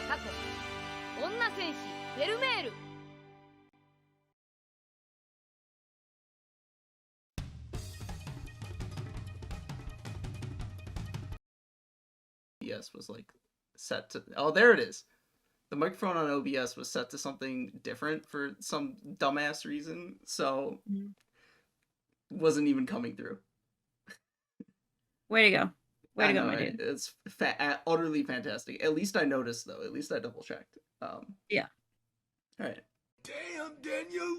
過去女戦士フェルメール OBS was like set to, oh, there it is. The microphone on OBS was set to something different for some dumbass reason, so wasn't even coming through. Way to go. Way I to go, know, my dude. it's utterly fantastic. At least I noticed, though. At least I double checked. Yeah. All right. Damn, Daniel.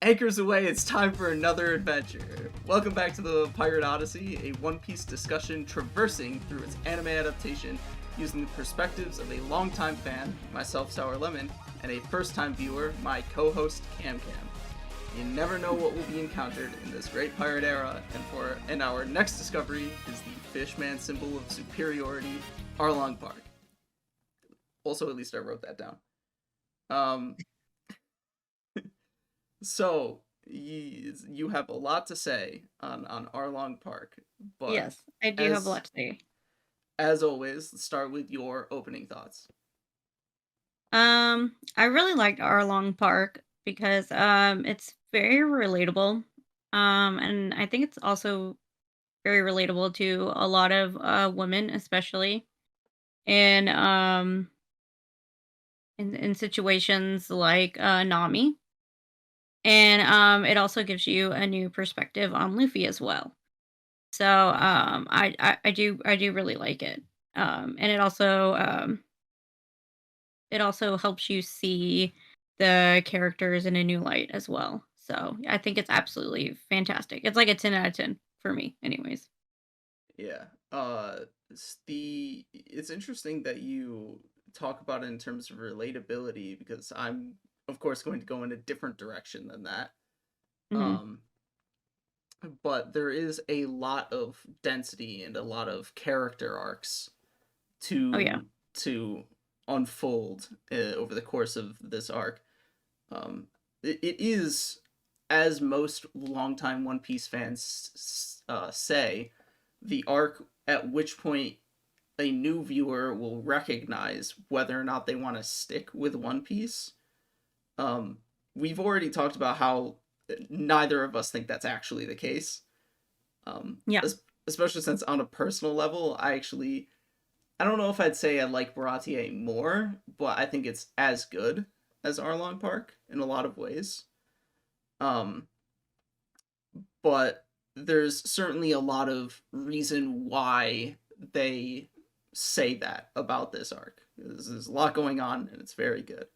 Anchors away, it's time for another adventure. Welcome back to the Pirate Odyssey, a One Piece discussion traversing through its anime adaptation using the perspectives of a longtime fan, myself, Sour Lemon, and a first-time viewer, my co-host, CamCam. You never know what will be encountered in this great pirate era, and our next discovery is the fishman symbol of superiority, Arlong Park. Also, at least I wrote that down. So, you have a lot to say on Arlong Park, but yes, I do have a lot to say. As always, let's start with your opening thoughts. I really liked Arlong Park because it's very relatable. And I think it's also very relatable to a lot of women, especially in in situations like Nami. And it also gives you a new perspective on Luffy as well. So I do really like it. And it also helps you see the characters in a new light as well. So I think it's absolutely fantastic. It's like a 10 out of 10 for me, anyways. Yeah. It's interesting that you talk about it in terms of relatability because I'm of course going to go in a different direction than that. Hmm. But there is a lot of density and a lot of character arcs Oh yeah. to unfold over the course of this arc. It is, as most longtime One Piece fans say, the arc at which point a new viewer will recognize whether or not they want to stick with One Piece. We've already talked about how neither of us think that's actually the case. Yeah. Especially since on a personal level, I don't know if I'd say I like Baratier more, but I think it's as good as Arlong Park in a lot of ways. But there's certainly a lot of reason why they say that about this arc. There's a lot going on, and it's very good.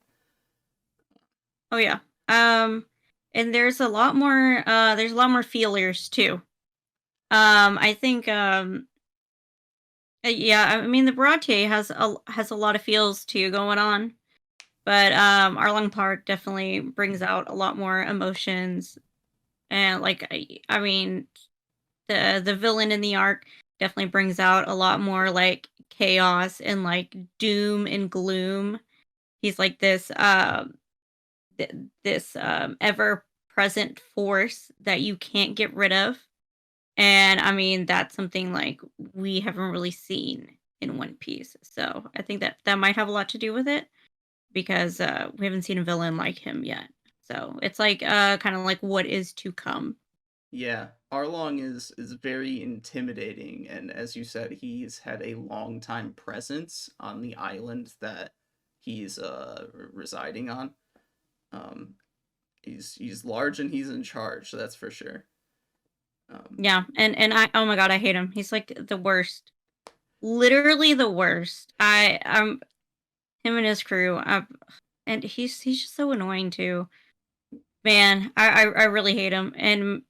Oh yeah. And there's a lot more feelers too. I think yeah, I mean the Baratier has a lot of feels too going on. But Arlong Park definitely brings out a lot more emotions. And like I mean the villain in the arc definitely brings out a lot more like chaos and like doom and gloom. He's like this ever present force that you can't get rid of. And I mean that's something like we haven't really seen in One Piece. So I think that might have a lot to do with it because we haven't seen a villain like him yet. So it's like kind of like what is to come. Yeah, Arlong is very intimidating, and as you said, he's had a long time presence on the island that he's residing on. Um, he's large and he's in charge, so that's for sure. Yeah, and I oh my god, I hate him. He's like the worst. Literally the worst. I'm him and his crew. And he's just so annoying too. Man, I really hate him. And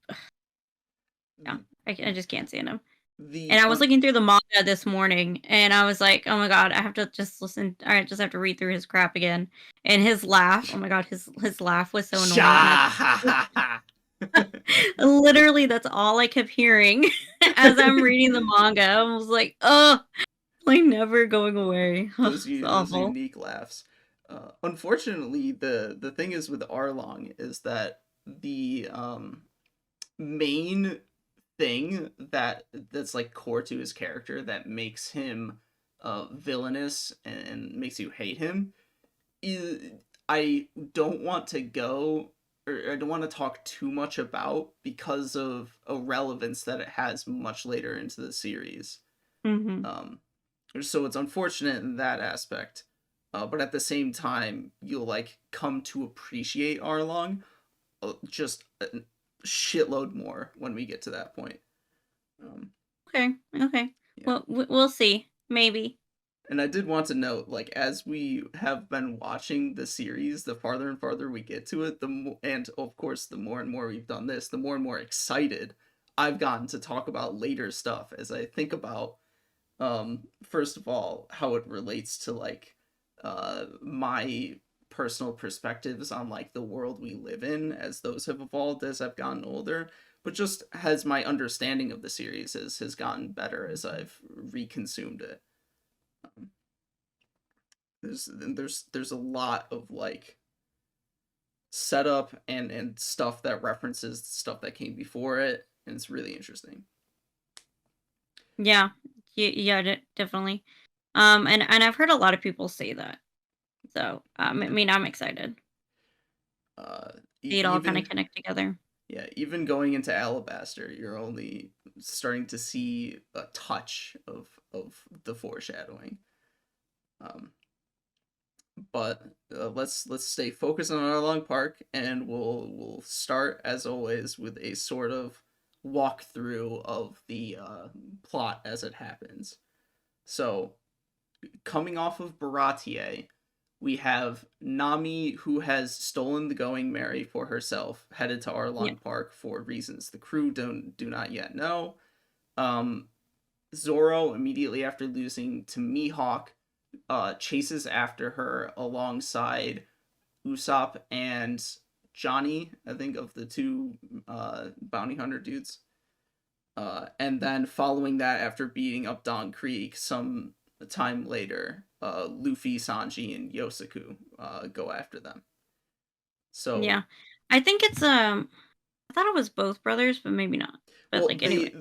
yeah, I just can't stand him. And The I was looking through the manga this morning, and I was like, "Oh my god, I have to just listen. I just have to read through his crap again." And his laugh, oh my god, his laugh was so annoying. Literally, that's all I kept hearing as I'm reading the manga. I was like, "Oh, like never going away." It's those awful. unique laughs. Unfortunately, the thing is with Arlong is that the main thing that's like core to his character that makes him villainous and makes you hate him. I don't want to go, or I don't want to talk too much about, because of a relevance that it has much later into the series. Mm-hmm. So it's unfortunate in that aspect, but at the same time, you'll like come to appreciate Arlong just a shitload more when we get to that point. Okay. Okay. Yeah. Well, we'll see. Maybe. And I did want to note, like, as we have been watching the series, the farther and farther we get to it, and of course, the more and more we've done this, the more and more excited I've gotten to talk about later stuff as I think about, first of all, how it relates to, like, my personal perspectives on, like, the world we live in, as those have evolved as I've gotten older, but just as my understanding of the series has gotten better as I've reconsumed it. There's a lot of like setup and stuff that references stuff that came before it, and it's really interesting. Yeah. Yeah. Definitely. And I've heard a lot of people say that. So, I mean, I'm excited. They all kind of Even connect together. yeah, even going into Alabaster, you're only starting to see a touch of the foreshadowing. But let's stay focused on our long park, and we'll start as always with a sort of walkthrough of the plot as it happens. So, coming off of Baratier, we have Nami, who has stolen the Going Merry for herself, headed to Yeah. Arlong Park for reasons the crew do not yet know. Zoro, immediately after losing to Mihawk, chases after her alongside Usopp and Johnny, I think, of the two bounty hunter dudes. And then following that, after beating up Don Krieg, some time later, Luffy, Sanji, and Yosaku go after them. So Yeah. I think it's I thought it was both brothers, but maybe not. But well, like anyway.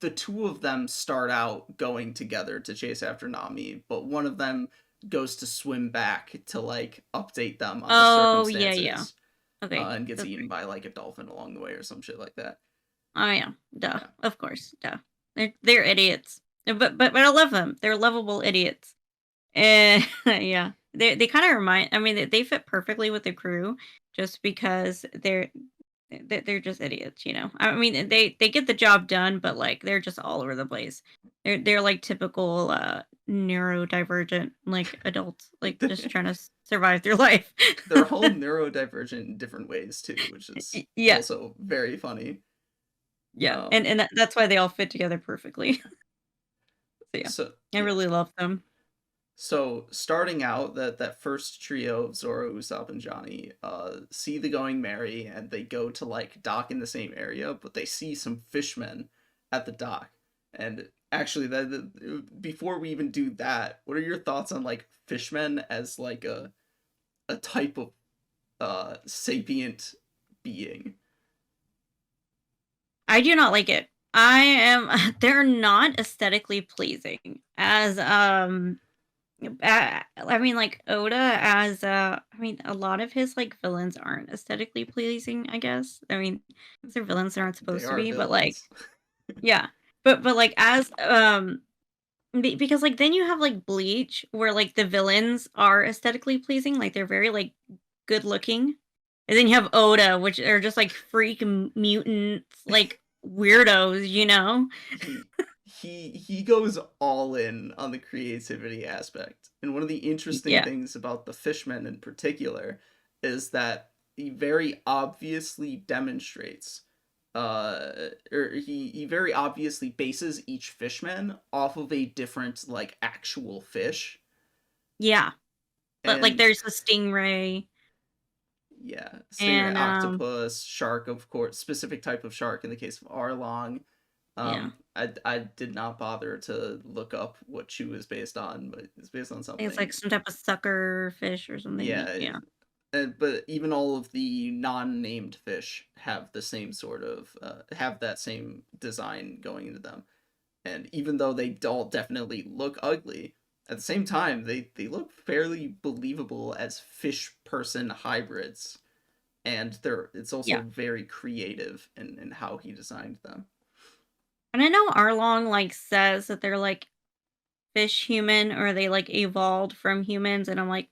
the two of them start out going together to chase after Nami, but one of them goes to swim back to like update them on the Oh, yeah, yeah. circumstances, Okay. and gets That's eaten right. by like a dolphin along the way or some shit like that. Oh yeah. Duh. Yeah. Of course. Duh. They're idiots. But I love them. They're lovable idiots. And yeah. They kind of remind, I mean, they fit perfectly with the crew just because they're just idiots, you know. I mean, they get the job done, but like they're just all over the place. They're like typical neurodivergent like adults, like just trying to survive their life. They're all neurodivergent in different ways too, which is Yeah, also very funny. yeah, Um, and that's why they all fit together perfectly. So yeah, so I yeah, really love them. so starting out, that first trio of Zoro, Usopp, and Johnny see the Going Merry, and they go to like dock in the same area, but they see some fishmen at the dock. And actually, before we even do that, what are your thoughts on like fishmen as like a type of sapient being? I do not like it. I am. They're not aesthetically pleasing as I mean, like Oda as I mean, a lot of his like villains aren't aesthetically pleasing. I guess. I mean, they're villains they're not They supposed to are be, but like, villains. yeah, but like as because like then you have like Bleach where like the villains are aesthetically pleasing, like they're very like good looking, and then you have Oda, which are just like freak mutants, like weirdos, you know? he he goes all in on the creativity aspect. And one of the interesting Yeah, things about the Fishmen in particular is that he very obviously demonstrates or he very obviously bases each fishman off of a different like actual fish. yeah. But like And there's a stingray yeah, stinger, and octopus, shark, of course, specific type of shark in the case of Arlong. yeah. I did not bother to look up what she was based on, but it's based on I think it's like something. some type of sucker fish or something. Yeah, Yeah. but even all of the non-named fish have the same sort of have that same design going into them, And even though they all definitely look ugly, at the same time they look fairly believable as fish person hybrids. And it's also Yeah. very creative in how he designed them. And I know Arlong like says that they're like fish human or they like evolved from humans, and I'm like,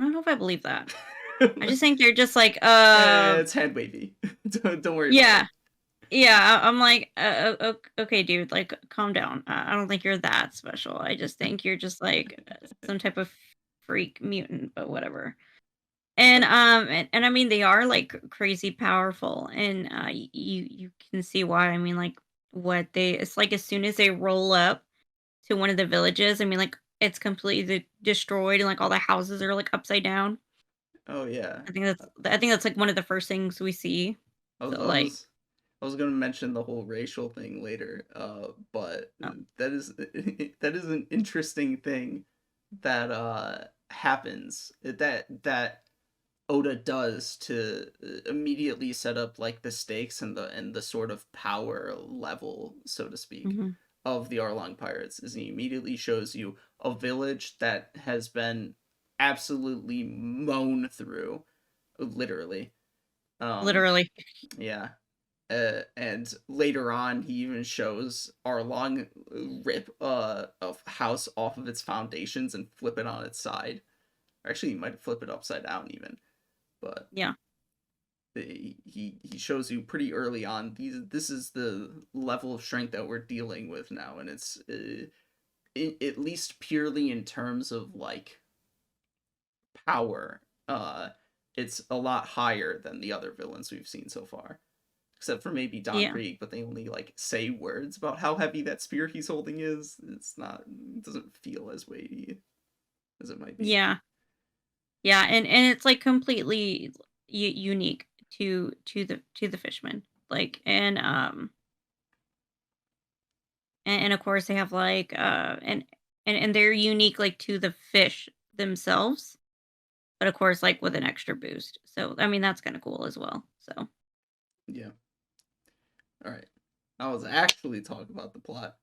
I don't know if I believe that. I just think they're just like It's hand wavy. Don't worry about yeah. it. Yeah, I'm like, okay, dude, like, calm down. I don't think you're that special. I just think you're just like some type of freak mutant, but whatever. And I mean, they are like crazy powerful, and you can see why. I mean, like, it's like as soon as they roll up to one of the villages, I mean, like, it's completely destroyed, and like all the houses are like upside down. Oh yeah. I think that's like one of the first things we see. I was So I like, was I was gonna mention the whole racial thing later, but oh, that is that is an interesting thing that happens that Oda does to immediately set up like the stakes and the sort of power level, so to speak, mhm, of the Arlong Pirates. Is he immediately shows you a village that has been absolutely mown through, literally. Um, literally, yeah. And later on, he even shows Arlong rip a house off of its foundations and flip it on its side. Or actually, he might flip it upside down even. But yeah, he shows you pretty early on this is the level of strength that we're dealing with now, and it's at least purely in terms of like power. It's a lot higher than the other villains we've seen so far, except for maybe Don yeah. Krieg, but they only like say words about how heavy that spear he's holding is. It doesn't feel as weighty as it might be. Yeah. Yeah, and it's like completely unique to the fishmen. Like and of course they have like and they're unique like to the fish themselves, but of course like with an extra boost. So I mean that's kind of cool as well. So Yeah. All right. I was actually talking about the plot.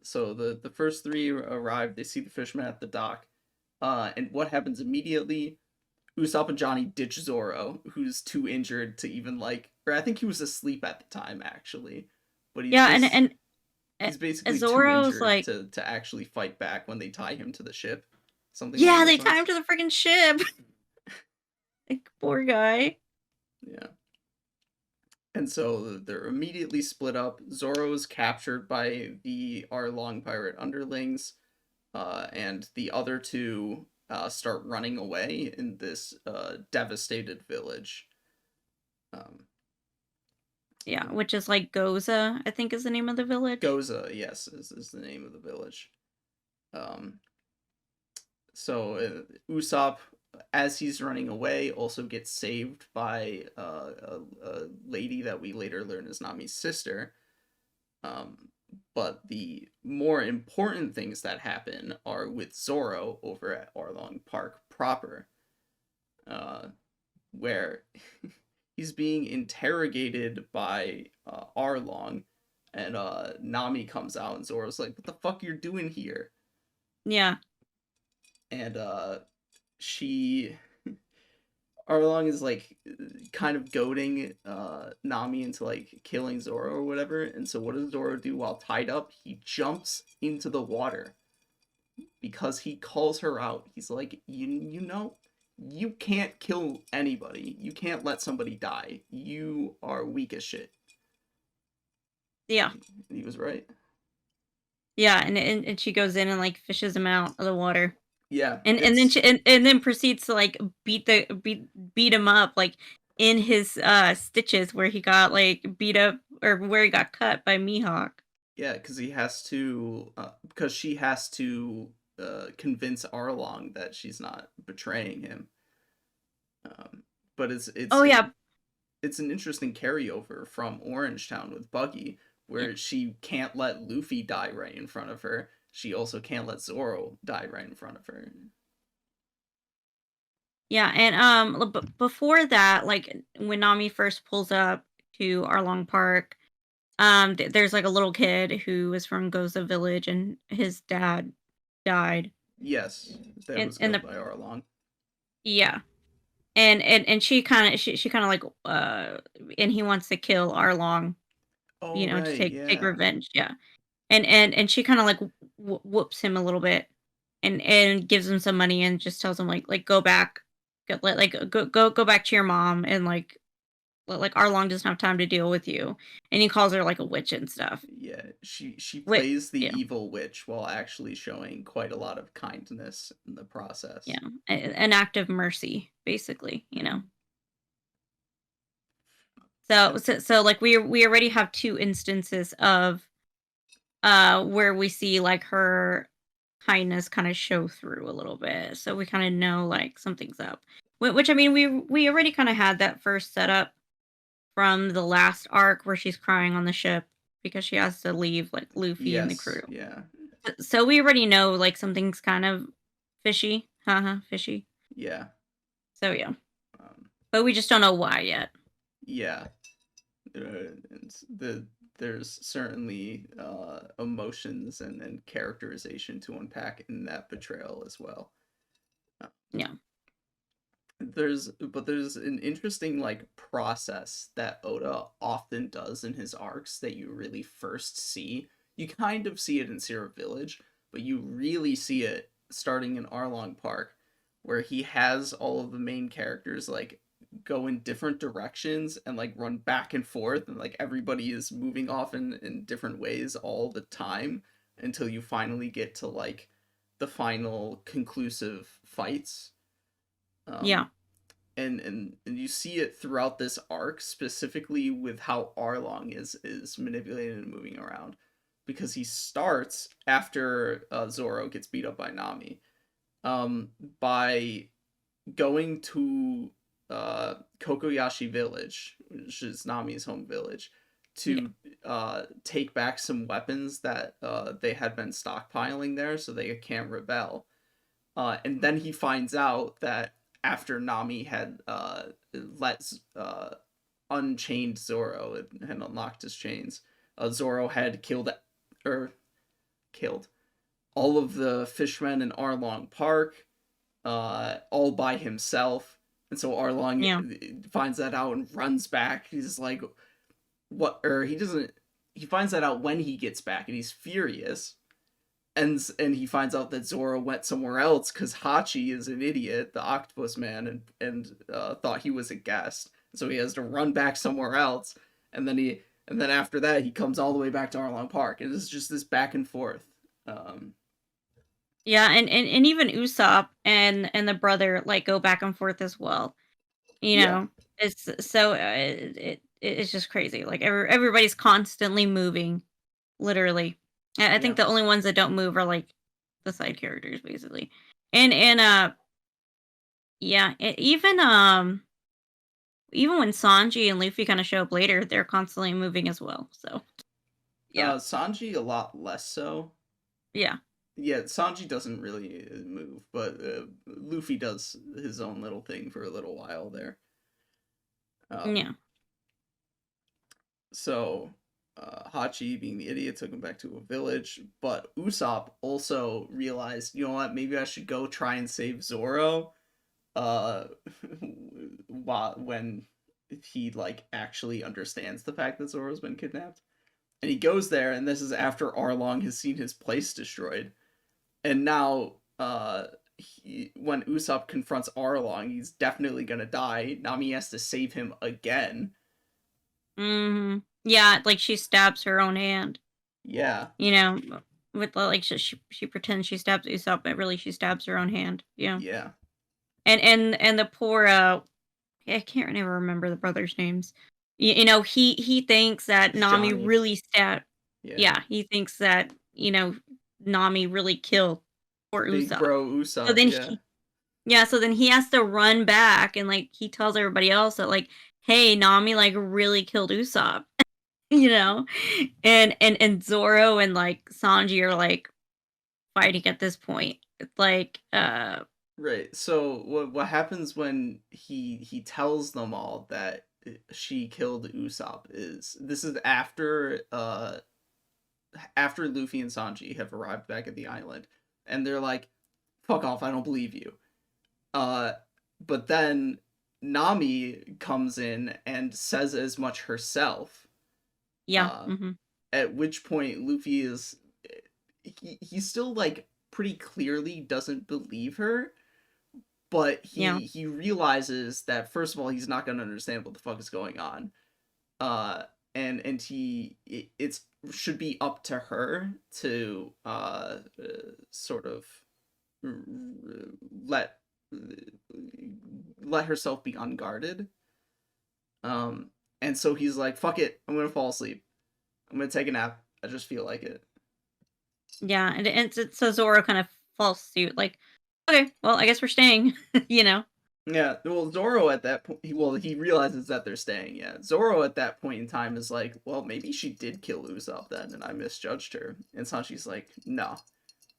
So the first three arrive. They see the fisherman at the dock. And what happens immediately? Usopp and Johnny ditch Zoro, who's too injured to even like, or I think he was asleep at the time actually, but yeah, and he's uh, basically too Zoro's injured like, to actually fight back when they tie him to the ship, something along yeah, those they tie him lines. to the freaking ship. Like poor guy. Yeah. And so they're immediately split up. Zoro is captured by the Arlong pirate underlings, and the other two start running away in this devastated village. Um, Yeah, which is like Goza, I think is the name of the village. Goza, yes, is the name of the village. Um, so Usopp, as he's running away, also gets saved by a lady that we later learn is Nami's sister. Um, but the more important things that happen are with Zoro over at Arlong Park proper, uh, where he's being interrogated by Arlong, and Nami comes out, and Zoro's like, "What the fuck you're doing here?" Yeah. And she Arlong is like kind of goading Nami into like killing Zoro or whatever. And so what does Zoro do while tied up? He jumps into the water because he calls her out. He's like, you know, you can't kill anybody. You can't let somebody die. You are weak as shit." Yeah. He was right. Yeah, and she goes in and like fishes him out of the water. Yeah, And then it's she and then proceeds to like beat him up like in his stitches where he got like beat up or where he got cut by Mihawk. yeah, because he has to because she has to convince Arlong that she's not betraying him. Um, but Oh yeah. it's an interesting carryover from Orange Town with Buggy, Yeah. where she can't let Luffy die right in front of her. She also can't let Zoro die right in front of her. Yeah, and before that, like when Nami first pulls up to Arlong Park, There's like a little kid who was from Goza village, and his dad died. Yes, his dad was And killed the by Arlong. Yeah. And she kind of like and he wants to kill Arlong, Oh to right, take yeah, revenge. Yeah. And she kind of like whoops him a little bit, and gives him some money, and just tells him like go back, go back to your mom, and like Arlong doesn't have time to deal with you, and he calls her like a witch and stuff. yeah. She Wait, plays the yeah, evil witch while actually showing quite a lot of kindness in the yeah, process. an act of mercy, basically. So like we already have two instances of where we see like her kindness kind of show through a little bit. So we kind of know like something's up. Which I mean we already kind of had that first setup from the last arc where she's crying on the ship because she has to leave like Luffy and the crew. Yes, yeah, So we already know like something's kind of fishy. Haha, fishy. yeah. So yeah. Um, But we just don't know why yet. yeah. It's there's certainly emotions and characterization to unpack in that betrayal as well. Uh, Yeah. there's an interesting like process that Oda often does in his arcs that you really first see. You kind of see it in Sierra Village, but you really see it starting in Arlong Park, where he has all of the main characters like go in different directions and like run back and forth, and like everybody is moving off in different ways all the time until you finally get to like the final conclusive fights. Yeah. um and you see it throughout this arc, specifically with how Arlong is manipulated and moving around, because he starts after Zoro gets beat up by Nami, um by going to Kokoyashi village, which is Nami's home village, Yeah. to take back some weapons that they had been stockpiling there so they can't rebel. And then he finds out that after Nami had let unchained Zoro and had unlocked his chains, Zoro had killed all of the fishmen in Arlong Park, all by himself. And so Yeah. Arlong finds that out and runs back. He's like, "What?" Or he doesn't. He finds that out when he gets back, and he's furious, and he finds out that Zoro went somewhere else because Hachi is an idiot, the octopus man, and thought he was a guest. So he has to run back somewhere else, and then after that he comes all the way back to Arlong Park, and it's just this back and forth. Um, Yeah, and even Usopp and the brother like go back and forth as well. You yeah, know, it's so it's just crazy. Like everybody's constantly moving, literally. I yeah, think the only ones that don't move are like the side characters, basically. And yeah, even when Sanji and Luffy kind of show up later, they're constantly moving as well. So yeah, Sanji a lot less so. yeah, Yeah, Sanji doesn't really move, but Luffy does his own little thing for a little while there. Um, yeah, so Hachi, being the idiot, took him back to a village, but Usopp also realized, you know what, maybe I should go try and save Zoro. Uh, when he like actually understands the fact that Zoro's been kidnapped, and he goes there, and this is after Arlong has seen his place destroyed. And now when Usopp confronts Arlong, he's definitely gonna die. Nami has to save him again. yeah. Like she stabs her own hand. Yeah, You know, with like she pretends she stabs Usopp, but really she stabs her own hand. Yeah, yeah. and the poor I can't never remember the brothers' names. He thinks that It's Nami Johnny. really stabbed. Yeah, Yeah, he thinks that Nami really killed poor big Usopp. bro So Usopp. then Yeah, so then he has to run back, and like he tells everybody else that like, hey, Nami like really killed Usopp. you know, and Zoro and like Sanji are like fighting at this point. It's like, right. So what happens when he tells them all that she killed Usopp is this is after after Luffy and Sanji have arrived back at the island, and they're like, "Fuck off! I don't believe you." But then Nami comes in and says as much herself. Yeah. At which point Luffy is he still like pretty clearly doesn't believe her, but he realizes that first of all he's not going to understand what the fuck is going on. And it's should be up to her to sort of let herself be unguarded. And so he's like, fuck it, I'm gonna fall asleep. I'm gonna take a nap. I just feel like it. Yeah, and so Zoro kind of falls suit, like, okay, well, I guess we're staying, you know? Yeah, well, Zoro at that point, he realizes that they're staying, yeah. Zoro at that point in time is like, well, maybe she did kill Usopp then, and I misjudged her. And Sanji's like, no,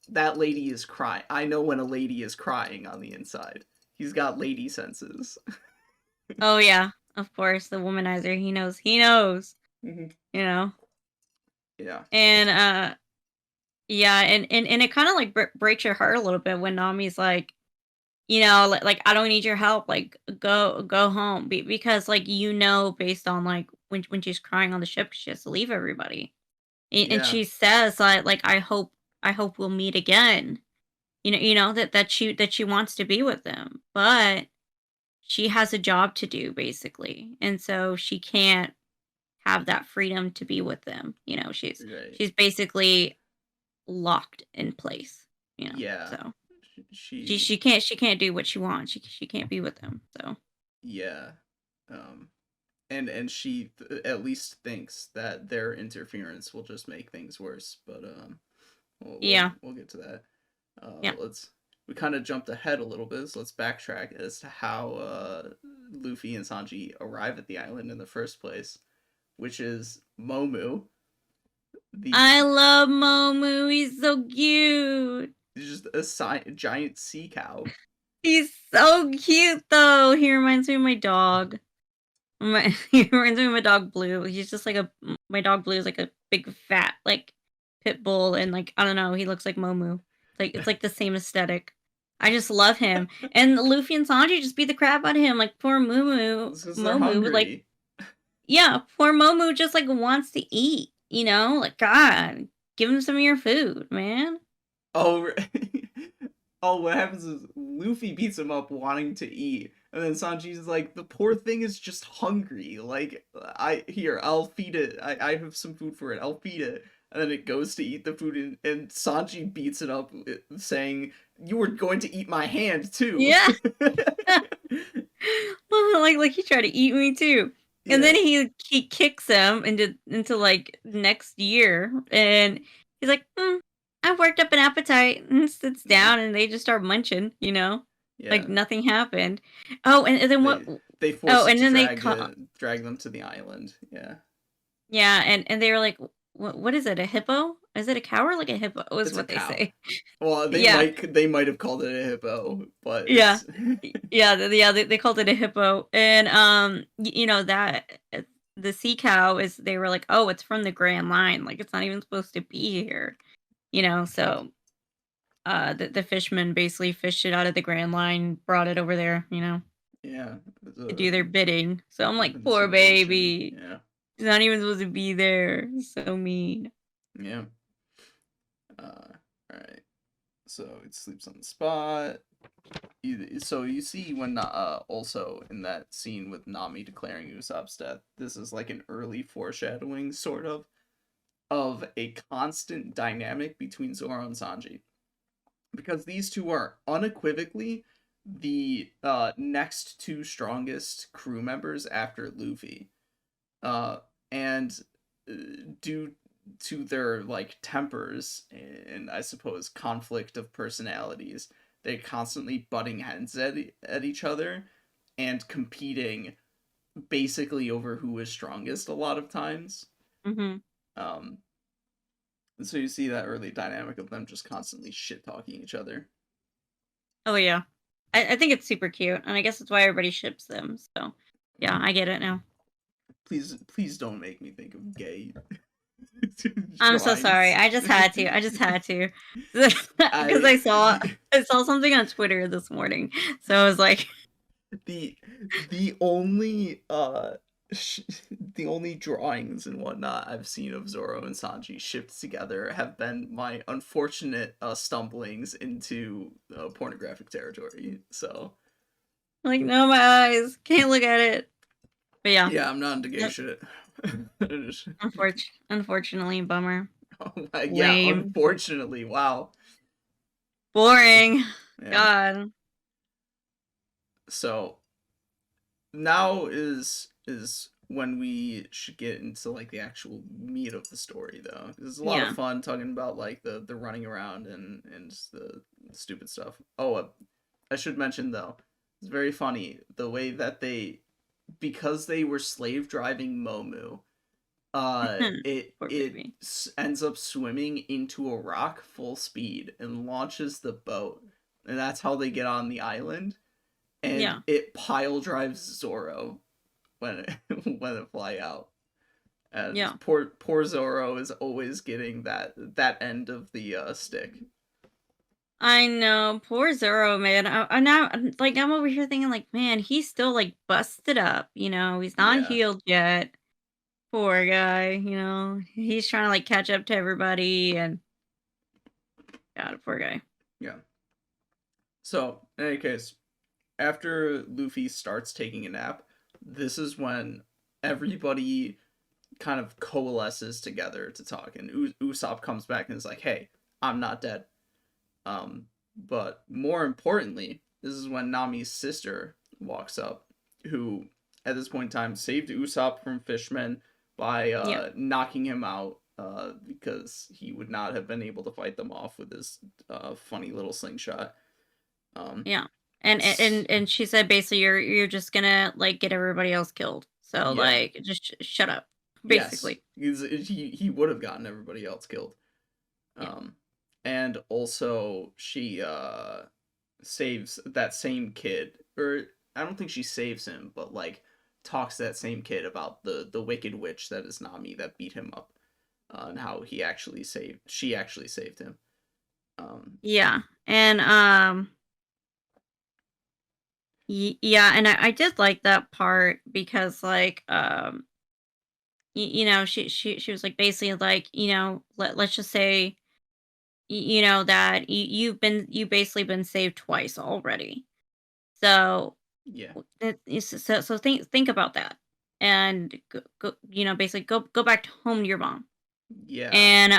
that lady is crying. I know when a lady is crying on the inside. He's got lady senses. Oh, yeah, of course, the womanizer, he knows, Mm-hmm. you know? Yeah. And, yeah, and it kind of, like, breaks your heart a little bit when Nami's like, you know, like I don't need your help, like, go home, because, like, you know, based on, like, when she's crying on the ship, she has to leave everybody. And Yeah. she says, like, I hope we'll meet again. You know, that she wants to be with them, but she has a job to do, basically, and so she can't have that freedom to be with them, you know, Right. she's basically locked in place, you know, Yeah. so She she can't do what she wants, she can't be with them, so. yeah. And she at least thinks that their interference will just make things worse, but Yeah. we'll get to that. Yeah. We kind of jumped ahead a little bit, so let's backtrack as to how Luffy and Sanji arrive at the island in the first place, which is Momu. I love Momu, he's so cute. Just a giant sea cow. He's so cute, though. He reminds me of my dog. He reminds me of my dog Blue. He's just like my dog Blue is like a big fat like pit bull, and like I don't know, he looks like Momu. It's like the same aesthetic. I just love him. And Luffy and Sanji just beat the crap out of him. Like poor It's 'cause they're Momu, like hungry. yeah, poor Momu just like wants to eat. You know, like God, give him some of your food, man. Oh, oh, what happens is Luffy beats him up wanting to eat, and then Sanji's like, the poor thing is just hungry. Like, I'll feed it. I have some food for it. I'll feed it. And then it goes to eat the food, and Sanji beats it up, saying, you were going to eat my hand, too. Yeah. like he tried to eat me too. And then he kicks him into like next year, and he's like, I've worked up an appetite, and sits down, and they just start munching, you know, like nothing happened. Oh, and then what? They forced and then they drag them to the island. Yeah. Yeah, and they were like, what is it? A hippo? Is it a cow or like a hippo? Is what they say. Well, they might have called it a hippo, but yeah, they called it a hippo, and you know that the sea cow is. They were like, oh, it's from the Grand Line, like it's not even supposed to be here, you know. So, the fishermen basically fished it out of the Grand Line, brought it over there, you know. Yeah, To do their bidding. So I'm like, poor baby. Yeah. He's not even supposed to be there. So mean. Yeah. Alright. So it sleeps on the spot. So you see when also in that scene with Nami declaring Usopp's death, this is like an early foreshadowing sort of a constant dynamic between Zoro and Sanji. Because these two are unequivocally the next two strongest crew members after Luffy. And due to their like tempers and I suppose conflict of personalities, they're constantly butting heads at each other and competing basically over who is strongest a lot of times. So you see that early dynamic of them just constantly shit talking each other. Oh yeah, I think it's super cute, and I guess that's why everybody ships them. So yeah, I get it now. Please don't make me think of gay I'm so sorry. drawings. I just had to. I just had to. Because I I saw something on Twitter this morning. So I was like, the the only the only drawings and whatnot I've seen of Zoro and Sanji shipped together have been my unfortunate stumblings into pornographic territory. So no, my eyes. Can't look at it. But yeah. yeah, I'm not into gay Yep. shit. Unfortunately, bummer. Oh my, yeah, Lame. unfortunately, wow. Boring. Yeah. God. So now is when we should get into like the actual meat of the story though. It's a lot of Yeah. fun talking about like the running around and just the stupid stuff. Oh, I should mention though, it's very funny the way that they, because they were slave driving Momu, Poor it baby. ends up swimming into a rock full speed and launches the boat, and that's how they get on the island. And Yeah. it pile drives Zoro when it when it fly out. And Yeah. poor Zoro is always getting that end of the stick. I know. Poor Zoro, man. I now like I'm over here thinking like, man, he's still like busted up, he's not Yeah, healed yet. Poor guy, He's trying to like catch up to everybody and God, poor guy. yeah. So in any case, after Luffy starts taking a nap, this is when everybody kind of coalesces together to talk, and Usopp comes back and is like, "Hey, I'm not dead." But more importantly, this is when Nami's sister walks up, who at this point in time saved Usopp from Fishmen by Yeah. knocking him out because he would not have been able to fight them off with his funny little slingshot. Um, Yeah. And she said basically you're just gonna like get everybody else killed. So yeah, like just shut up, yes, basically. he would have gotten everybody else killed. Yeah. Um, and also she saves that same kid, or I don't think she saves him, but like talks to that same kid about the wicked witch that is Nami that beat him up, and how she actually saved him. Yeah. And yeah, and I did like that part because like she was like basically like, let's just say that you basically been saved twice already. So Yeah, so think about that and basically go back home to your mom yeah. and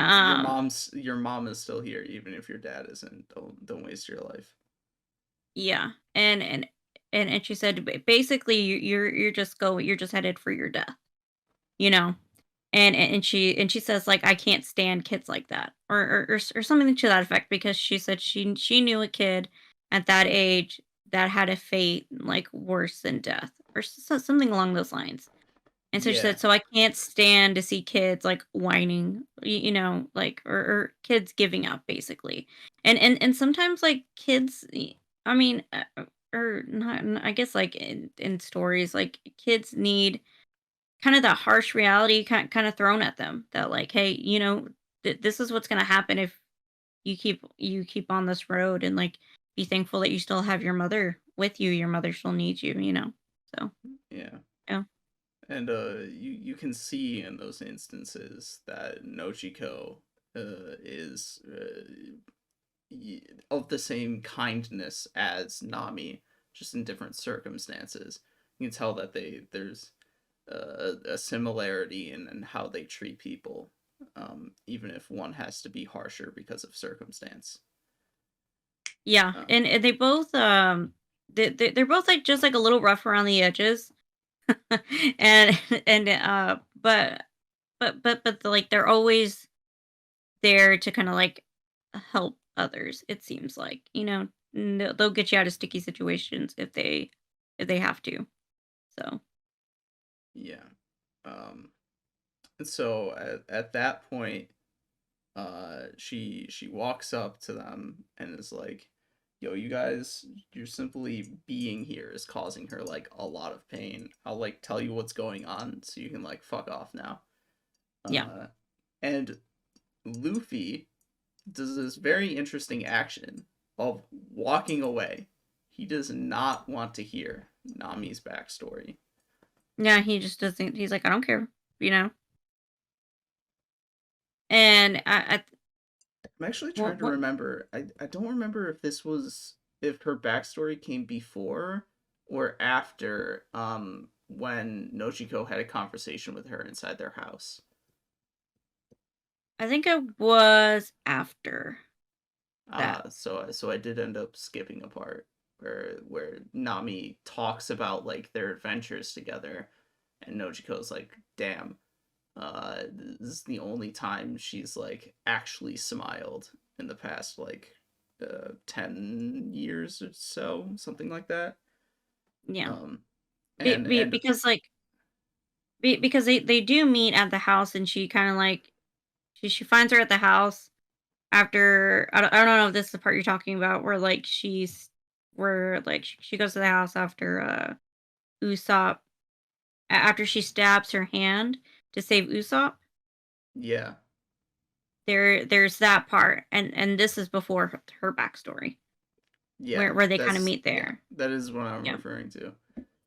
Your mom is still here, even if your dad isn't. Don't waste your life. yeah and she said basically you're just headed for your death, you know and she says like I can't stand kids like that or something to that effect because she said she knew a kid at that age that had a fate like worse than death or something along those lines. And so she Yeah, said, "So I can't stand to see kids like whining, like or kids giving up, basically." And sometimes like kids, I mean, or not. I guess like in stories, like kids need kind of that harsh reality kind of thrown at them that like, hey, this is what's gonna happen if you keep on this road and like be thankful that you still have your mother with you. Your mother still needs you. So yeah. yeah, And you can see in those instances that Nochiko is of the same kindness as Nami, just in different circumstances. You can tell that there's a similarity in how they treat people, even if one has to be harsher because of circumstance. yeah, Uh, and they both they're both like just like a little rough around the edges, and but like they're always there to kind of like help others. It seems like they'll get you out of sticky situations if they have to. So yeah. And so at that point, she walks up to them and is like, yo, you guys, you're simply being here is causing her like a lot of pain. I'll like tell you what's going on so you can like fuck off now. Yeah. And Luffy does this very interesting action of walking away. He does not want to hear Nami's backstory. Yeah, he just doesn't. He's like, I don't care, you know. And I'm actually trying to what remember. I don't remember if this was if her backstory came before or after when Nochiko had a conversation with her inside their house. I think it was after that. So I did end up skipping a part where Nami talks about like their adventures together, and Nojiko's like, "Damn, this is the only time she's like actually smiled in the past like 10 years or so, something like that." Yeah, Um, and because like because they do meet at the house, and she kind of like she finds her at the house after I don't know if this is the part you're talking about where like where like she goes to the house after Usopp after she stabs her hand to save Usopp. yeah, There's that part, and this is before her backstory yeah, where they kind of meet yeah, there. that is what I'm Yeah. referring to.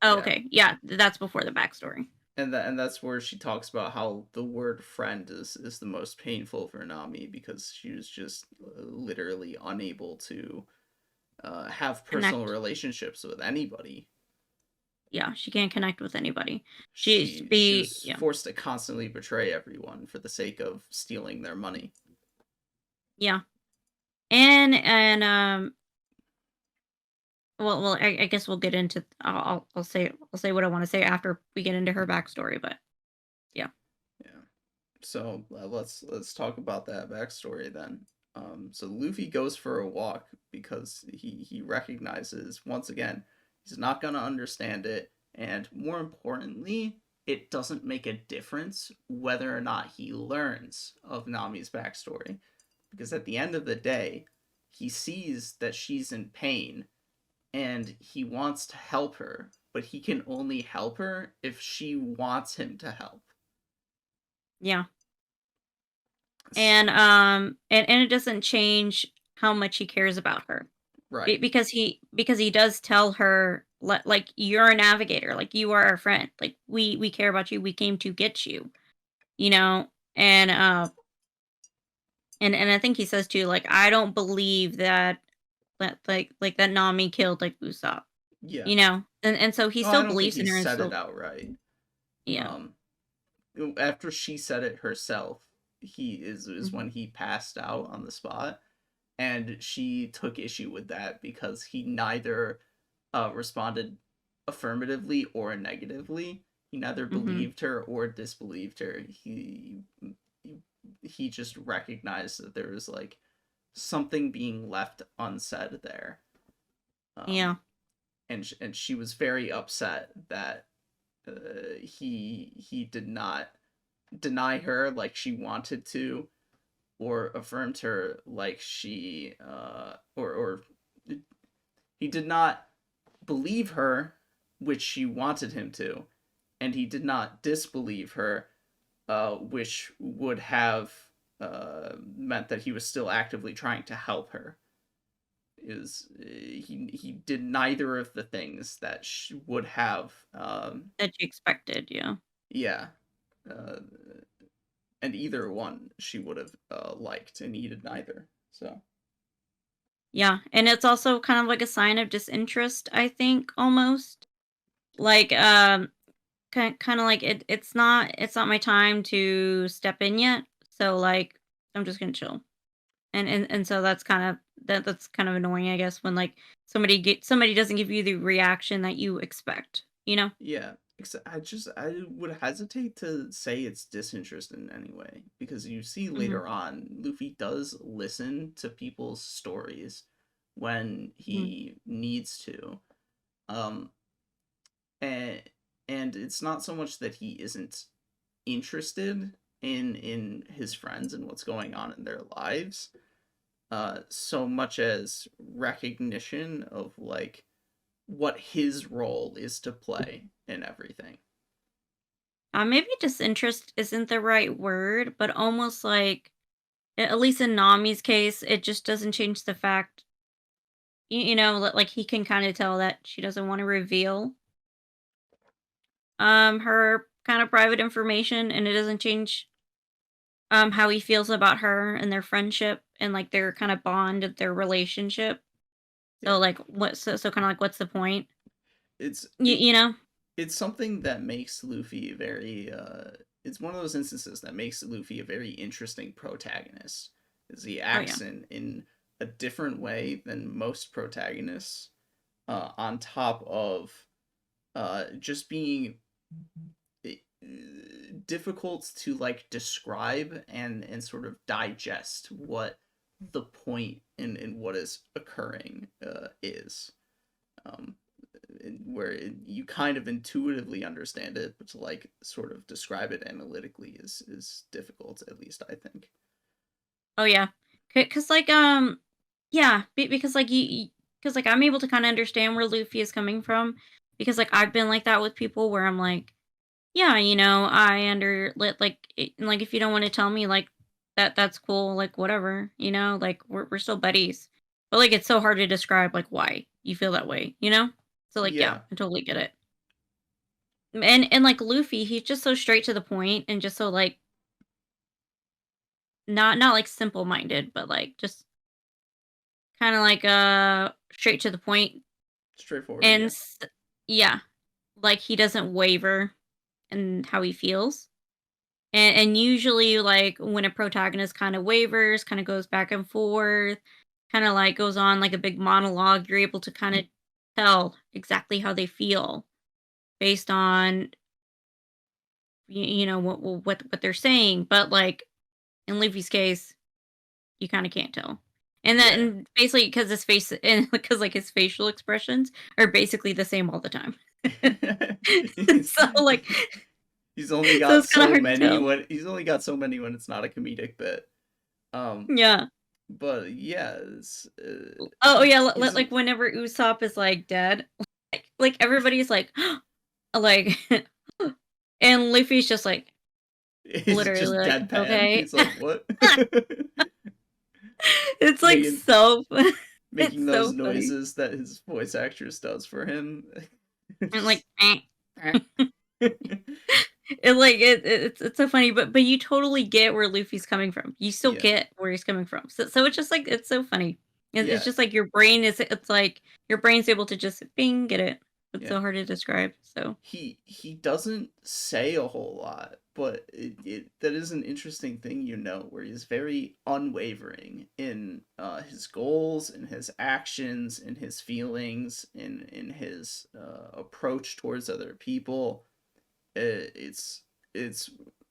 Oh, Yeah. okay. Yeah, that's before the backstory. And that's where she talks about how the word friend is the most painful for Nami because she was just literally unable to have personal Connect. relationships with anybody. Yeah, she can't connect with anybody. She's She be was yeah. forced to constantly betray everyone for the sake of stealing their money. Yeah. And well I guess we'll get into I'll say what I want to say after we get into her backstory, but yeah. Yeah. So let's talk about that backstory then. So Luffy goes for a walk because he recognizes once again he's not gonna understand it, and more importantly, it doesn't make a difference whether or not he learns of Nami's backstory, because at the end of the day, he sees that she's in pain and he wants to help her, but he can only help her if she wants him to help. Yeah. S- And it doesn't change how much he cares about her. Right. Because he does tell her like you're a navigator, like you are our friend. Like we care about you. We came to get you, you know? And I think he says too, like, I don't believe that that Nami killed like Usopp, Yeah. you know? And so he No, I still don't think believes he in her and said it still outright. yeah. Um, After she said it herself, he is Mhm. when he passed out on the spot, and she took issue with that because he neither responded affirmatively or negatively. He neither Mhm. believed her or disbelieved her. He just recognized that there was like something being left unsaid there. Um, Yeah. and she was very upset that he did not deny her like she wanted to, or affirmed her like she or he did not believe her, which she wanted him to, and he did not disbelieve her, which would have meant that he was still actively trying to help her. Is he did neither of the things that would have That you expected, yeah. yeah, uh, and either one she would have liked, and he did neither. So Yeah, and it's also kind of like a sign of disinterest, I think, almost. Like, kind of like it's not my time to step in yet. So like I'm just gonna chill. And so that's kind of that's kind of annoying, I guess, when like somebody doesn't give you the reaction that you expect, you know? yeah, I would hesitate to say it's disinterest in any way, because you see Mhm. later on Luffy does listen to people's stories when Mhm. he needs to. Um, and it's not so much that he isn't interested in his friends and what's going on in their lives. so much as recognition of like what his role is to play in everything. Maybe disinterest isn't the right word, but almost like, at least in Nami's case, it just doesn't change the fact, like he can kind of tell that she doesn't want to reveal her kind of private information, and it doesn't change how he feels about her and their friendship and like their kind of bond of their relationship. Yeah, So like so kind of like what's the point? it's You, it, you know? it's something that makes Luffy very it's one of those instances that makes Luffy a very interesting protagonist. Is he Oh yeah. acts in a different way than most protagonists, on top of just being uh, difficult to like describe and sort of digest what the point in what is occurring is. Um, where you kind of intuitively understand it, but to like sort of describe it analytically is difficult. At least I think. Oh yeah. Cause like yeah, because like because like I'm able to kind of understand where Luffy is coming from, because like I've been like that with people where I'm like, yeah, I like if you don't want to tell me like that's cool, like whatever, like we're still buddies. But like it's so hard to describe like why you feel that way, you know? So like yeah, Yeah, I totally get it. And like Luffy, he's just so straight to the point and just so like not like simple minded, but like just kind of like straight to the point straightforward. and Yeah, yeah, like he doesn't waver in how he feels. And usually, like, when a protagonist kind of wavers, kind of goes back and forth, kind of like goes on like a big monologue, you're able to kind of tell exactly how they feel based on what they're saying. But like in Luffy's case, you kind of can't tell. And yeah. then basically because his face and because like his facial expressions are basically the same all the time. he's, So like he's only so got it's kind of so hard to many tell. when it's not a comedic bit. Um, Yeah. but yeah, Oh yeah, he's like whenever Usopp is like dead, like everybody's like, like, and Luffy's just like he's literally just like, deadpan. okay. He's like, what? It's like making so, making it's those so funny. noises that his voice actress does for him. And like, Just, yeah, it like it's so funny, but you totally get where Luffy's coming from. You still get where he's coming from. So it's just like it's so funny. It's yeah, just like your brain is. It's like your brain's able to just bing get it. It's yeah. so hard to describe. So He doesn't say a whole lot, but that is an interesting thing, where he's very unwavering in his goals, in his actions, in his feelings, in his approach towards other people. It's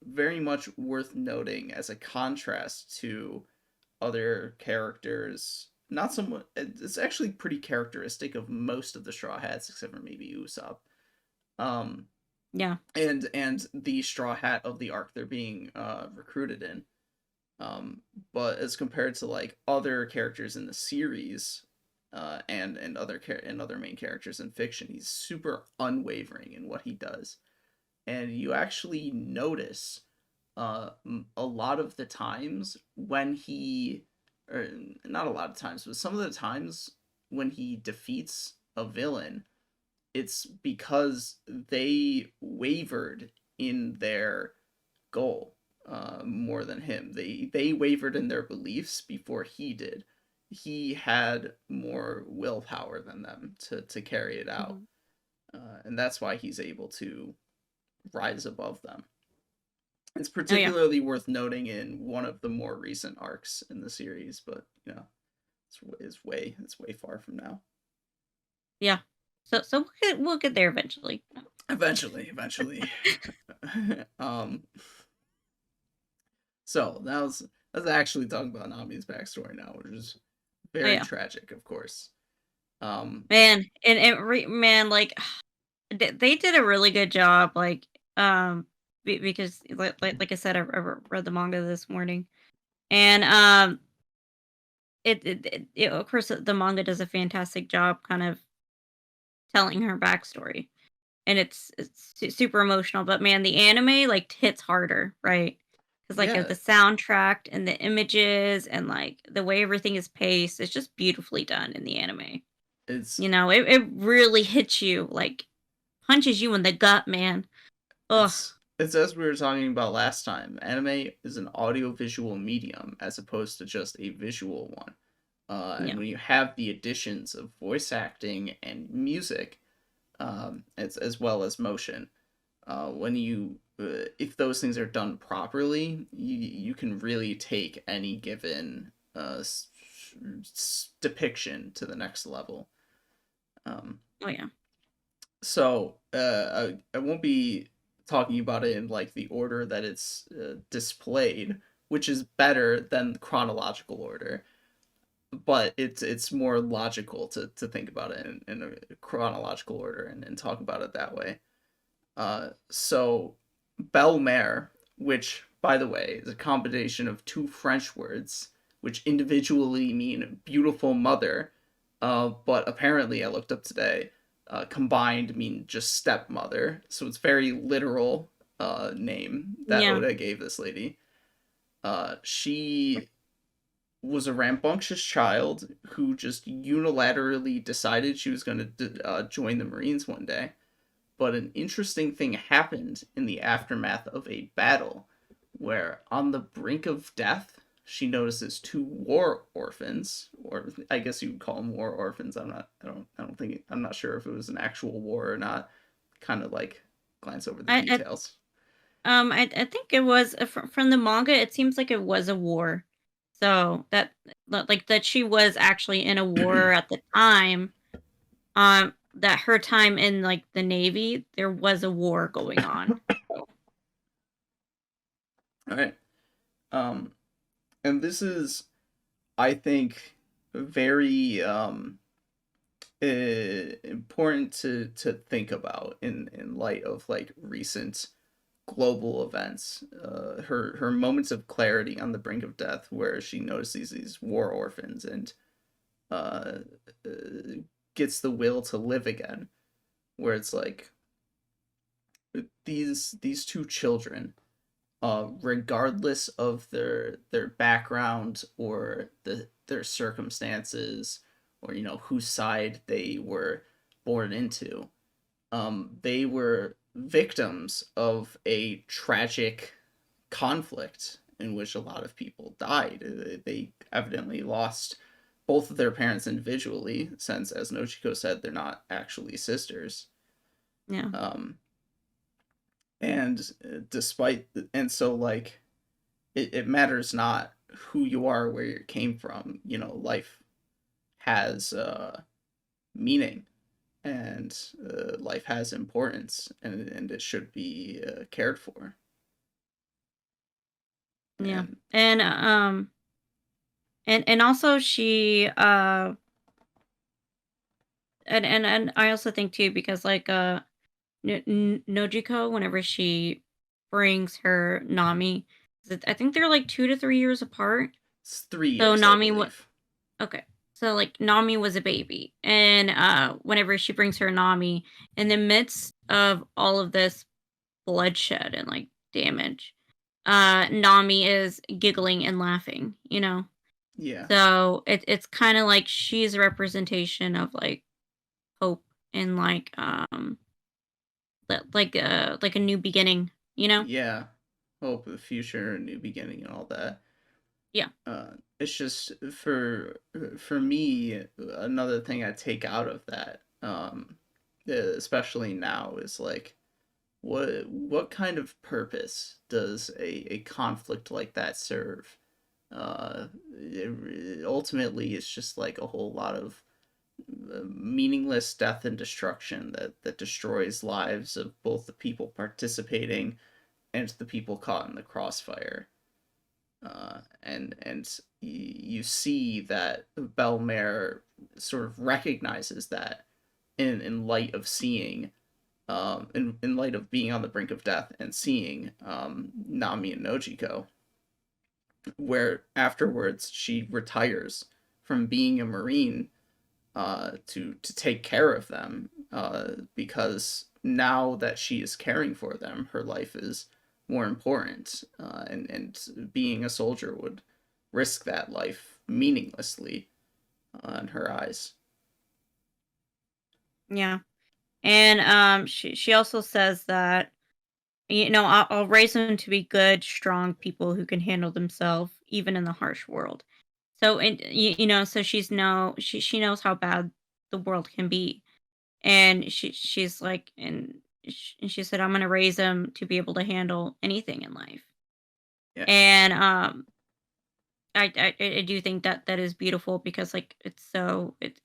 very much worth noting as a contrast to other characters. Not somewhat. It's actually pretty characteristic of most of the Straw Hats, except for maybe Usopp. Um, yeah, and the Straw Hat of the arc they're being recruited in. But as compared to like other characters in the series, and other main characters in fiction, he's super unwavering in what he does, and you actually notice a lot of the times when he, or not a lot of times, but some of the times when he defeats a villain, it's because they wavered in their goal more than him. They wavered in their beliefs before he did. He had more willpower than them to carry it out, hmm and that's why he's able to rise above them. It's oh yeah, particularly worth noting in one of the more recent arcs in the series, but it's way far from now. yeah. So we'll get there eventually. Eventually. um. So that's actually talking about Nami's backstory now, which is Oh very yeah. tragic, of course. Man, man, like they did a really good job, like because like I said, I read the manga this morning, and of course, the manga does a fantastic job kind of telling her backstory, and it's super emotional. But man, the anime like hits harder, right? Because like of Yeah, the soundtrack and the images and like the way everything is paced, it's just beautifully done in the anime. it's You know, it really hits you, like punches you in the gut, man. Ugh. it's as we were talking about last time. Anime is an audiovisual medium as opposed to just a visual one. And Yeah. when you have the additions of voice acting and music, as well as motion, when you if those things are done properly, you can really take any given depiction to the next level. Um, Oh yeah. so I won't be talking about it in like the order that it's displayed, which is better than the chronological order, but it's more logical to think about it in a chronological order and talk about it that way. So Belle Mère, which by the way is a combination of two French words, which individually mean beautiful mother, but apparently I looked up today, combined mean just stepmother. So it's very literal name that Yeah. Oda gave this lady. She was a rambunctious child who just unilaterally decided she was going to join the Marines one day. But an interesting thing happened in the aftermath of a battle where, on the brink of death, she notices two war orphans, or I guess you would call them war orphans. I'm not sure if it was an actual war or not. Kind of like glance over the I details. I think it was from the manga. It seems like it was a war, so like that she was actually in a war at the time. That her time in like the Navy, there was a war going on. So, All right. Um, and this is, I think, very important to think about in light of like recent global events. Her moments of clarity on the brink of death, where she notices these war orphans and uh, uh, gets the will to live again. Where it's like these two children, regardless of their background or their circumstances, or whose side they were born into, they were victims of a tragic conflict in which a lot of people died. They evidently lost both of their parents individually, since, as Nochiko said, they're not actually sisters. yeah. Um, and so like it matters not who you are, where you came from. Life has meaning, and life has importance, and it should be cared for. Yeah. And And also she and I also think too because like Nojiko, whenever she brings her Nami, I think they're like 2 to 3 years apart. it's 3 years, So I Nami what believe. okay. So like Nami was a baby, and whenever she brings her Nami in the midst of all of this bloodshed and like damage, Nami is giggling and laughing, you know? Yeah, So it's kind of like she's a representation of like hope and like a new beginning, you know? yeah. Hope of the future, a new beginning, and all that. Yeah. It's just for me, another thing I take out of that, especially now, is like what kind of purpose does a conflict like that serve? Ultimately, it's just like a whole lot of meaningless death and destruction that destroys lives of both the people participating and the people caught in the crossfire. And you see that Belmare sort of recognizes that in light of seeing, in light of being on the brink of death and seeing Nami and Nojiko, where afterwards she retires from being a Marine to take care of them, because now that she is caring for them, her life is more important, and being a soldier would risk that life meaninglessly in her eyes. Yeah. And she also says that, I'll raise them to be good, strong people who can handle themselves even in the harsh world. So, and so she knows how bad the world can be, and she's like, and she said, I'm gonna raise them to be able to handle anything in life. Yeah. And I do think that that is beautiful, because like it's so it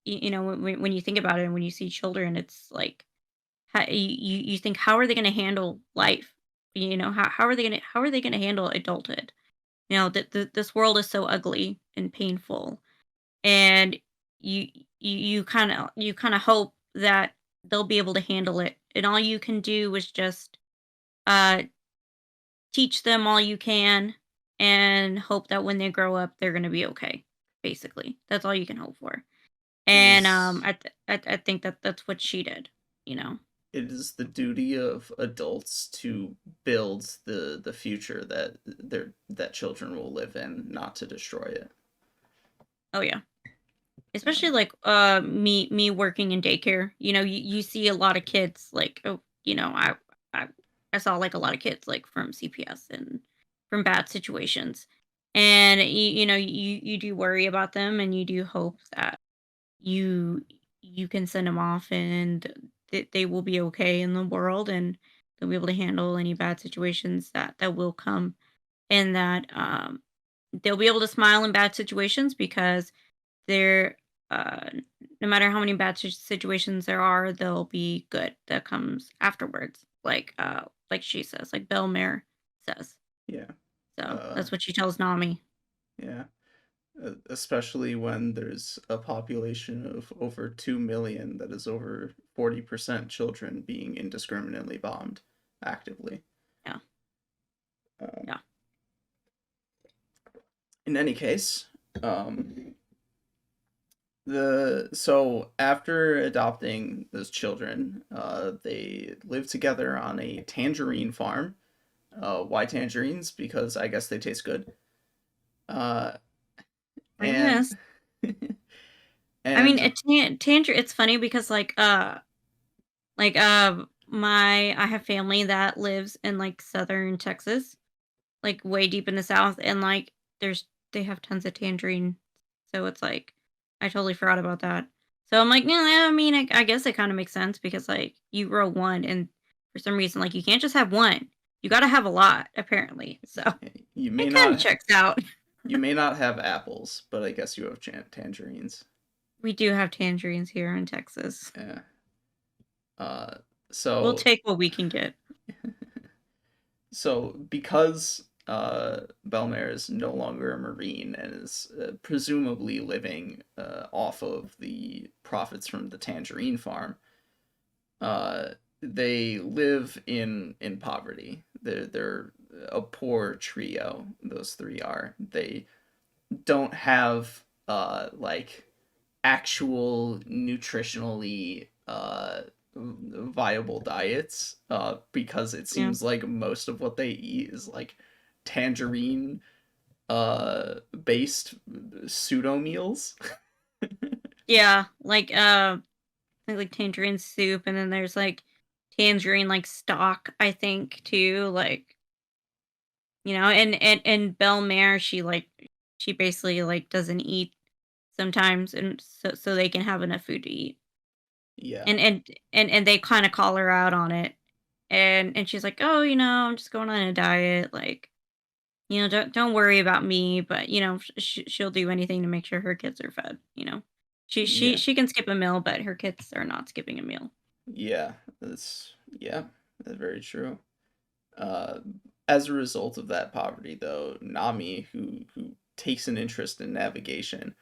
when you think about it and when you see children, it's like, you think, how are they going to handle life? How are they going to handle adulthood? That this world is so ugly and painful, and you you kind of hope that they'll be able to handle it, and all you can do is just uh teach them all you can, and hope that when they grow up they're going to be okay. Basically, that's all you can hope for. It And is I think that that's what she did. You know. it is the duty of adults to build the future that children will live in, not to destroy it. Oh yeah. Especially like me working in daycare. You see a lot of kids like, oh, I I saw like a lot of kids like from CPS and from bad situations. And you do worry about them, and you do hope that you you can send them off, and they will be okay in the world, and they'll be able to handle any bad situations that will come, and that they'll be able to smile in bad situations, because they're uh, no matter how many bad situations there are, there'll be good that comes afterwards. Like she says, like Belmare says. Yeah. So Uh, that's what she tells Nami. yeah. Especially when there's a population of over 2 million that is over 40% children being indiscriminately bombed actively. Yeah, Uh, yeah. in any case, so after adopting those children, they live together on a tangerine farm. Why tangerines? Because I guess they taste good. Uh, I and guess. I mean, and Tanger. It's funny because my I have family that lives in like southern Texas, like way deep in the south, and like they have tons of tangerine. So it's like I totally forgot about that. So I'm like, yeah, I mean, I guess it kind of makes sense, because like you grow one, and for some reason, like you can't just have one. You got to have a lot, apparently. So you may it kind of not checks out. you may not have apples, but I guess you have tangerines. We do have tangerines here in Texas. Yeah. Uh, We'll so take what we can get. so because Belmare is no longer a Marine and is presumably living off of the profits from the tangerine farm, uh, they live in poverty. They're a poor trio. Those three are. They don't have like actual nutritionally viable diets, because it Yeah. seems like most of what they eat is like tangerine based pseudo meals. Yeah, like tangerine soup, and then there's like tangerine like stock, I think, too. Like, and Belle Mare, she basically like doesn't eat sometimes, and so they can have enough food to eat. Yeah. And they kind of call her out on it. And she's like, "Oh, I'm just going on a diet, like, don't worry about me, but she'll do anything to make sure her kids are fed, you know. Yeah. She can skip a meal, but her kids are not skipping a meal." Yeah. That's very true. Uh, as a result of that poverty, though, Nami, who takes an interest in navigation,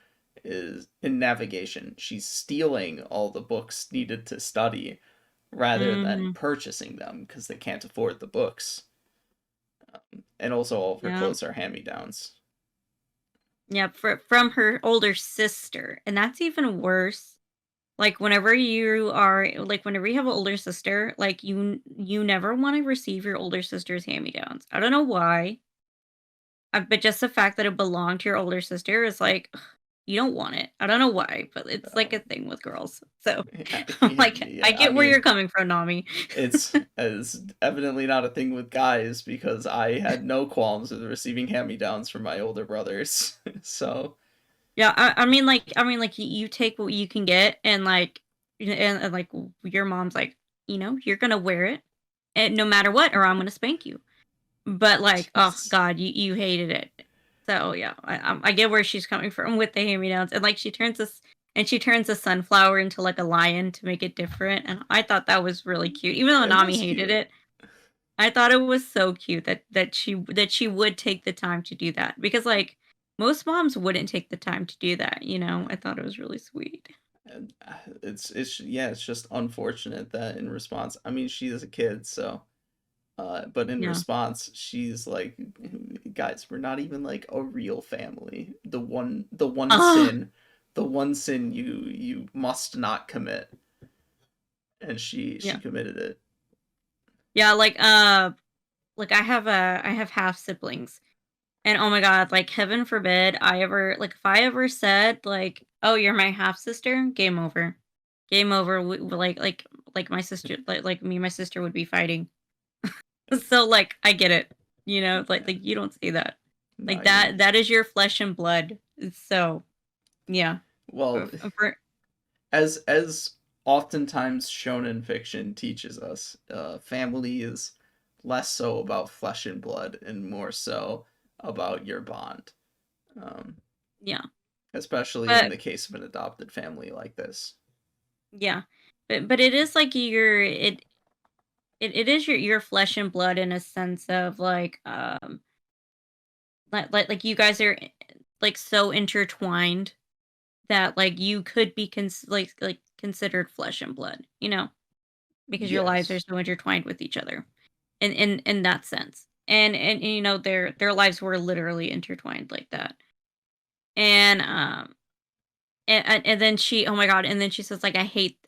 is in navigation. She's stealing all the books needed to study rather than Mhm. purchasing them because they can't afford the books. And also, all of her Yeah. clothes are hand me downs. Yeah, from her older sister, and that's even worse. Like whenever whenever you have an older sister, like you never want to receive your older sister's hand-me-downs. I don't know why, but just the fact that it belonged to your older sister is like ugh, you don't want it. I don't know why, but it's like a Um, thing with girls. So yeah, like I yeah, I get where you're mean, coming from, Nami. it's evidently not a thing with guys because I had no qualms with receiving hand-me-downs from my older brothers. So, Yeah, I mean, like you take what you can get, and and like your mom's like, you're gonna wear it, and no matter what, or I'm gonna spank you. But like, oh God, you hated it. So yeah, I get where she's coming from with the hand-me-downs, and like she turns a sunflower into like a lion to make it different, and I thought that was really cute. Even though it Nami was hated cute. it, I thought it was so cute that she would take the time to do that because like most moms wouldn't take the time to do that. I thought it was really sweet. And it's yeah, it's just unfortunate that in response, I mean, she is a kid, so but in Yeah. response, she's like, guys, we're not even like a real family. The one Oh sin you must not commit, and she yeah, committed it. yeah. Like I have half siblings. And oh my god, like heaven forbid I ever like if I ever said like, "Oh, you're my half sister," game over. Game over. Like my sister, like me and my sister would be fighting. So like I get it. Yeah. You don't say that. No, Like you that is your flesh and blood. So, yeah. well, as oftentimes shonen fiction teaches us, family is less so about flesh and blood and more so about your bond. Um, Yeah. especially in But the case of an adopted family like this. yeah. But it is like it is your flesh and blood in a sense of like you guys are like so intertwined that like you could be considered flesh and blood, because your lives are Yes. so intertwined with each other in that sense. And their lives were literally intertwined like that. And and then she oh my god, and then she says like I hate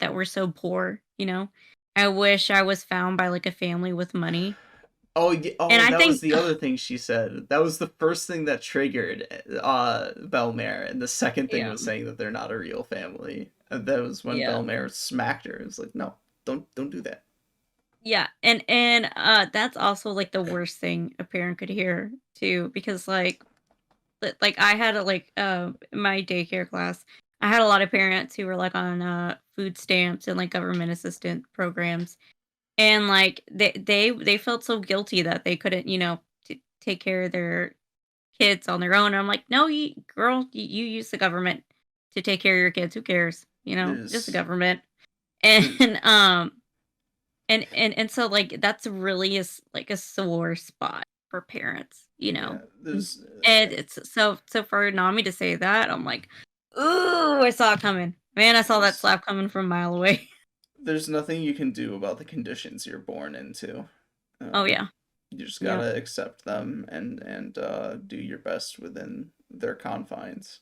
that we're so poor, I wish I was found by like a family with money. Oh, yeah, And oh, I that was think the other thing she said. That was the first thing that triggered Belmare, and the second thing yeah, was saying that they're not a real family. And that was when yeah. Belmare smacked her. It was like, no, don't do that. Yeah, and that's also like the worst thing a parent could hear too, because like I had a my daycare class, I had a lot of parents who were like on food stamps and like government assistant programs, and like they felt so guilty that they couldn't take care of their kids on their own. And I'm like, no, girl, you use the government to take care of your kids. Who cares? Just the There's, government. there's And and so like that's really like a sore spot for parents, yeah, and it's so for Nami to say that, I'm like, ooh, I saw it coming, man. I saw that there's slap coming from a mile away. there's nothing you can do about the conditions you're born into. Oh Um, yeah, you just yeah, gotta accept them and do your best within their confines.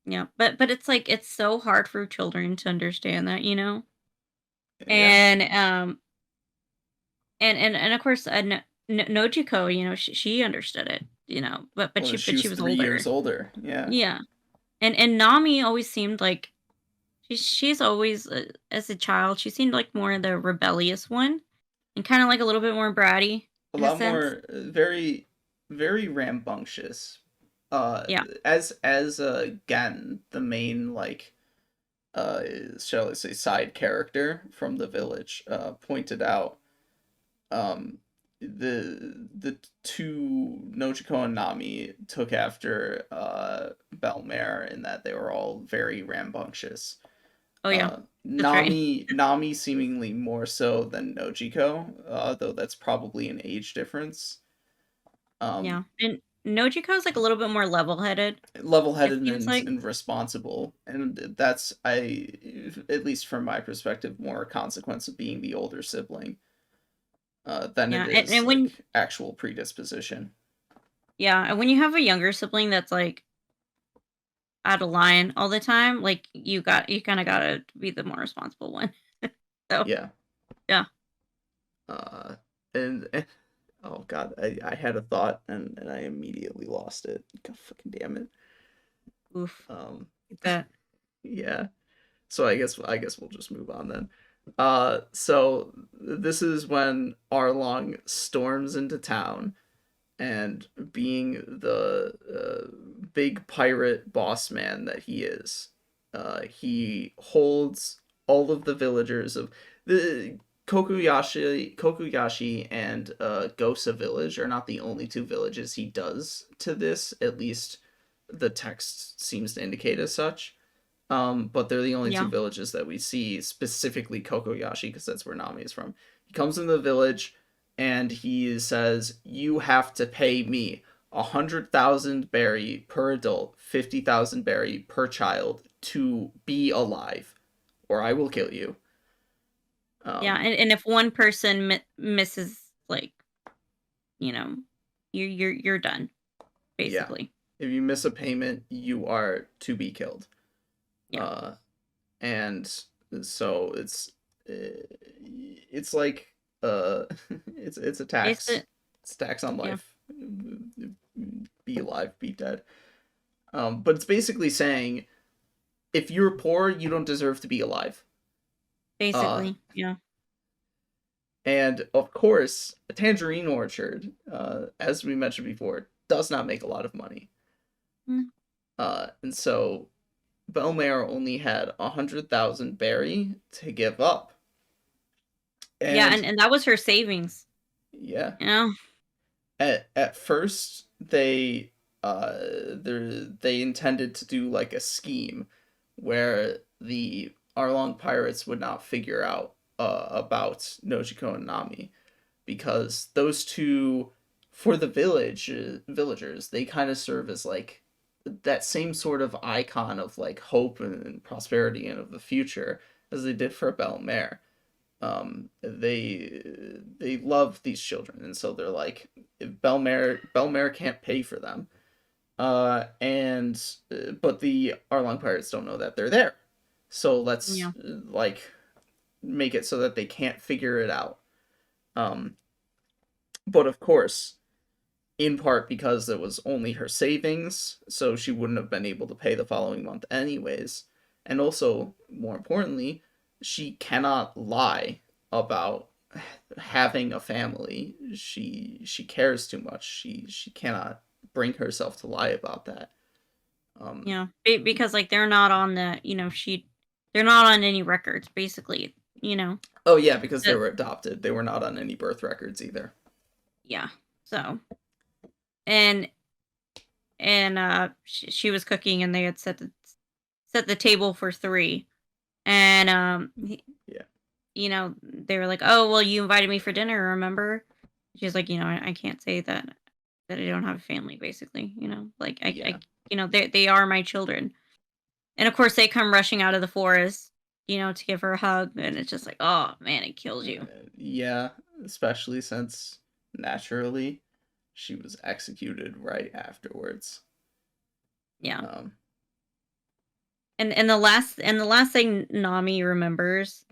yeah. But it's like it's so hard for children to understand that, Yeah. and and of course, Nojiko, she understood it, but Well, she she was was 3 years older, older. Yeah. yeah. And Nami always seemed like she's always as a child, she seemed like more the rebellious one and kind of like a little bit more bratty A in a lot sense. more, very rambunctious. Yeah. As Gen, the main like uh shall I say side character from the village, pointed out, um the two Nojiko and Nami took after Belmare in that they were all very rambunctious. Oh yeah. That's right. Nami seemingly more so than Nojiko, though that's probably an age difference. Yeah. Um, And Nojiko's like a little bit more level-headed. It level-headed seems like. and responsible, and that's, at least from my perspective, more a consequence of being the older sibling, than Yeah. it And, is and when like actual predisposition. Yeah, and when you have a younger sibling that's, like, out of line all the time, like, you kinda gotta be the more responsible one. So, Yeah. yeah. Uh, and oh god, I had a thought and I immediately lost it. God fucking damn it. Oof. Um, Get that. yeah. So I guess we'll just move on then. So this is when Arlong storms into town, and being the big pirate boss man that he is, he holds all of the villagers of the Kokuyashi and Gosa village are not the only two villages he does to this. At least the text seems to indicate as such. But they're the only two Yeah. villages that we see, specifically Kokoyashi, because that's where Nami is from. He comes in the village and he says, "You have to pay me 100,000 berry per adult, 50,000 berry per child to be alive, or I will kill you." Yeah, Um, and if one person misses, like, you know, you're done, yeah. basically. If you miss a payment, you are to be killed. Yeah. Uh, and so it's like it's a tax. Basic It's a tax on yeah, life. Be alive, be dead. But it's basically saying if you're poor, you don't deserve to be alive. Uh, basically, yeah. and of course, a tangerine orchard, as we mentioned before, does not make a lot of money. Mm. And so Belmare only had 100,000 berry to give up. Yeah, And and that was her savings, yeah, you know? at first they intended to do like a scheme where the Arlong pirates would not figure out about Nojiko and Nami, because those two, for the villagers, they kind of serve as like that same sort of icon of like hope and prosperity and of the future as they did for Belmare. They love these children, and so they're like, if Belmare can't pay for them, and but the Arlong pirates don't know that they're there, so let's Yeah. like make it so that they can't figure it out. um but of course, in part because it was only her savings, so she wouldn't have been able to pay the following month anyways. And also, more importantly, she cannot lie about having a family. She cares too much. She cannot bring herself to lie about that. Um, Yeah. Because, like, they're not on the, they're not on any records, basically, you know? oh yeah, because they That were adopted. They were not on any birth records either. yeah. So, and she was cooking and they had set the table for 3. And Yeah, they were like, "Oh, well, you invited me for dinner, remember?" She's like, "I can't say that I don't have a family, basically, like yeah, they are my children." And of course they come rushing out of the forest, to give her a hug, and it's just like, "Oh, man, it kills you." yeah. Especially since naturally she was executed right afterwards. Yeah. Um, And the last thing Nami remembers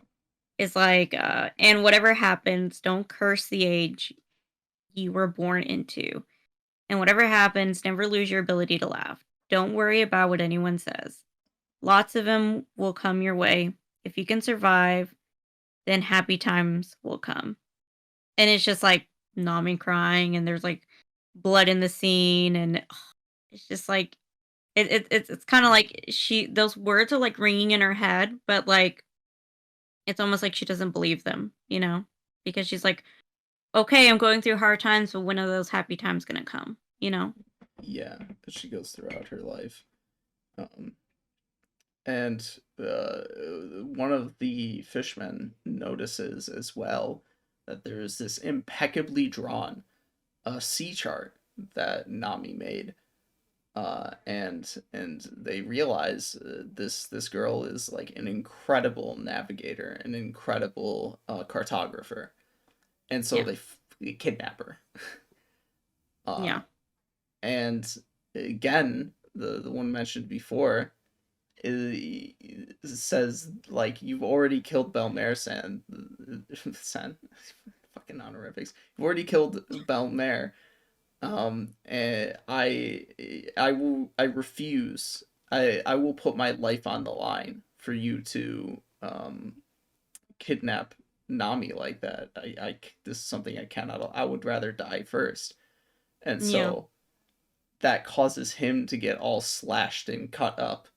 is like, and whatever happens, don't curse the age you were born into. And whatever happens, never lose your ability to laugh. Don't worry about what anyone says. Lots of them will come your way. If you can survive, then happy times will come. And it's just like Nami crying, and there's like blood in the scene, and it's just like it's kind of like those words are like ringing in her head, but like it's almost like she doesn't believe them, because she's like, okay, I'm going through hard times, but when are those happy times gonna come? yeah, she goes throughout her life. Um, and one of the fishmen notices as well that there is this impeccably drawn sea chart that Nami made. And they realize this girl is like an incredible navigator, an incredible cartographer, and so Yeah, they kidnap her. Uh, yeah. And again, the one mentioned before says like you've already killed Belmare San fucking honorifics. You've already killed Belmare. And I refuse. I will put my life on the line for you to kidnap Nami like that. This is something I cannot. I would rather die first. And Yeah. so that causes him to get all slashed and cut up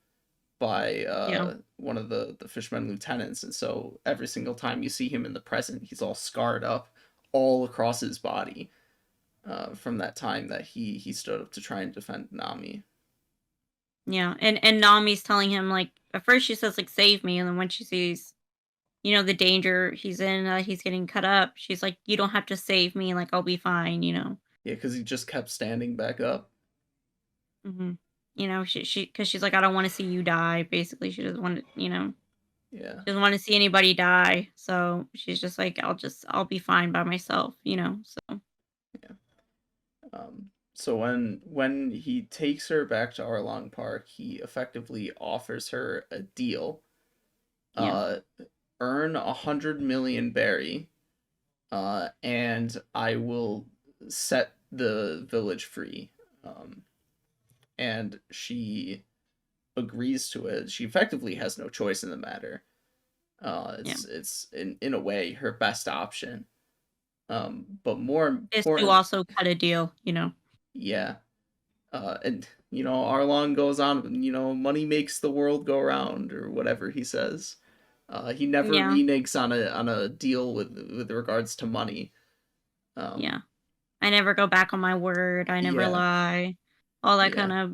by Yeah. one of the fishermen lieutenants. And so every single time you see him in the present, he's all scarred up all across his body from that time that he stood up to try and defend Nami. Yeah. And Nami's telling him, like, at first she says, like, save me, and then when she sees, the danger he's in, he's getting cut up, she's like, you don't have to save me, like, I'll be fine. Yeah, because he just kept standing back up. hmm because she's like, I don't want to see you die. Basically, she doesn't want to, Yeah. doesn't want to see anybody die. So she's just like, I'll be fine by myself. So Yeah. So when he takes her back to Arlong Park, he effectively offers her a deal. yeah, Earn 100 million berry, and I will set the village free. And she agrees to it. She effectively has no choice in the matter. yeah, It's in a way her best option. But more is to important, also cut a deal. yeah. And Arlong goes on. Money makes the world go round, or whatever he says. He never Yeah, reneges on a deal with regards to money. yeah. Um, I never go back on my word. I never yeah, lie. All that yeah. kind of,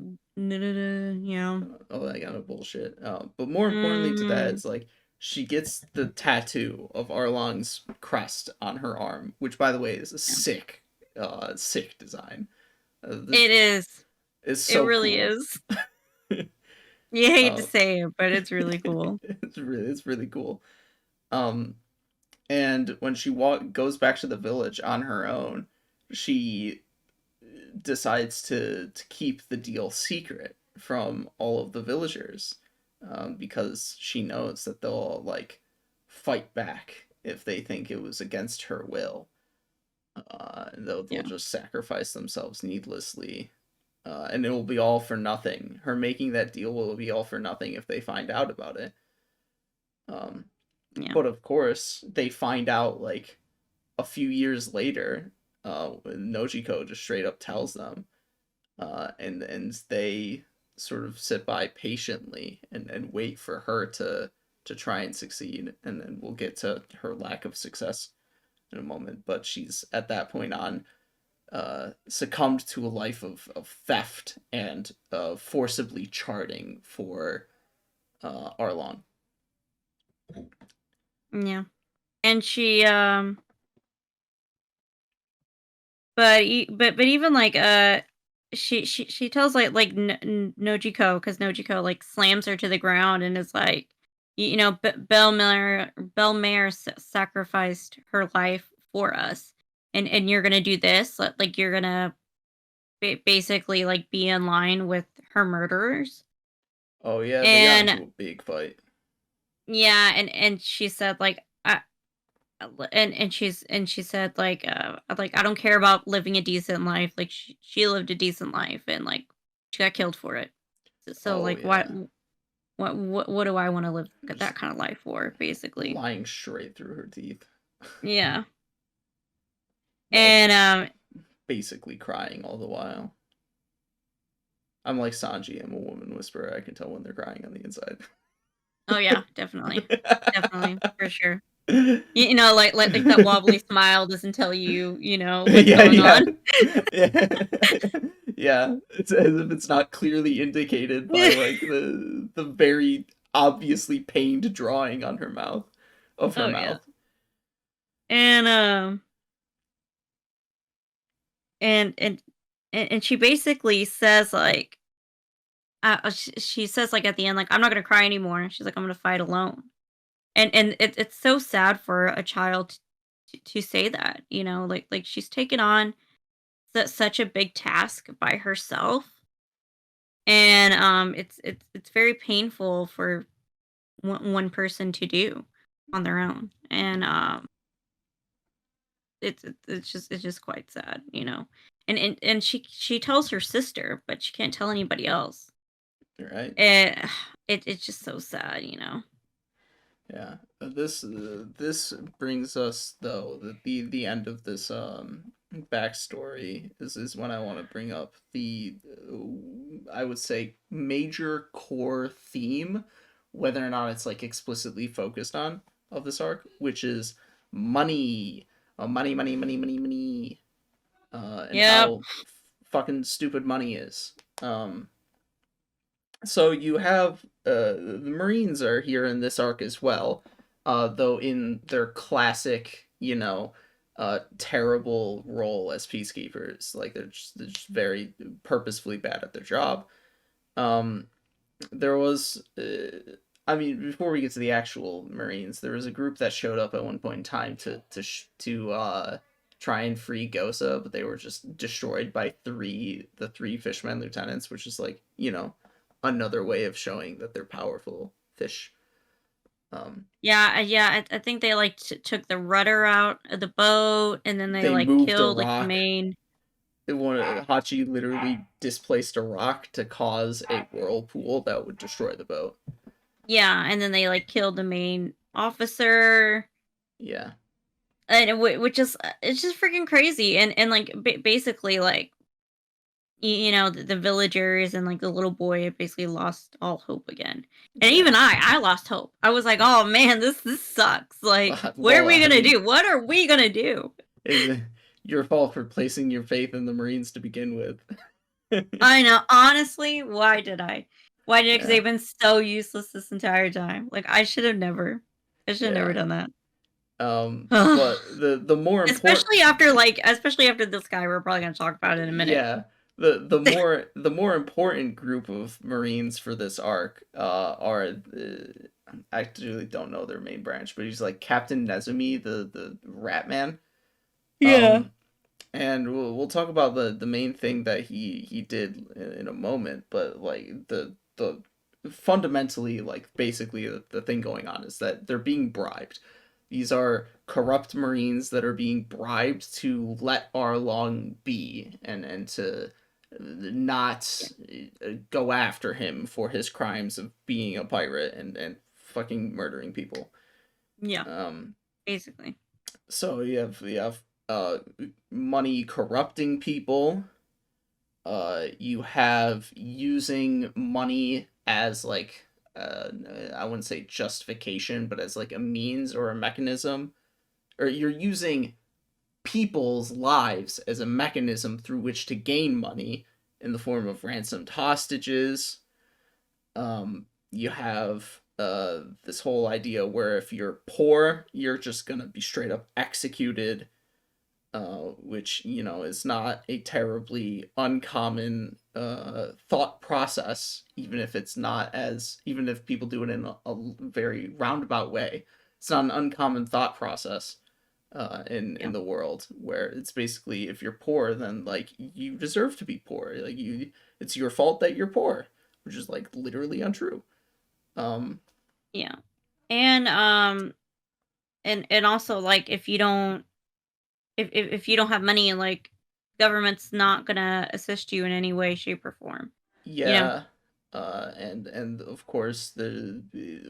All that kind of bullshit. But more importantly to that Mm, is like she gets the tattoo of Arlong's crest on her arm, which by the way is a yeah. sick design. This It is. is It so really cool. is. You hate to uh, say it, but it's really cool. it's really cool. Um, and when she goes back to the village on her own, she decides to keep the deal secret from all of the villagers, because she knows that they'll like fight back if they think it was against her will. They'll Yeah, just sacrifice themselves needlessly, and it will be all for nothing. Her making that deal will be all for nothing if they find out about it. Um, yeah, but of course, they find out like a few years later. Nojiko just straight up tells them, and they sort of sit by patiently and wait for her to try and succeed, and then we'll get to her lack of success in a moment. But she's at that point on succumbed to a life of theft and forcibly charting for Arlong. yeah. And she, but even like, she tells like Nojiko, because Nojiko like slams her to the ground and is like, Belmare sacrificed her life for us, and you're gonna do this, like you're gonna basically like be in line with her murderers. Oh yeah, they got And into a big fight. yeah, and she said like, and she said like, I don't care about living a decent life. Like she lived a decent life, and like she got killed for it. So Oh like, yeah, what do I want to live just that kind of life for, basically? lying straight through her teeth Yeah. while And basically crying all the while. I'm like Sanji. I'm a woman whisperer. I can tell when they're crying on the inside. oh yeah, definitely for sure. Like that wobbly smile doesn't tell you, what's Yeah, going yeah, on. yeah, yeah. It's as if it's not clearly indicated by like the very obviously pained drawing on her mouth of her Oh yeah. mouth. And and and and she basically says like, she says like at the end, like, I'm not gonna cry anymore. She's like, I'm gonna fight alone. And it's so sad for a child to say that, like she's taken on such a big task by herself, and it's very painful for one person to do on their own, and it's just quite sad, you know. And she tells her sister, but she can't tell anybody else. Right. And it's just so sad, you know. Yeah. This brings us though the end of this backstory is when I want to bring up the I would say major core theme, whether or not it's like explicitly focused on, of this arc, which is money. Money, money, money, money, money. And Yep. how fucking stupid money is. So you have the Marines are here in this arc as well, though in their classic, terrible role as peacekeepers. Like they're just very purposefully bad at their job. Um, there was, I mean, before we get to the actual Marines, there was a group that showed up at one point in time to try and free Gosa, but they were just destroyed by the three Fishman lieutenants, which is like, another way of showing that they're powerful fish. Yeah, I think they like took the rudder out of the boat, and then they They like moved a killed like the rock. main. Hachi literally displaced a rock to cause a whirlpool that would destroy the boat. Yeah, and then they like killed the main officer. Yeah. And which is it's just freaking crazy, and like basically like you know the villagers and like the little boy basically lost all hope again, and Yeah. even I lost hope. I was like, oh man, this sucks. Like, what are we gonna do? What are we gonna do? It's your fault for placing your faith in the Marines to begin with. I know, honestly, why did I? Because Yeah. they've been so useless this entire time. Like, I should have never done that. But the more important, Especially after this guy, we're probably gonna talk about it in a minute. yeah, the more important group of Marines for this arc are I actually don't know their main branch, but he's like Captain Nezumi, the Rat Man. Yeah. And we'll talk about the main thing that he did in a moment, but like the fundamentally, like, basically the thing going on is that they're being bribed. These are corrupt Marines that are being bribed to let Arlong be and to not go after him for his crimes of being a pirate and fucking murdering people. Yeah. Basically. So you have money corrupting people. You have using money as like I wouldn't say justification, but as like a means or a mechanism, or you're using people's lives as a mechanism through which to gain money in the form of ransomed hostages. You have this whole idea where if you're poor, you're just gonna be straight up executed, which is not a terribly uncommon thought process, even if people do it in a very roundabout way. It's not an uncommon thought process in the world, where it's basically, if you're poor, then like you deserve to be poor. Like it's your fault that you're poor, which is like literally untrue. Yeah. And and also, like, if you don't if you don't have money, and like government's not gonna assist you in any way, shape, or form. You know? Yeah. And of course the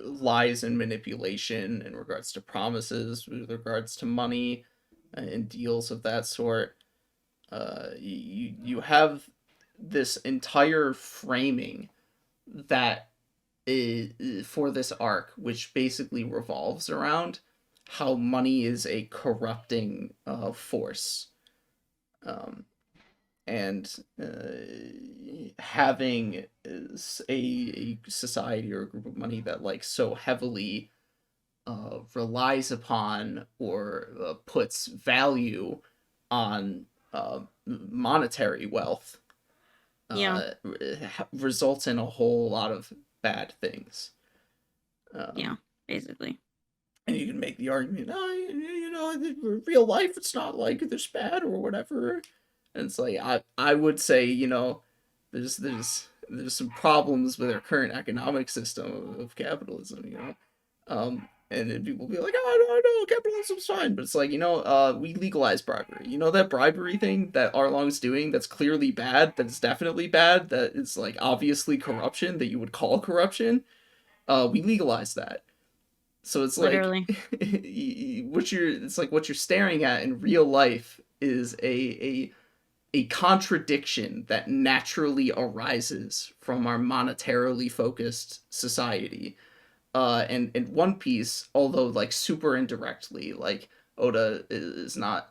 lies and manipulation in regards to promises, with regards to money, and deals of that sort. You have this entire framing that is for this arc, which basically revolves around how money is a corrupting force. And having a society or a group of money that like so heavily relies upon or puts value on monetary wealth Yeah. results in a whole lot of bad things. Yeah. Basically. And you can make the argument, oh, in real life, it's not like this bad or whatever. And it's like I would say, you know, there's some problems with our current economic system of capitalism, you know. And then people be like, oh no, capitalism's fine, but it's like, you know, we legalize bribery. You know, that bribery thing that Arlong's doing, that's clearly bad, that's definitely bad, that is like obviously corruption, that you would call corruption. We legalize that. So it's like Literally. what you're staring at in real life is a contradiction that naturally arises from our monetarily focused society. And One Piece, although like super indirectly, like Oda is not,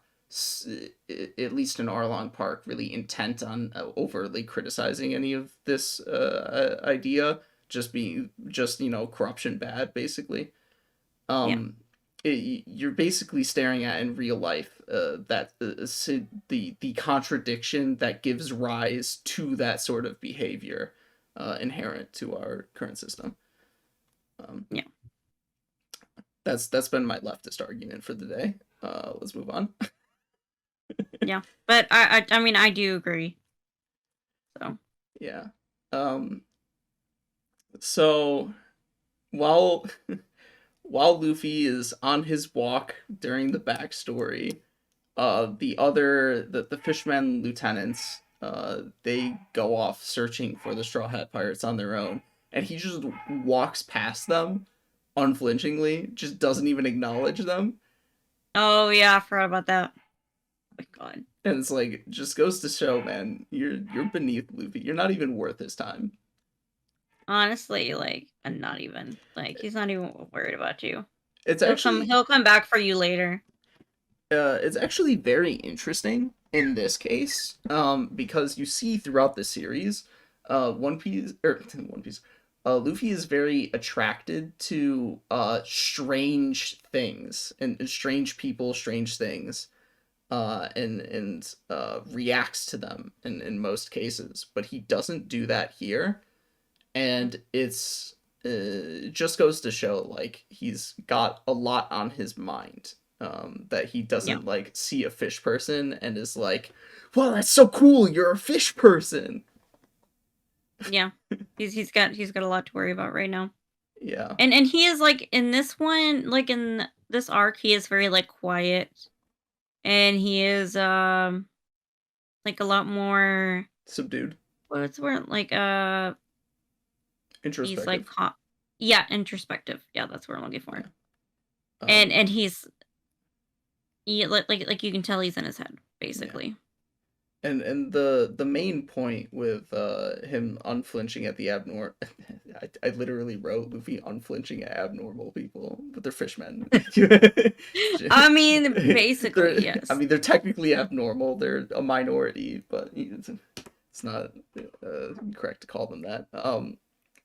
at least in Arlong Park, really intent on overtly criticizing any of this idea. Just you know, corruption bad, basically. Yeah. You're basically staring at in real life that the contradiction that gives rise to that sort of behavior inherent to our current system. Yeah. That's been my leftist argument for the day. Let's move on. Yeah. But I mean, I do agree. So. Yeah. So while while Luffy is on his walk during the backstory, the fishmen lieutenants, they go off searching for the Straw Hat Pirates on their own, and he just walks past them unflinchingly, just doesn't even acknowledge them. Oh yeah, I forgot about that. Oh my god. And it's like, just goes to show, man, you're beneath Luffy. You're not even worth his time. Honestly, like, I'm not even like he's not even worried about you. It's actually He'll come back for you later. it's actually very interesting in this case, because you see throughout the series, One Piece or One Piece, Luffy is very attracted to strange things and strange people, strange things, and reacts to them in most cases. But he doesn't do that here, and it just goes to show like he's got a lot on his mind. That he doesn't like see a fish person and is like, "Wow, that's so cool! You're a fish person." Yeah, he's got a lot to worry about right now. Yeah. And he is like in this one, like in this arc, he is very like quiet, and he is like a lot more Subdued. what's the word like he's like Introspective. yeah, introspective. Yeah, that's what I'm looking for. Yeah. And he's like you can tell he's in his head basically. And the main point with him unflinching at the abnormal, I literally wrote Luffy unflinching at abnormal people, but they're fishmen. I mean, basically, yes. I mean, they're technically abnormal. They're a minority, but it's not correct to call them that.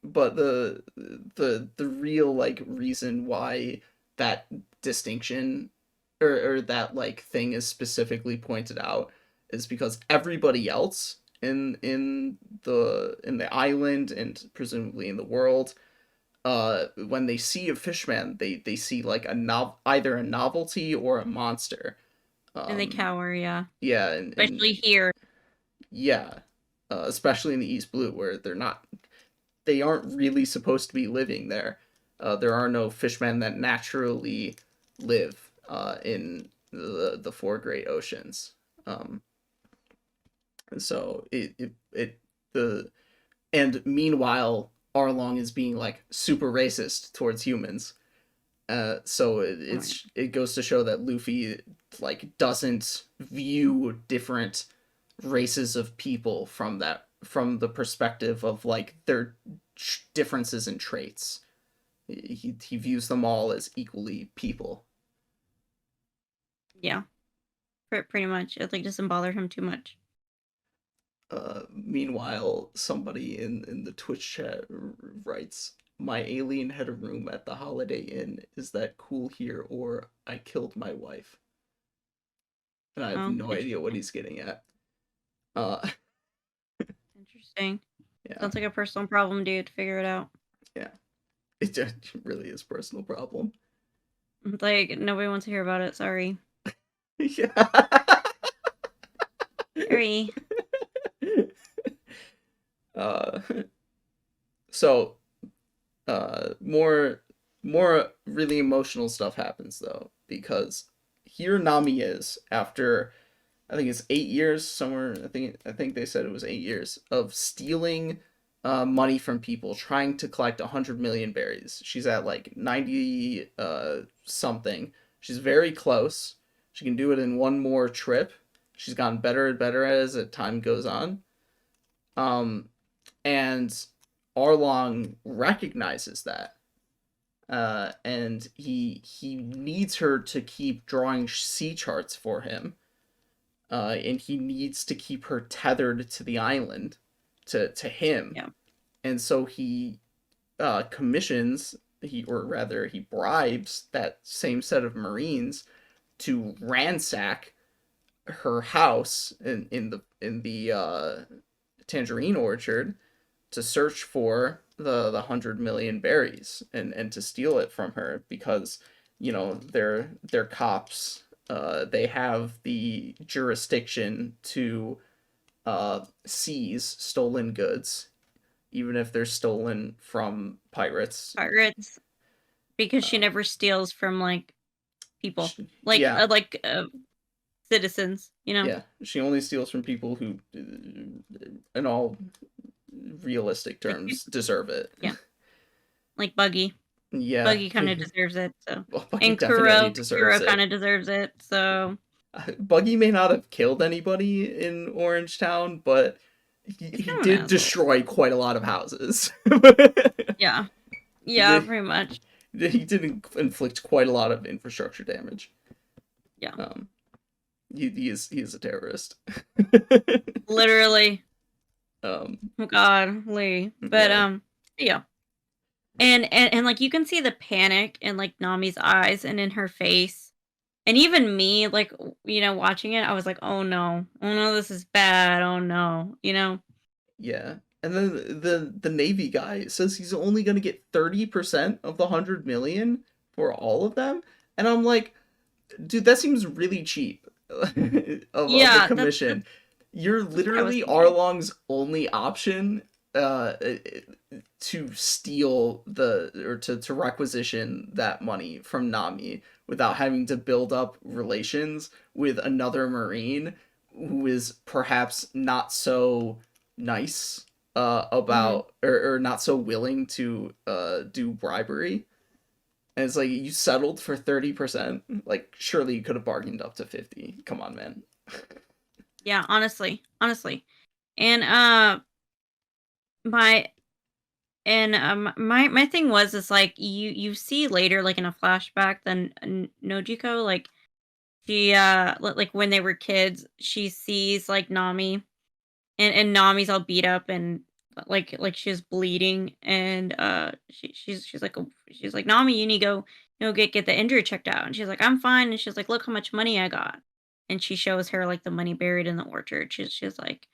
But the real like reason why that distinction or that like thing is specifically pointed out is because everybody else in the island and presumably in the world, when they see a fishman, they see like either a novelty or a monster, and they cower. Yeah, especially and here. Yeah, especially in the East Blue, where they aren't really supposed to be living there. There are no fishmen that naturally live in the four great oceans. So and meanwhile Arlong is being like super racist towards humans. So it goes to show that Luffy like doesn't view different races of people from the perspective of like their differences in traits. He views them all as equally people. Yeah, pretty much. It like doesn't bother him too much. Meanwhile, somebody in the Twitch chat writes, "My alien had a room at the Holiday Inn. Is that cool here, or I killed my wife?" And I have no idea what he's getting at. Interesting. Yeah. Sounds like a personal problem, dude. Figure it out. Yeah. It really is a personal problem. Like, nobody wants to hear about it. Sorry. Yeah. Sorry. uh, so, more really emotional stuff happens though, because here Nami is after, I think it's 8 years somewhere. I think they said it was 8 years of stealing money from people, trying to collect 100 million berries. She's at like 90 something. She's very close. She can do it in one more trip. She's gotten better and better as time goes on. And Arlong recognizes that. And he needs her to keep drawing sea charts for him. And he needs to keep her tethered to the island, to him. Yeah. And so he commissions, he bribes that same set of Marines to ransack her house in the tangerine orchard to search for the 100 million berries and to steal it from her, because they're cops. They have the jurisdiction to seize stolen goods, even if they're stolen from pirates. Because she never steals from like people, citizens. Yeah, she only steals from people who, in all realistic terms, deserve it. Yeah, like Buggy. Yeah, Buggy kind of deserves it. So, well, Buggy and definitely Kuro deserves it. kind of deserves it. So, Buggy may not have killed anybody in Orange Town, but he did destroy quite a lot of houses. Yeah, pretty much. He did inflict quite a lot of infrastructure damage. Yeah. He is a terrorist. Literally. Godly. But yeah. And like you can see the panic in like Nami's eyes and in her face. And even me, like, watching it, I was like, oh no, this is bad. Oh no, Yeah. And then the Navy guy says he's only going to get 30% of the 100 million for all of them. And I'm like, dude, that seems really cheap of the commission. You're literally Arlong's only option to steal to requisition that money from Nami without having to build up relations with another Marine who is perhaps not so nice about or not so willing to do bribery. And it's like, you settled for 30%. Like, surely you could have bargained up to 50. Come on, man. Yeah, honestly. And my thing was, is like you see later, like in a flashback, then Nojiko, like she like when they were kids, she sees like Nami, and Nami's all beat up and like she's bleeding, and she's like, Nami, you need to go get the injury checked out. And she's like, I'm fine. And she's like, look how much money I got. And she shows her like the money buried in the orchard. She's like,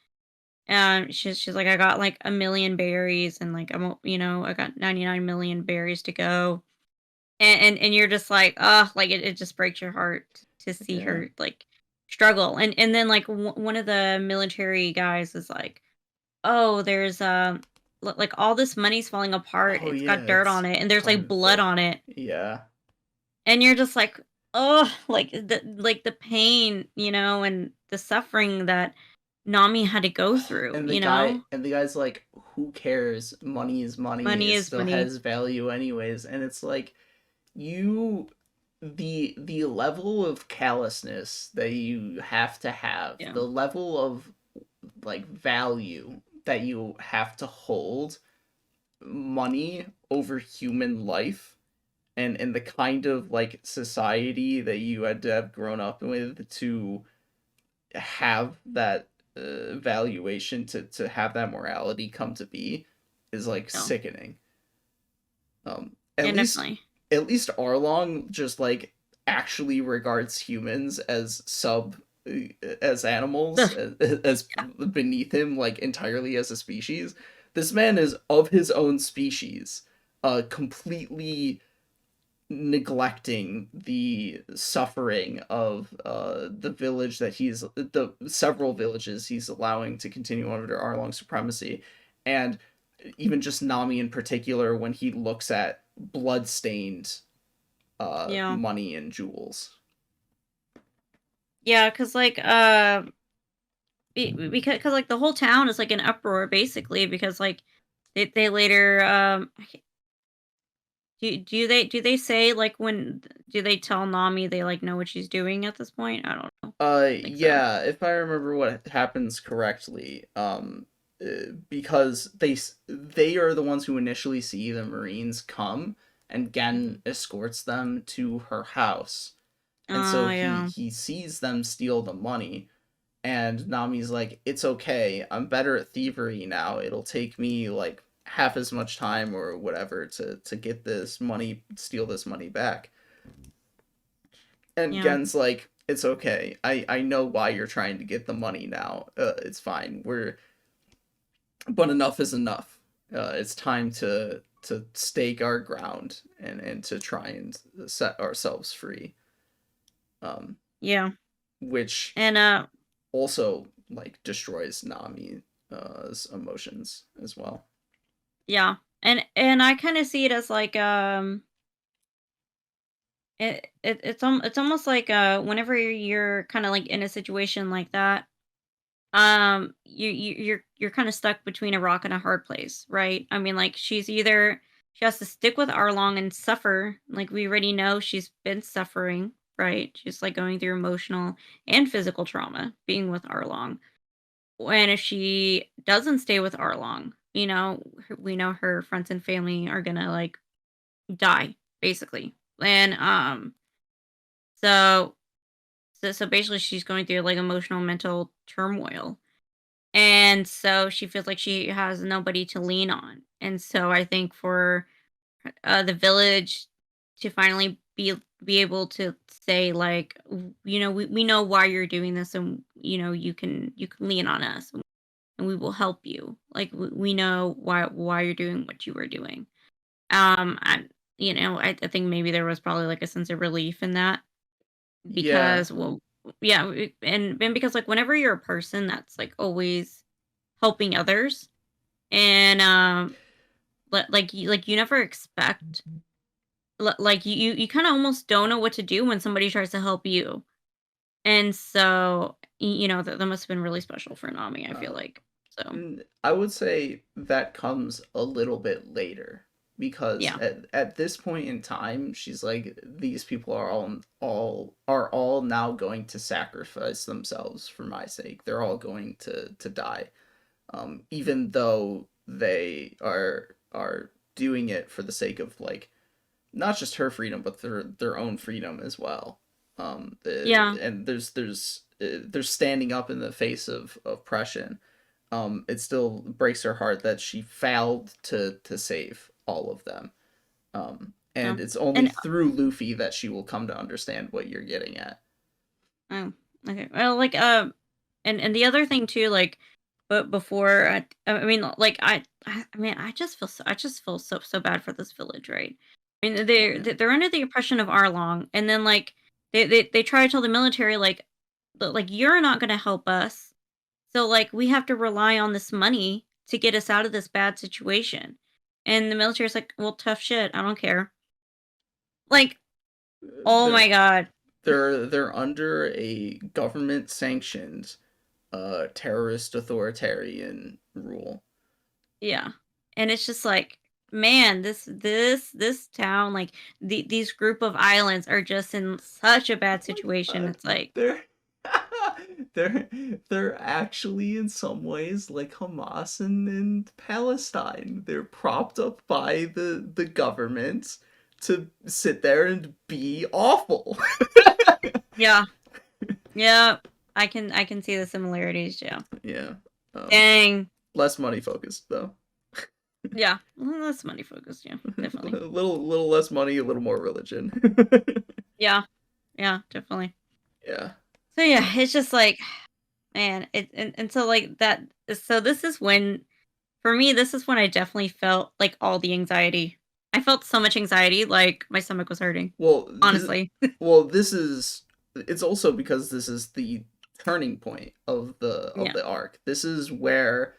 she's like, I got like 1 million berries, and like I got 99 million berries to go. And you're just like, like it just breaks your heart to see her like struggle. And then like one of the military guys is like, oh, there's like all this money's falling apart. It's got dirt on it, and there's like blood on it. Yeah. And you're just like, oh, like the pain, and the suffering that Nami had to go through. And the guy's like, who cares? Money is money. Money is still money. Has value anyways. And it's like, the level of callousness that you have to have, the level of like value that you have to hold money over human life, and the kind of like society that you had to have grown up with to have that valuation, to have that morality come to be, is like sickening. At least Arlong just like actually regards humans as animals, as beneath him, like entirely as a species. This man is of his own species, completely neglecting the suffering of the village that the several villages he's allowing to continue under Arlong supremacy, and even just Nami in particular when he looks at blood-stained Yeah. money and jewels. Yeah, because like because like the whole town is like in uproar basically because like they later do they say like when do they tell Nami they like know what she's doing at this point? I don't know. I think so. Yeah, if I remember what happens correctly, because they are the ones who initially see the Marines come, and Gen escorts them to her house, and so Oh yeah. he sees them steal the money, and Nami's like, "It's okay, I'm better at thievery now. It'll take me like half as much time or whatever to get this money, steal this money back." And Yeah. Gen's like, "It's okay. I know why you're trying to get the money now. It's fine. But enough is enough. It's time to stake our ground and to try and set ourselves free." Yeah. Which And also like destroys Nami's emotions as well. yeah. And I kind of see it as like it's almost like whenever you're kind of like in a situation like that, you're kind of stuck between a rock and a hard place, right? I mean, like she has to stick with Arlong and suffer, like we already know she's been suffering, right? She's like going through emotional and physical trauma being with Arlong. And if she doesn't stay with Arlong, we know her friends and family are gonna like die basically. And so so basically she's going through like emotional mental turmoil. And so she feels like she has nobody to lean on. And so I think for the village to finally be able to say like we know why you're doing this, and you can lean on us, and we will help you, like we know why you're doing what you were doing. And I think maybe there was probably like a sense of relief in that Yeah, because well yeah and because like whenever you're a person that's like always helping others, and like you never expect, like you kind of almost don't know what to do when somebody tries to help you. And so that must have been really special for Nami, I feel uh, like. So I would say that comes a little bit later, because yeah. at this point in time she's like, these people are all now going to sacrifice themselves for my sake. They're all going to die, even though they are doing it for the sake of like not just her freedom but their own freedom as well. Yeah. And there's standing up in the face of oppression. It still breaks her heart that she failed to save all of them. Yeah. And it's only And through Luffy that she will come to understand what you're getting at. oh, okay. Well, like and the other thing too, like, but before I mean, like I mean, I just feel so bad for this village, right? I mean, Oh yeah. they're under the oppression of Arlong, and then like they try to tell the military like like you're not going to help us, so like we have to rely on this money to get us out of this bad situation. And the military's like, well, tough shit. I don't care. Like, oh They're my god. they're under a government sanctioned terrorist authoritarian rule. Yeah. And it's just like, man, this town, like these group of islands are just in such a bad Oh my situation. god, It's like, they're they're they're actually in some ways like Hamas in Palestine. They're propped up by the government to sit there and be awful. yeah, yeah, I can see the similarities, yeah. Yeah. Dang. Less money focused though. Yeah. Well, that's money focused, yeah, A definitely. little less money, a little more religion. Yeah. Yeah, definitely. Yeah. So yeah, it's just like, man, and so like that, so this is when, for me, this is when I definitely felt like all the anxiety. I felt so much anxiety, like my stomach was hurting. Well, Honestly. it's also because this is the turning point of Yeah. the arc. This is where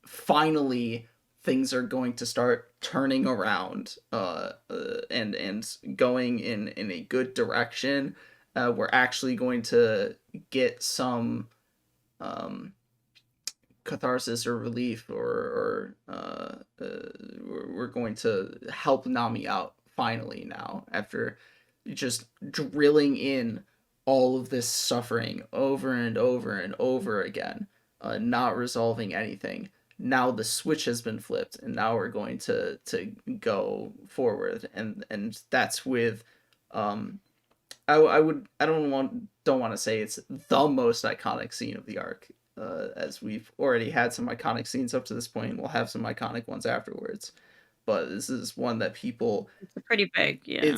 finally things are going to start turning around and going in a good direction. We're actually going to get some catharsis or relief, we're going to help Nami out finally now, after just drilling in all of this suffering over and over and over again, not resolving anything. Now the switch has been flipped, and now we're going to go forward, and that's with I don't want to say it's the most iconic scene of the arc, as we've already had some iconic scenes up to this point. We'll have some iconic ones afterwards, but this is one that people. It's pretty big, yeah.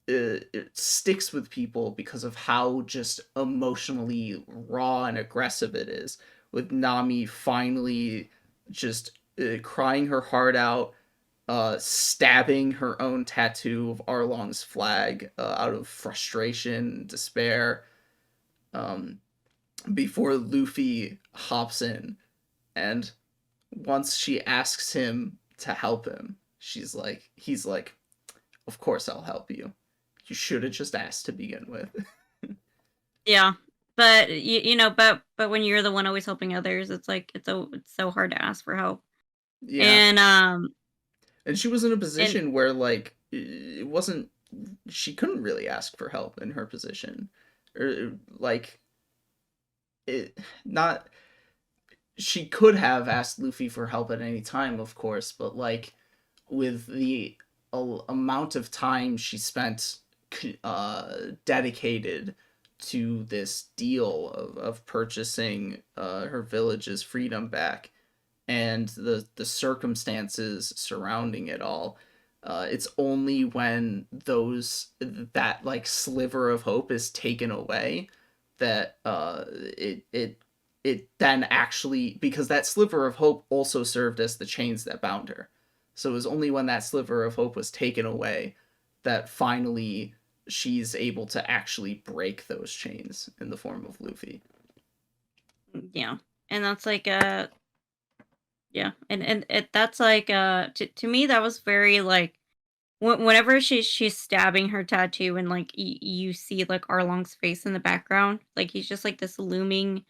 It sticks with people because of how just emotionally raw and aggressive it is. With Nami finally just crying her heart out, stabbing her own tattoo of Arlong's flag out of frustration and despair, before Luffy hops in, and once she asks him to help him, he's like, of course I'll help you. You should have just asked to begin with. Yeah. But you know, but when you're the one always helping others, it's like it's so hard to ask for help. Yeah. And she was in a position where, like, it wasn't, she couldn't really ask for help in her position, or like it not she could have asked Luffy for help at any time, of course, but like with the amount of time she spent dedicated to this deal of purchasing her village's freedom back, and the circumstances surrounding it all, it's only when that like sliver of hope is taken away that it then actually, because that sliver of hope also served as the chains that bound her. So it was only when that sliver of hope was taken away that finally she's able to actually break those chains in the form of Luffy. Yeah. And that's like yeah, and that's like to me that was very like whenever she's stabbing her tattoo, and like you see like Arlong's face in the background, like he's just like this looming,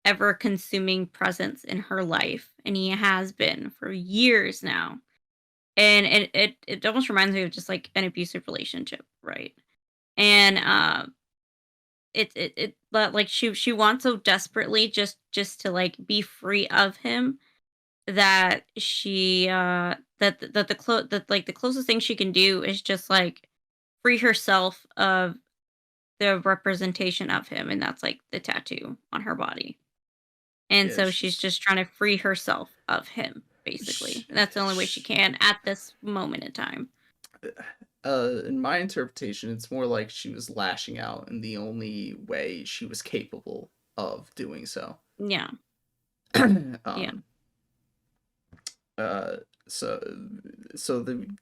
ever consuming presence in her life, and he has been for years now. And it almost reminds me of just like an abusive relationship, right? And but like she wants so desperately just to like be free of him, that she that the closest thing she can do is just like free herself of the representation of him, and that's like the tattoo on her body. And Yeah, so she's just trying to free herself of him, basically. And that's the only way she can at this moment in time. In my interpretation, it's more like she was lashing out in the only way she was capable of doing so. Yeah. Yeah.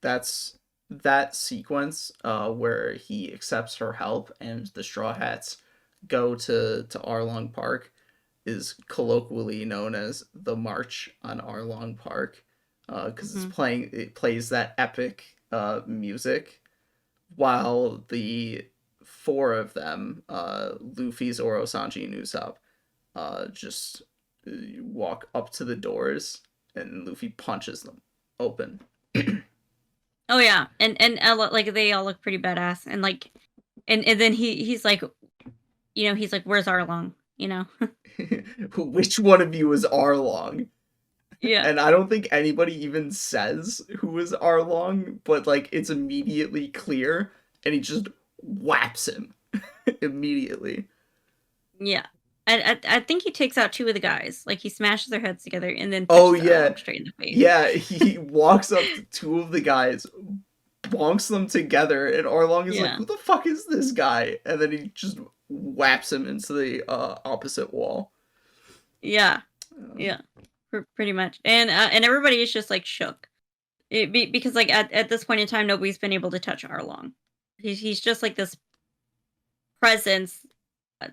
That's that sequence where he accepts her help and the Straw Hats go to Arlong Park is colloquially known as the March on Arlong Park, because it plays that epic music while the four of them, Luffy, Zoro, Sanji, and Usopp, just walk up to the doors, and Luffy punches them open. Oh yeah, and like they all look pretty badass, and like, and then he's like, you know, he's like, "Where's Arlong?" You know, which one of you is Arlong? Yeah, and I don't think anybody even says who is Arlong, but like it's immediately clear, and he just whaps him immediately. Yeah. I think he takes out two of the guys. Like he smashes their heads together and then straight in the face. Yeah, he walks up to two of the guys, bonks them together, and Arlong is like, "Who the fuck is this guy?" And then he just whaps him into the opposite wall. Yeah, yeah, pretty much. And everybody is just like shook. Because like at this point in time, nobody's been able to touch Arlong. He's just like this presence, uh,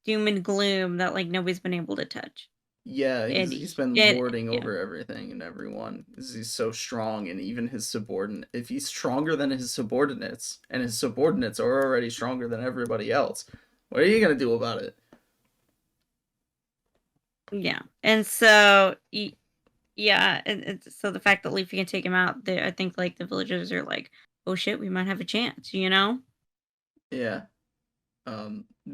doom and gloom that like nobody's been able to touch. Yeah, And he's been it lording yeah. over everything and everyone. 'Cause he's so strong, and even his subordinate. If he's stronger than his subordinates, and his subordinates are already stronger than everybody else, what are you gonna do about it? Yeah. And so yeah, so the fact that Leafy can take him out, I think like the villagers are like, "Oh shit, we might have a chance," you know? Yeah.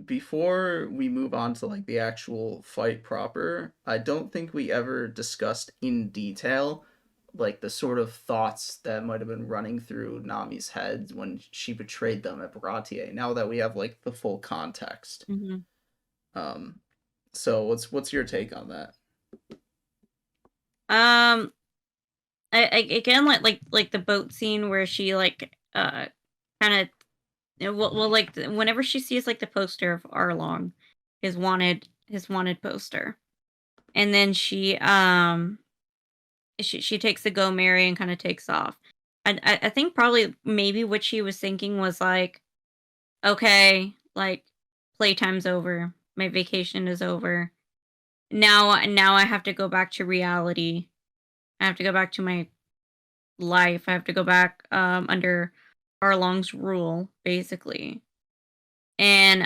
Before we move on to like the actual fight proper, I don't think we ever discussed in detail like the sort of thoughts that might have been running through Nami's head when she betrayed them at Baratier. Now that we have like the full context. Mhm. Um, so what's your take on that? Um I again like the boat scene where she like kind of well like whenever she sees like the poster of Arlong, his wanted poster, and then she takes the Go Mary and kind of takes off. I think probably maybe what she was thinking was like, okay, like playtime's over, my vacation is over. Now I have to go back to reality. I have to go back to my life. I have to go back under Arlong's rule, basically. And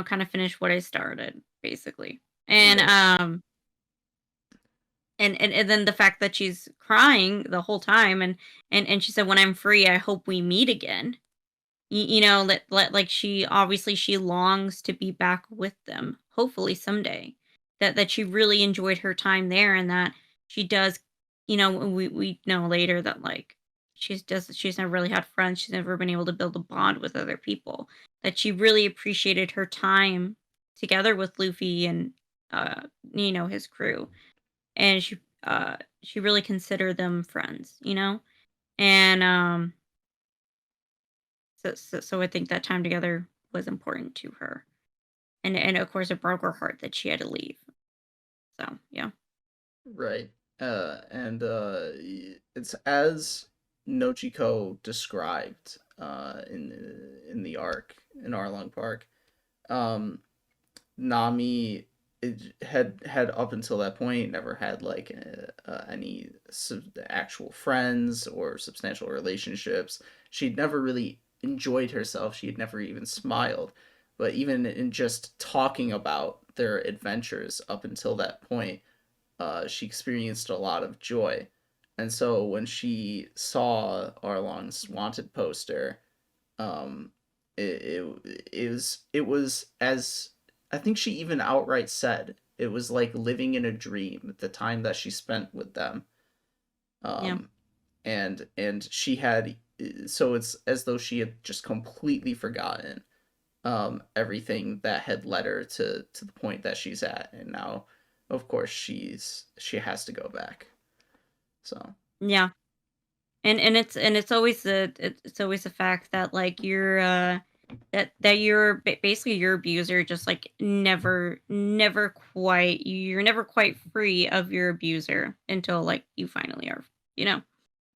kind of finish what I started, basically. And Right. and then the fact that she's crying the whole time, and she said, "When I'm free, I hope we meet again." Like she obviously she longs to be back with them, hopefully someday. That she really enjoyed her time there, and that she does. We know later that like she's never really had friends. She's never been able to build a bond with other people. That she really appreciated her time together with Luffy and his crew, and she really considered them friends. And so I think that time together was important to her. And of course it broke her heart that she had to leave. So, yeah. Right. And it's as Nochiko described in the arc in Arlong Park. Um, Nami had up until that point never had like any actual friends or substantial relationships. She'd never really enjoyed herself. She had never even smiled. But even in just talking about their adventures up until that point, she experienced a lot of joy. And so when she saw Arlong's wanted poster, um, it was as I think she even outright said it was like living in a dream. The time that she spent with them, Yeah. um, and she had so it's as though she had just completely forgotten everything that had led her to the point that she's at, and now of course she has to go back. So Yeah. And it's always it's always the fact that like basically your abuser just like you're never quite free of your abuser until like you finally are, you know.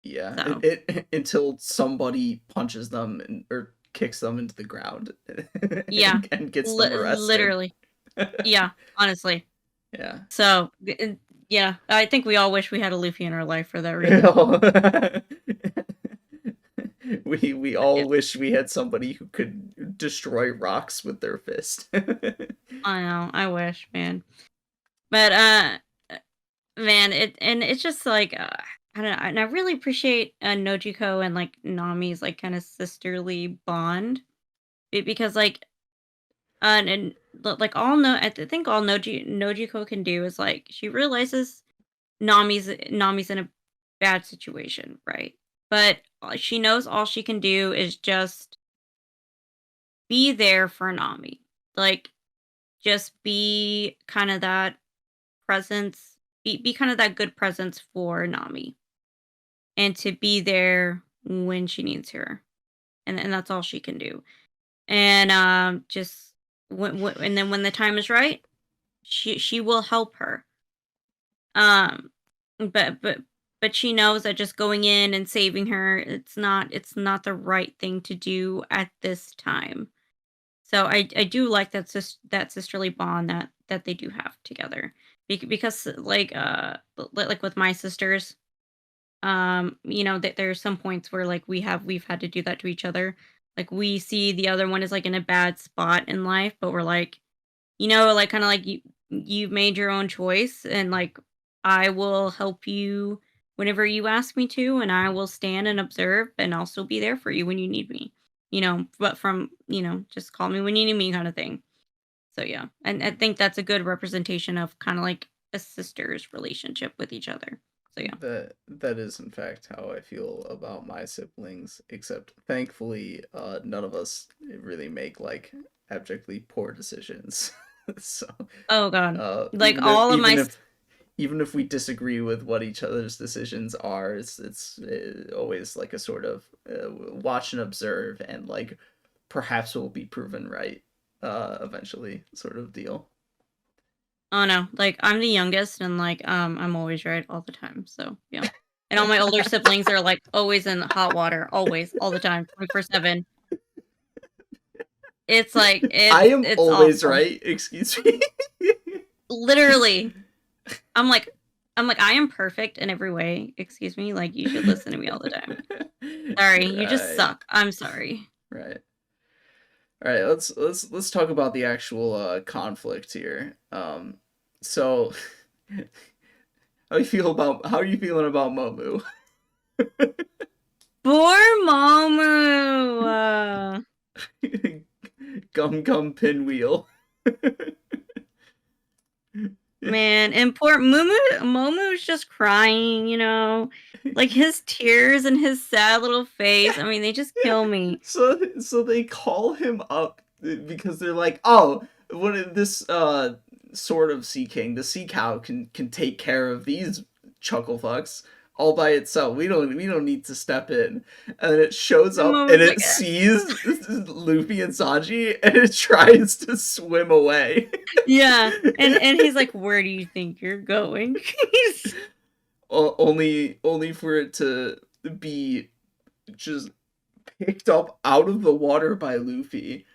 yeah, So, it until somebody punches them or kicks them into the ground yeah. and gets them arrested. Literally. Yeah, honestly. Yeah. So, yeah, I think we all wish we had a Luffy in our life for that reason. We Yeah, all wish we had somebody who could destroy rocks with their fist. I know. I wish, man. But man, it's just like I don't know, and I really appreciate Nojiko and like Nami's like kind of sisterly bond. Because like like all no I think all Nojiko can do is like she realizes Nami's in a bad situation, right? But she knows all she can do is just be there for Nami. Like just be kind of that presence, be kind of that good presence for Nami, and to be there when she needs her. And that's all she can do. And just and then when the time is right, she will help her. Um but but she knows that just going in and saving her, it's not the right thing to do at this time. So I do like that sisterly bond that they do have together. Because like with my sisters, that there are some points where like we've had to do that to each other. Like we see the other one is like in a bad spot in life, but we're like, like kind of like you've made your own choice, and like I will help you whenever you ask me to, and I will stand and observe, and I'll still be there for you when you need me. But from just call me when you need me kind of thing. So yeah, and I think that's a good representation of kind of like a sister's relationship with each other. So yeah. That is in fact how I feel about my siblings, except thankfully none of us really make like abjectly poor decisions. So Oh god, like even if all of my even if we disagree with what each other's decisions are, it's always like a sort of watch and observe, and like perhaps we'll be proven right eventually sort of deal. Oh no, like I'm the youngest and like I'm always right all the time. So yeah. And all my older siblings are like always in hot water, always, all the time, 24/7. It's like I it's am it's always awful. right, excuse me. Literally. I'm like I am perfect in every way. Excuse me, like you should listen to me all the time. Sorry, you just Right, suck. I'm sorry. right. All right, let's talk about the actual conflict here. So how are you feeling about Momu? Poor Momo. Gum gum pinwheel. Man, and poor Momo's just crying, like his tears and his sad little face. I mean, they just kill me. So they call him up because they're like, oh, what this sort of sea king, the sea cow can take care of these chuckle fucks all by itself. We don't need to step in. And then it shows And up and Momo's it like, sees Luffy and Sanji and it tries to swim away. yeah, and he's like, "Where do you think you're going?" Only for it to be just picked up out of the water by Luffy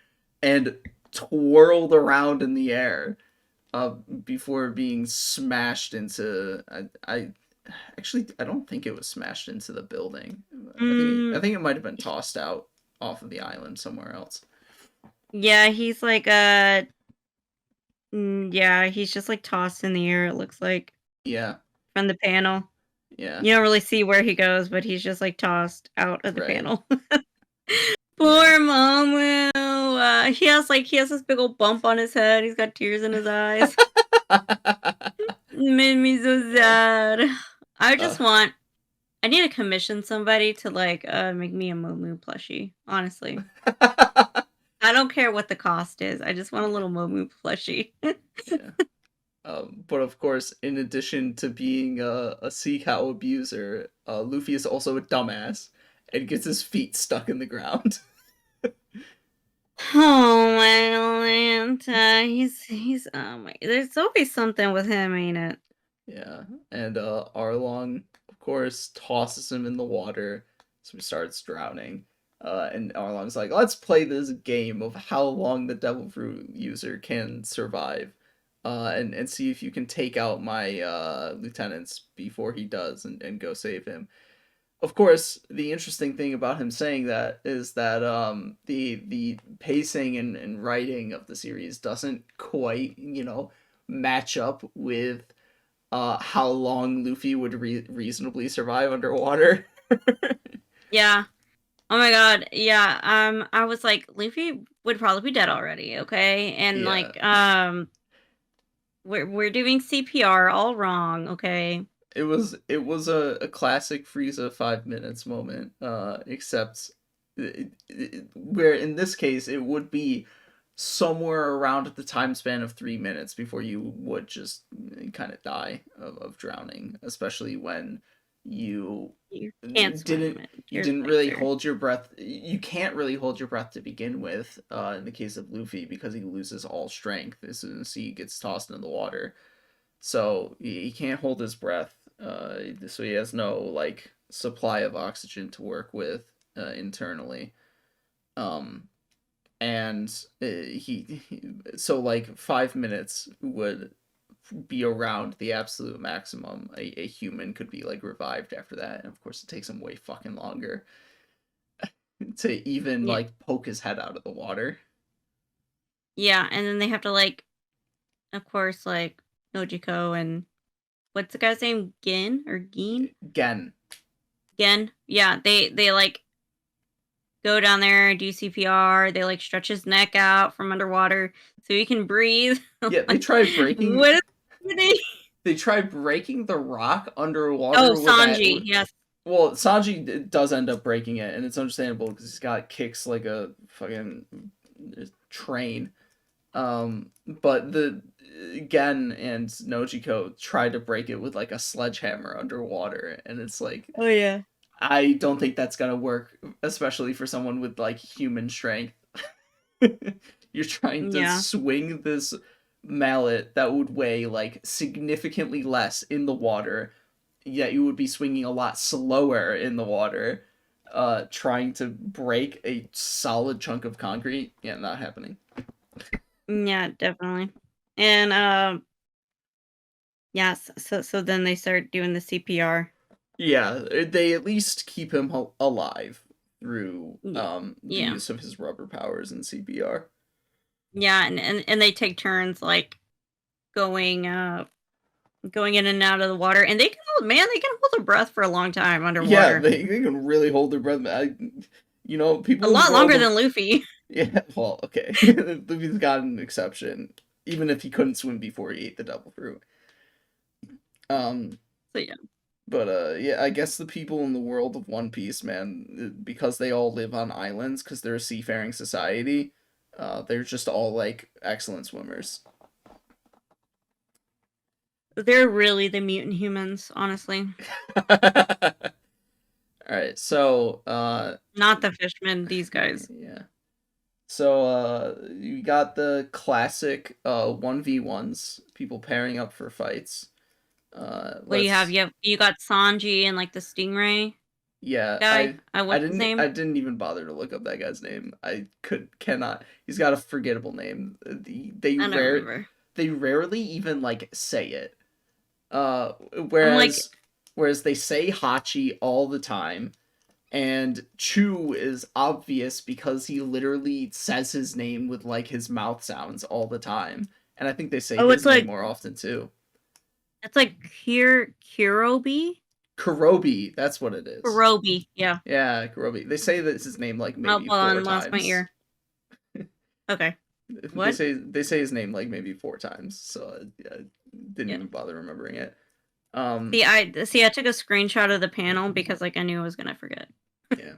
and twirled around in the air before being smashed into I actually I don't think it was smashed into the building. I Mm, think it might have been tossed out off of the island somewhere else. yeah, he's like, yeah, he's just like tossed in the air. It looks like Yeah, from the panel. yeah, You don't really see where he goes, but he's just like tossed out of the right. panel. Poor Yeah. Momo. He has this big old bump on his head. He's got tears in his eyes. It made me so sad. I uh, just want. I need to commission somebody to like make me a Momo plushie. Honestly, I don't care what the cost is. I just want a little Momo plushie. yeah. But of course, in addition to being a sea cow abuser, Luffy is also a dumbass and gets his feet stuck in the ground. Oh my Atlanta. He's oh my. There's always something with him, ain't it? Yeah, and Arlong, of course, tosses him in the water, so he starts drowning. And Arlong's like, "Let's play this game of how long the Devil Fruit user can survive, and see if you can take out my lieutenants before he does, and go save him." Of course, the interesting thing about him saying that is that the pacing and writing of the series doesn't quite match up with how long Luffy would reasonably survive underwater. Yeah. Oh my god. Yeah. I was like, Luffy would probably be dead already. Okay, and Yeah, like we're doing CPR all wrong. Okay. it was a classic Frieza 5 minutes moment, except where in this case it would be somewhere around the time span of 3 minutes before you would just kind of die of drowning, especially when you You can't didn't swim. you Your didn't legs really are. hold your breath. You can't really hold your breath to begin with, in the case of Luffy, because he loses all strength as soon as he gets tossed into the water. So he can't hold his breath So he has no like supply of oxygen to work with internally. And so like 5 minutes would be around the absolute maximum a human could be like revived after that, and of course it takes him way fucking longer to even Yeah. like poke his head out of the water. Yeah, and then they have to like, of course, like Nojiko and what's the guy's name? Gin or Geen? Gen. Gen. Yeah, they like go down there and do CPR. They like stretch his neck out from underwater so he can breathe. Yeah, they tried breaking. What is happening? They tried breaking the rock underwater. Oh, with that. Sanji, yes. Well, Sanji does end up breaking it, and it's understandable because he's got kicks like a fucking train. But the Gen and Nojiko tried to break it with like a sledgehammer underwater, and it's like, Oh yeah. I don't think that's gonna work, especially for someone with like human strength. You're trying to Yeah. swing this mallet that would weigh like significantly less in the water, yet you would be swinging a lot slower in the water, trying to break a solid chunk of concrete. Yeah, not happening. Yeah, definitely. And yes, so then they start doing the CPR. Yeah, they at least keep him alive through the Yeah. use of his rubber powers in CPR. Yeah, and they take turns like going in and out of the water, and they can hold their breath for a long time underwater. Yeah, they can really hold their breath. People a lot longer than Luffy. Yeah, well, okay. Luffy's got an exception, even if he couldn't swim before he ate the devil fruit. So yeah. But yeah, I guess the people in the world of One Piece, man, because they all live on islands, because they're a seafaring society, they're just all like excellent swimmers. They're really the mutant humans, honestly. Alright, so Not the fishmen, these guys. Yeah. So you got the classic 1v1s, people pairing up for fights. What do you have? You got Sanji and like the Stingray Yeah, guy. What's his I name? didn't even bother to look up that guy's name. I cannot. He's got a forgettable name. They I don't remember. They rarely even like say it. Like, Whereas they say Hachi all the time, and Chu is obvious because he literally says his name with like his mouth sounds all the time, and I think they say his name more often too. It's like Kurobi? Kurobi, that's what it is. Kurobi, yeah. Yeah, Kurobi. They say that it's his name like maybe 4 times. Lost my ear. Okay. What? They say his name like maybe 4 times, so I didn't even bother remembering it. I took a screenshot of the panel because like I knew I was gonna forget. Yeah.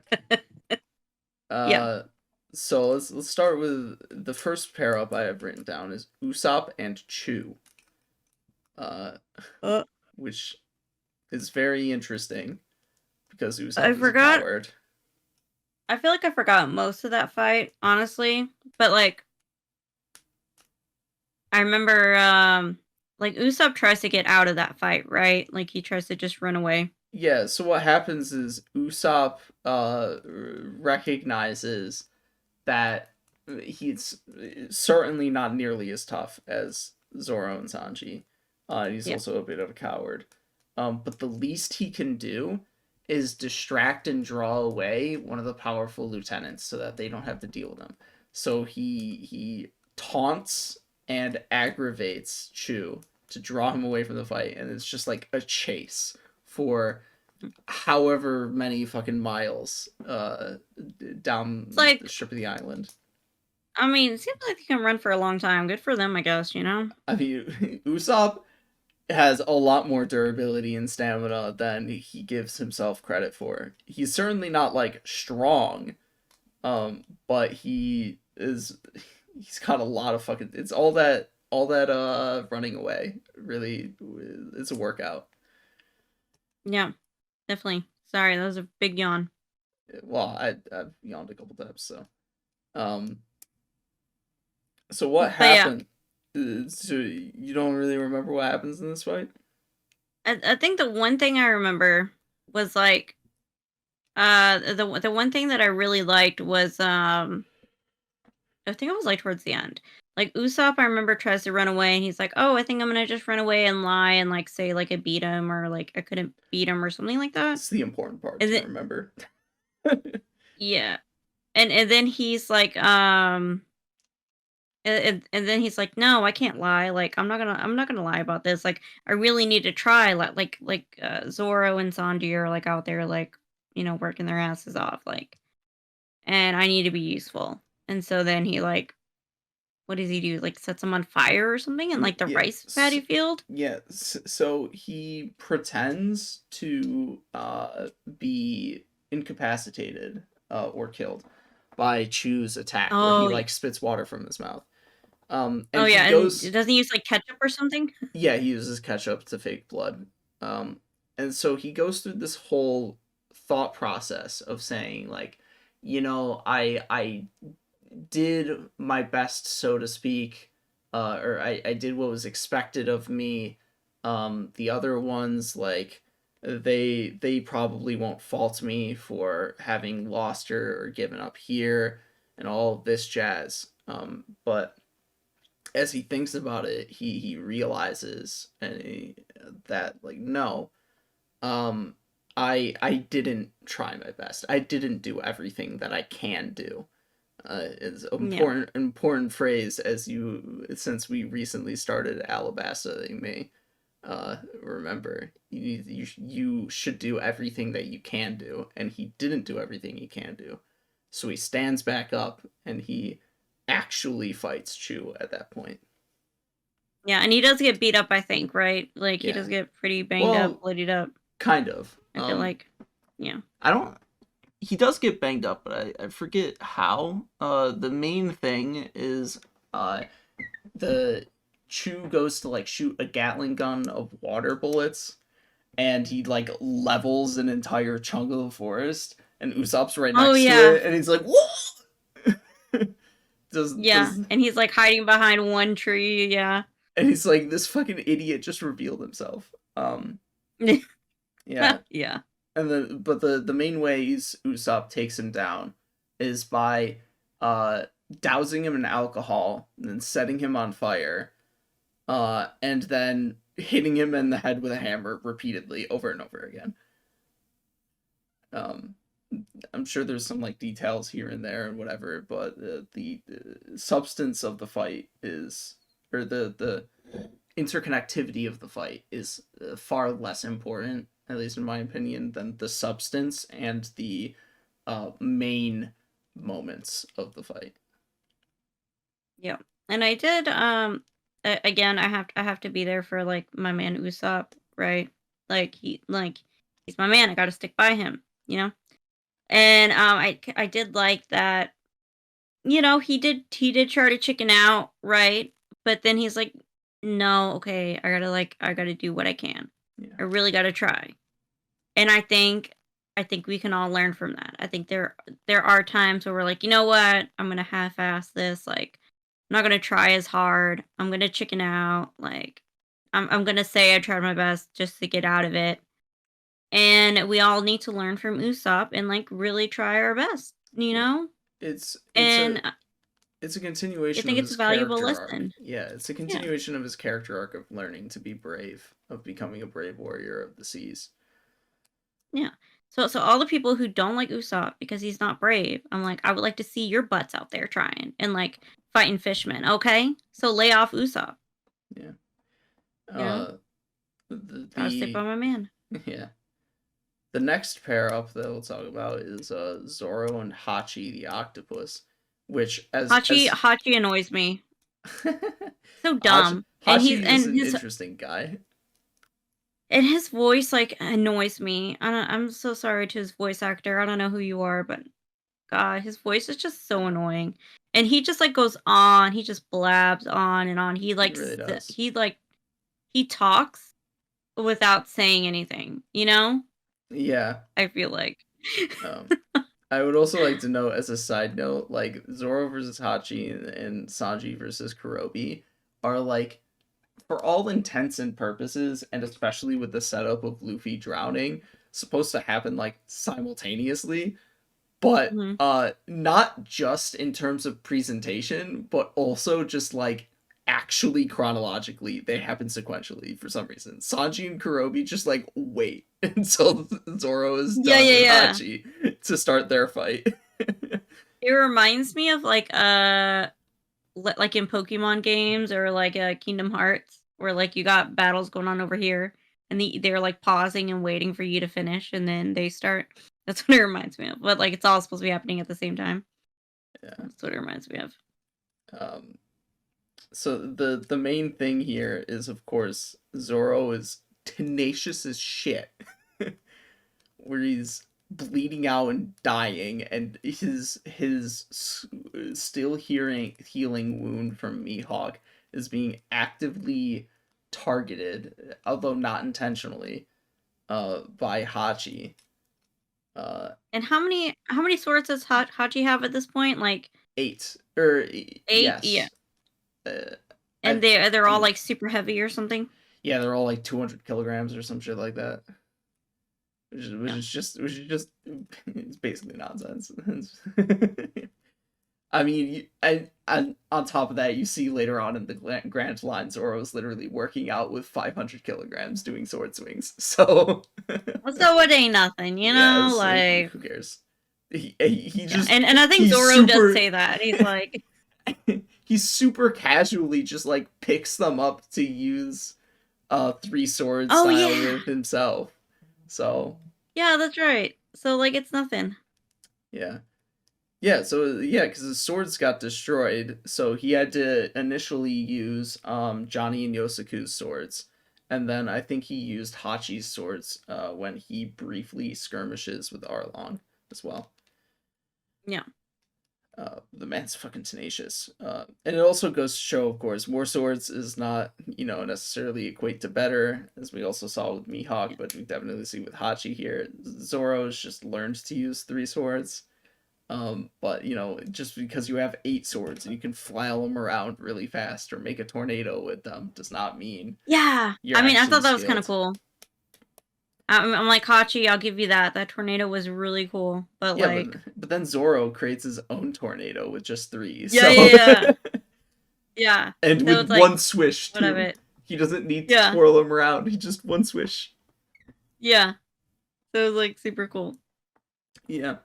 Yeah. So let's start with the first pair up I have written down is Usopp and Chu. Which is very interesting because Usopp is a coward. I feel like I forgot most of that fight, honestly. But like I remember like Usopp tries to get out of that fight, right? Like he tries to just run away. Yeah, so what happens is Usopp recognizes that he's certainly not nearly as tough as Zoro and Sanji. He's also a bit of a coward. But the least he can do is distract and draw away one of the powerful lieutenants so that they don't have to deal with him. So he taunts and aggravates Chu to draw him away from the fight, and it's just like a chase for however many fucking miles down the strip of the island. I mean, it seems like they can run for a long time. Good for them, I guess, you know? I mean, Usopp has a lot more durability and stamina than he gives himself credit for. He's certainly not like strong, but he's got a lot of fucking. It's all that running away. Really, it's a workout. Yeah, definitely. Sorry, that was a big yawn. Well, I've yawned a couple times, so. So what happened? So you don't really remember what happens in this fight? I think the one thing I remember was like the one thing that I really liked was I think it was like towards the end. Like Usopp, I remember tries to run away and he's like, "Oh, I think I'm gonna just run away and lie and like say like I beat him or like I couldn't beat him or something like that." It's the important part And to then remember. yeah, and then he's like, and then he's like, "No, I can't lie. Like I'm not gonna lie about this. Like I really need to try. Zoro and Sanji are like out there like working their asses off like, and I need to be useful." And so then he like what does he do? Like, sets them on fire or something in, like, the Yeah, rice paddy field? yeah. So he pretends to be incapacitated or killed by Chu's attack, where he Oh, like spits water from his mouth. oh, And he yeah, and goes, doesn't he use, like, ketchup or something? yeah, he uses ketchup to fake blood. Um, and so he goes through this whole thought process of saying like, I did my best, so to speak, or I did what was expected of me. The other ones, like, they probably won't fault me for having lost her or given up here and all this jazz. But as he thinks about it, he realizes that like no, um, I didn't try my best. I didn't do everything that I can do. Is an Yeah. important phrase as you since we recently started Alabasta. You may remember you should do everything that you can do, and he didn't do everything he can do. So he stands back up and he actually fights Chu at that point. Yeah, and he does get beat up, I think, right? Like, he Yeah. does get pretty banged up, Well, bloodied up, kind of. I feel like. Yeah. I don't. He does get banged up, but I forget how. The main thing is the Chu goes to like shoot a Gatling gun of water bullets, and he like levels an entire chunk of the forest, and Usopp's right Oh, next to yeah. it, and he's like, "Whoa!" Yeah, and he's, like, hiding behind one tree, yeah. And he's like, "This fucking idiot just revealed himself." Yeah, Yeah. and the main ways Usopp takes him down is by dousing him in alcohol and then setting him on fire, and then hitting him in the head with a hammer repeatedly over and over again. Um, I'm sure there's some like details here and there and whatever, but the substance of the fight is, or the interconnectivity of the fight is far less important, at least in my opinion, than the substance and the main moments of the fight. Yeah. And I did, again, I have to be there for, like, my man Usopp, right? Like, he's my man, I gotta stick by him, you know? And, I did like that, he did try to chicken out, right? But then he's like, "No, okay, I gotta do what I can. Yeah. I really gotta try." And I think we can all learn from that. I think there are times where we're like, "You know what? I'm gonna half-ass this, like, I'm not gonna try as hard. I'm gonna chicken out, like, I'm gonna say I tried my best just to get out of it." And we all need to learn from Usopp and, like, really try our best, you Yeah. know? It's And a it's a I continuation of think it's a his valuable character arc. lesson. Yeah, it's a Yeah, continuation of his character arc of learning to be brave, of becoming a brave warrior of the seas. yeah. So all the people who don't like Usopp because he's not brave, I'm like, I would like to see your butts out there trying and like fighting fishmen, okay? So lay off Usopp, Yeah. you know? Gotta stick by The my man. yeah. The next pair up that we'll talk about is Zoro and Hachi the octopus, which Hachi annoys me. So Hachi, dumb. And Hachi is an interesting guy. his voice like annoys me. I'm so sorry to his voice actor. I don't know who you are, but God, his voice is just so annoying. And he just like goes on, he just blabs on and on. He He like really does. he talks without saying anything, you know? Yeah. I feel like. Um, I would also like to note as a side note, like Zoro versus Hachi and Sanji versus Kurobi are like for all intents and purposes, and especially with the setup of Luffy drowning, supposed to happen like simultaneously, but Mhm. not just in terms of presentation, but also just like actually chronologically, they happen sequentially for some reason. Sanji and Kurobi just like wait until Zoro is Yeah, done yeah, with yeah. Hachi to start their fight. It reminds me of like like in Pokemon games or like Kingdom Hearts, where like you got battles going on over here, and they're like pausing and waiting for you to finish, and then they start. That's what it reminds me of. But like it's all supposed to be happening at the same time. Yeah. That's what it reminds me of. So the main thing here is, of course, Zoro is tenacious as shit, where he's bleeding out and dying, and his still healing wound from Mihawk is being actively targeted, although not intentionally, by Hachi. And how many swords does Hachi have at this point? Like 8 or 8? Yeah. yes, uh, And I they're all think like super heavy or something. yeah, they're all like 200 kilograms or some shit like that. Which Yeah. is just it's basically nonsense. I mean, and on top of that, you see later on in the Grand Line, Zoro's literally working out with 500 kilograms doing sword swings. So So it ain't nothing, you yeah, know, it's like like who cares? He yeah. just And I think he's Zoro does super say that. He's like, he super casually just like picks them up to use three sword "Oh style yeah. with himself. So Yeah, that's right." So like it's nothing. yeah. Yeah, so yeah, because his swords got destroyed, so he had to initially use Johnny and Yosaku's swords, and then I think he used Hachi's swords when he briefly skirmishes with Arlong as well. Yeah. The man's fucking tenacious, and it also goes to show, of course, more swords is not necessarily equate to better, as we also saw with Mihawk, Yeah. but we definitely see with Hachi here. Zoro's just learned to use 3 swords. But just because you have 8 swords and you can flail them around really fast or make a tornado with them does not mean Yeah. you're I mean, I actually thought that was kind of skilled. cool. I'm like Hachi, I'll give you that. That tornado was really cool. But Yeah, like but then Zoro creates his own tornado with just 3. yeah, So yeah, yeah. Yeah. and So with it's like one swish what of too. it. He doesn't need to Yeah. twirl them around. He just one swish. Yeah. So it was like super cool. Yeah.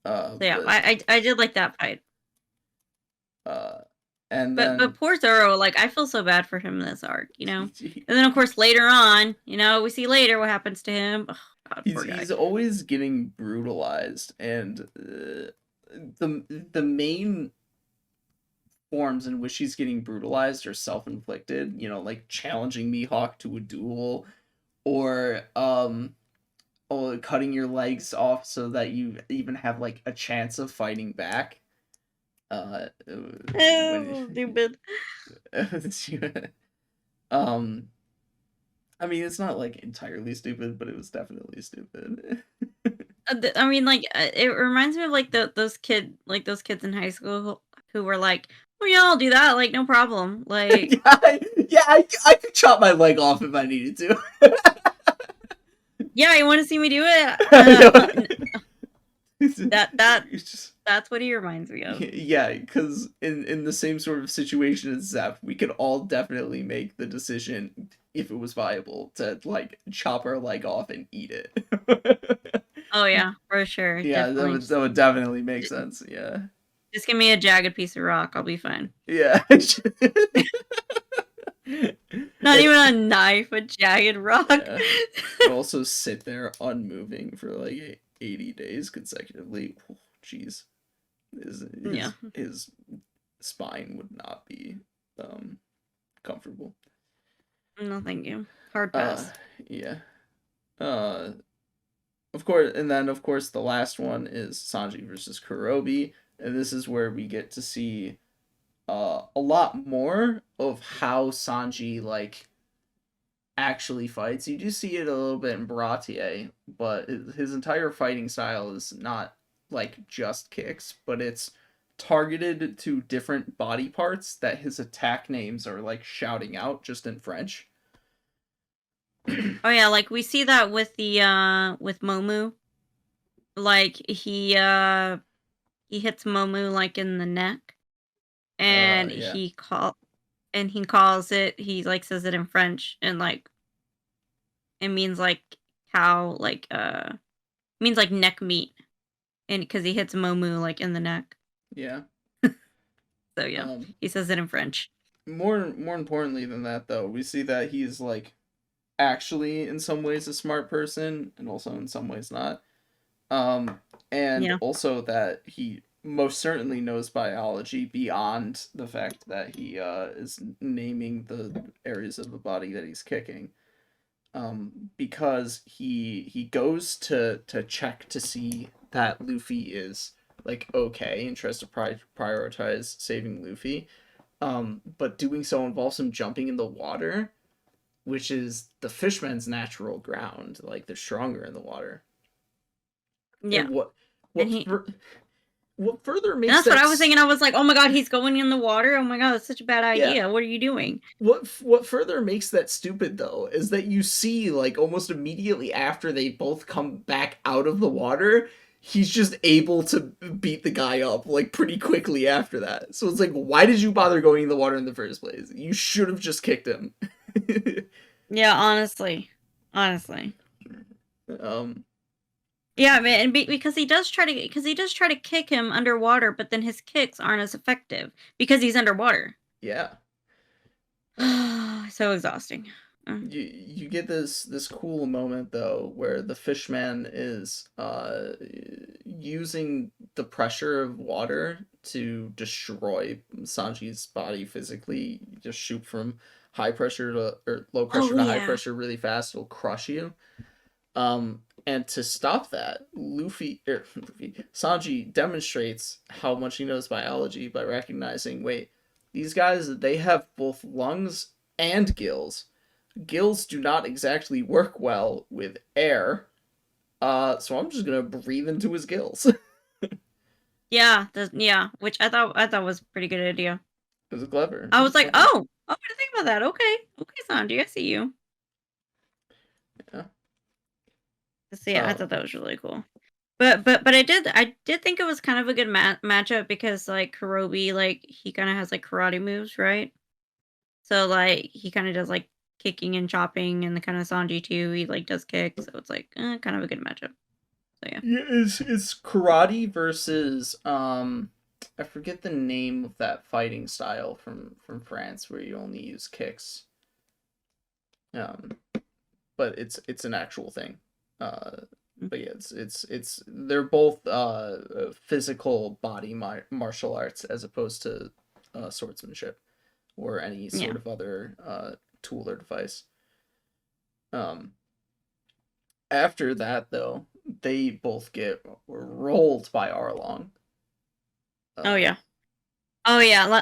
So yeah, But I did like that fight. uh and But then poor Zoro, like I feel so bad for him in this arc, you know. he, And then of course later on, we see later what happens to him. Oh, God, poor guy. he's always getting brutalized, and the main forms in which he's getting brutalized are self-inflicted, like challenging Mihawk to a duel, or cutting your legs off so that you even have like a chance of fighting back. When Stupid. um I mean, it's not like entirely stupid, but it was definitely stupid. I mean, like it reminds me of like those kids in high school who were like, "Oh yeah, I'll do that. Like no problem." Like I could chop my leg off if I needed to. yeah, you want to see me do it? That's what he reminds me of. Yeah, because in the same sort of situation as Zeph, we could all definitely make the decision, if it was viable, to like chop our leg off and eat it. Oh yeah, for sure. Yeah, Definitely. that would definitely make sense. Yeah. Just give me a jagged piece of rock. I'll be fine. Yeah. Not even a knife, a jagged rock. Yeah. Also sit there unmoving for like 80 days consecutively. Oh, jeez. His spine would not be comfortable. No, thank you. Hard pass. Yeah. Of course, and then of course the last one is Sanji versus Kurobi, and this is where we get to see a lot more of how Sanji like actually fights. You do see it a little bit in Baratier, but his entire fighting style is not like just kicks, but it's targeted to different body parts that his attack names are like shouting out just in French. Oh yeah, like we see that with the with Momu. Like he hits Momu like in the neck, and Yeah. he calls it, he like says it in French, and like it means like cow, like means like neck meat, and because he hits Momu like in the neck. Yeah. So yeah, he says it in French. More importantly than that, though, we see that he's like actually in some ways a smart person, and also in some ways not. And Yeah. also that he most certainly knows biology beyond the fact that he is naming the areas of the body that he's kicking. Because he goes to check to see that Luffy is like okay and tries to prioritize saving Luffy. But doing so involves him jumping in the water, which is the fishman's natural ground. Like they're stronger in the water. Yeah. And what he, what further makes that's what I was thinking. I was like, oh my god, he's going in the water. Oh my god, that's such a bad idea. Yeah. What are you doing? What further makes that stupid though is that you see like almost immediately after they both come back out of the water, he's just able to beat the guy up like pretty quickly after that. So it's like, why did you bother going in the water in the first place? You should have just kicked him. Yeah, honestly. Yeah, man, and because he does try to kick him underwater, but then his kicks aren't as effective because he's underwater. Yeah. So exhausting. You get this cool moment though where the fishman is using the pressure of water to destroy Sanji's body physically. You just shoot from high pressure to or low pressure to high pressure really fast, it'll crush you. And to stop that, Sanji demonstrates how much he knows biology by recognizing, wait, these guys, they have both lungs and gills. Gills do not exactly work well with air, so I'm just gonna breathe into his gills. Yeah, which I thought was a pretty good idea. It was clever. I was like, oh, I didn't think about that. Okay, Sanji, I see you. Yeah. So yeah, I thought that was really cool. But I did think it was kind of a good matchup because like Kurobi, like he kind of has like karate moves, right? So like he kind of does like kicking and chopping, and the kind of Sanji too. He like does kick, so it's like kind of a good matchup. So yeah. Yeah, it's karate versus I forget the name of that fighting style from France where you only use kicks. But it's an actual thing. But yeah, it's they're both physical body martial arts as opposed to swordsmanship or any sort of other tool or device. After that though, they both get rolled by Arlong. Oh yeah,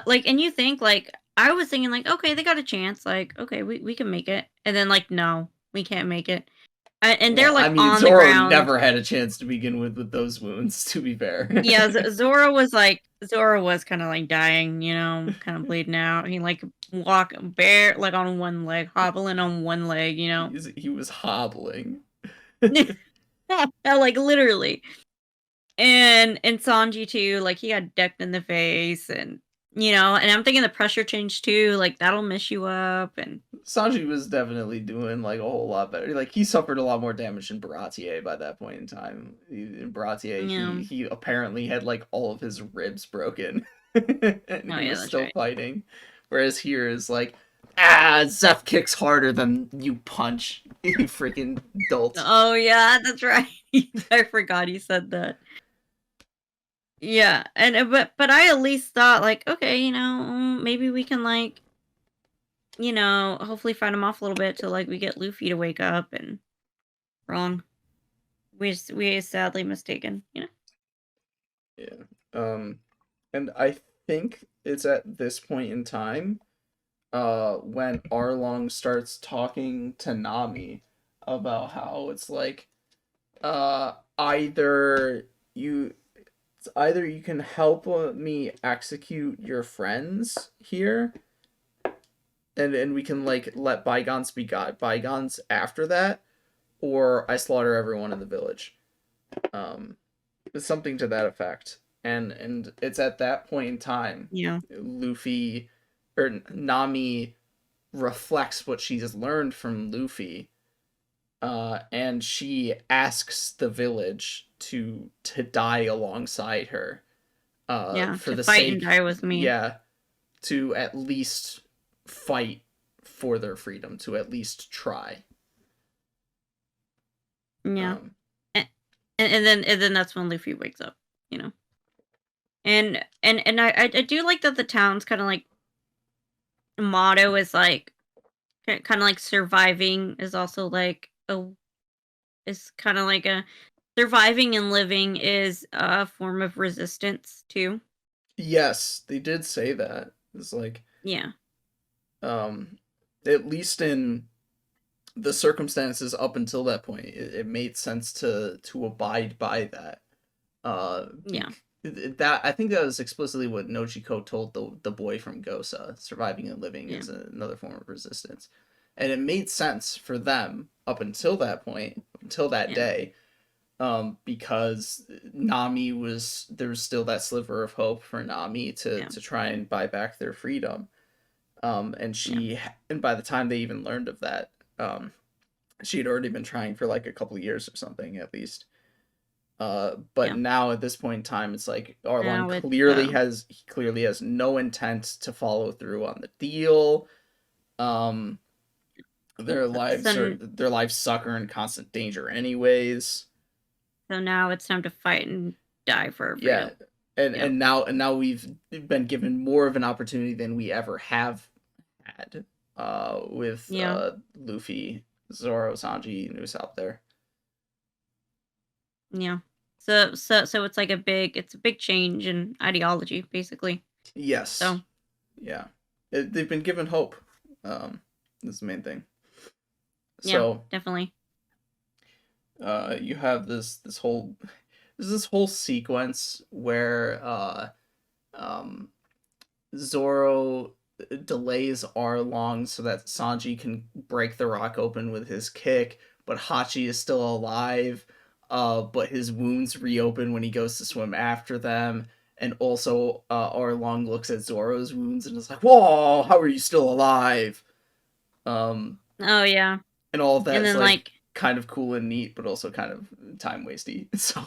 like, and you think like I was thinking like, okay, they got a chance, like okay, we can make it, and then like no, we can't make it. And they're like on Zoro the ground. Never had a chance to begin with those wounds. To be fair, yeah, Zoro was kind of like dying, kind of bleeding out. He like walk bare like on one leg, hobbling on one leg, he was hobbling, like literally. And Sanji too, like he got decked in the face, and and I'm thinking the pressure change too, like that'll mess you up. And Sanji was definitely doing like a whole lot better. Like he suffered a lot more damage than Baratier by that point in time. In Baratier, he apparently had like all of his ribs broken, and he was still fighting. Whereas here is like, Zeph kicks harder than you punch, you freaking dolt. Oh yeah, that's right. I forgot he said that. Yeah, and but I at least thought like, okay, maybe we can like, hopefully fight him off a little bit till like we get Luffy to wake up. And wrong, we sadly mistaken, Yeah, and I think it's at this point in time, when Arlong starts talking to Nami about how it's like, either It's either you can help me execute your friends here, and we can like let bygones be bygones after that, or I slaughter everyone in the village. It's something to that effect. And it's at that point in time, Yeah. Luffy or Nami reflects what she's learned from Luffy, and she asks the village to die alongside her, Yeah. for To the fight and sake, die with me. yeah, to at least fight for their freedom, to at least try. Yeah. Um, And then that's when Luffy wakes up, you know. And I do like that the town's kind of like motto is like kind of like surviving is also like a is kind of like a surviving and living is a form of resistance too. yes, they did say that. It's like, Yeah. um, at least in the circumstances up until that point, it made sense to abide by that. Yeah. That I think that was explicitly what Nochiko told the boy from Gosa. Surviving and living Yeah. is another form of resistance, and it made sense for them up until that point, until that Yeah. day, because Nami was there was still that sliver of hope for Nami Yeah. to try and buy back their freedom. And Yeah. and by the time they even learned of that, she had already been trying for like a couple of years or something at least. But Yeah. now at this point in time, it's like Arlong Now it's clearly has no intent to follow through on the deal. Um, so, their lives suck are in constant danger anyways. so now it's time to fight and die for our Yeah, freedom. and Yep. now we've been given more of an opportunity than we ever have had. With Yeah. Luffy, Zoro, Sanji, and Usopp there. Yeah. So it's like it's a big change in ideology basically. Yes, So, yeah, they've been given hope. Is the main thing. yeah, So, definitely. you have this whole sequence where um, Zoro delays Arlong so that Sanji can break the rock open with his kick, but Hachi is still alive. But his wounds reopen when he goes to swim after them. And also, Arlong looks at Zoro's wounds and is like, "Whoa, how are you still alive?" Um, Oh yeah. and all of that And is then like like kind of cool and neat, but also kind of time wasty. So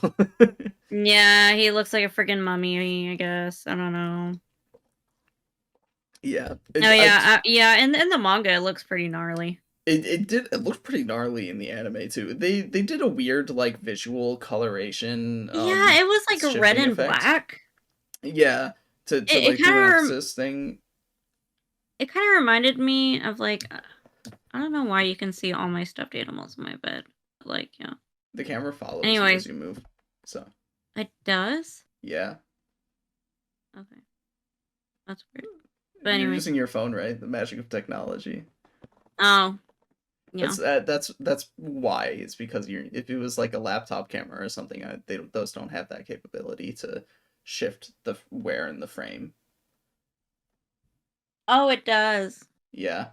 yeah, he looks like a freaking mummy, I guess. I don't know. yeah, Oh yeah, yeah, in the manga it looks pretty gnarly. it looked pretty gnarly in the anime too. They did a weird like visual coloration Yeah, it was like a red shifting and effect. black. Yeah, to It like do an kind of emphasis thing. it kind of reminded me of like I don't know why you can see all my stuffed animals in my bed. Like, yeah. The camera follows you as Anyways, you move. So it does? yeah, Okay. That's weird. But you're anyways. using your phone, right? The magic of technology. Oh, yeah. That's why. It's because you're if it was like a laptop camera or something, those don't have that capability to shift the wear in the frame. Oh, it does. Yeah,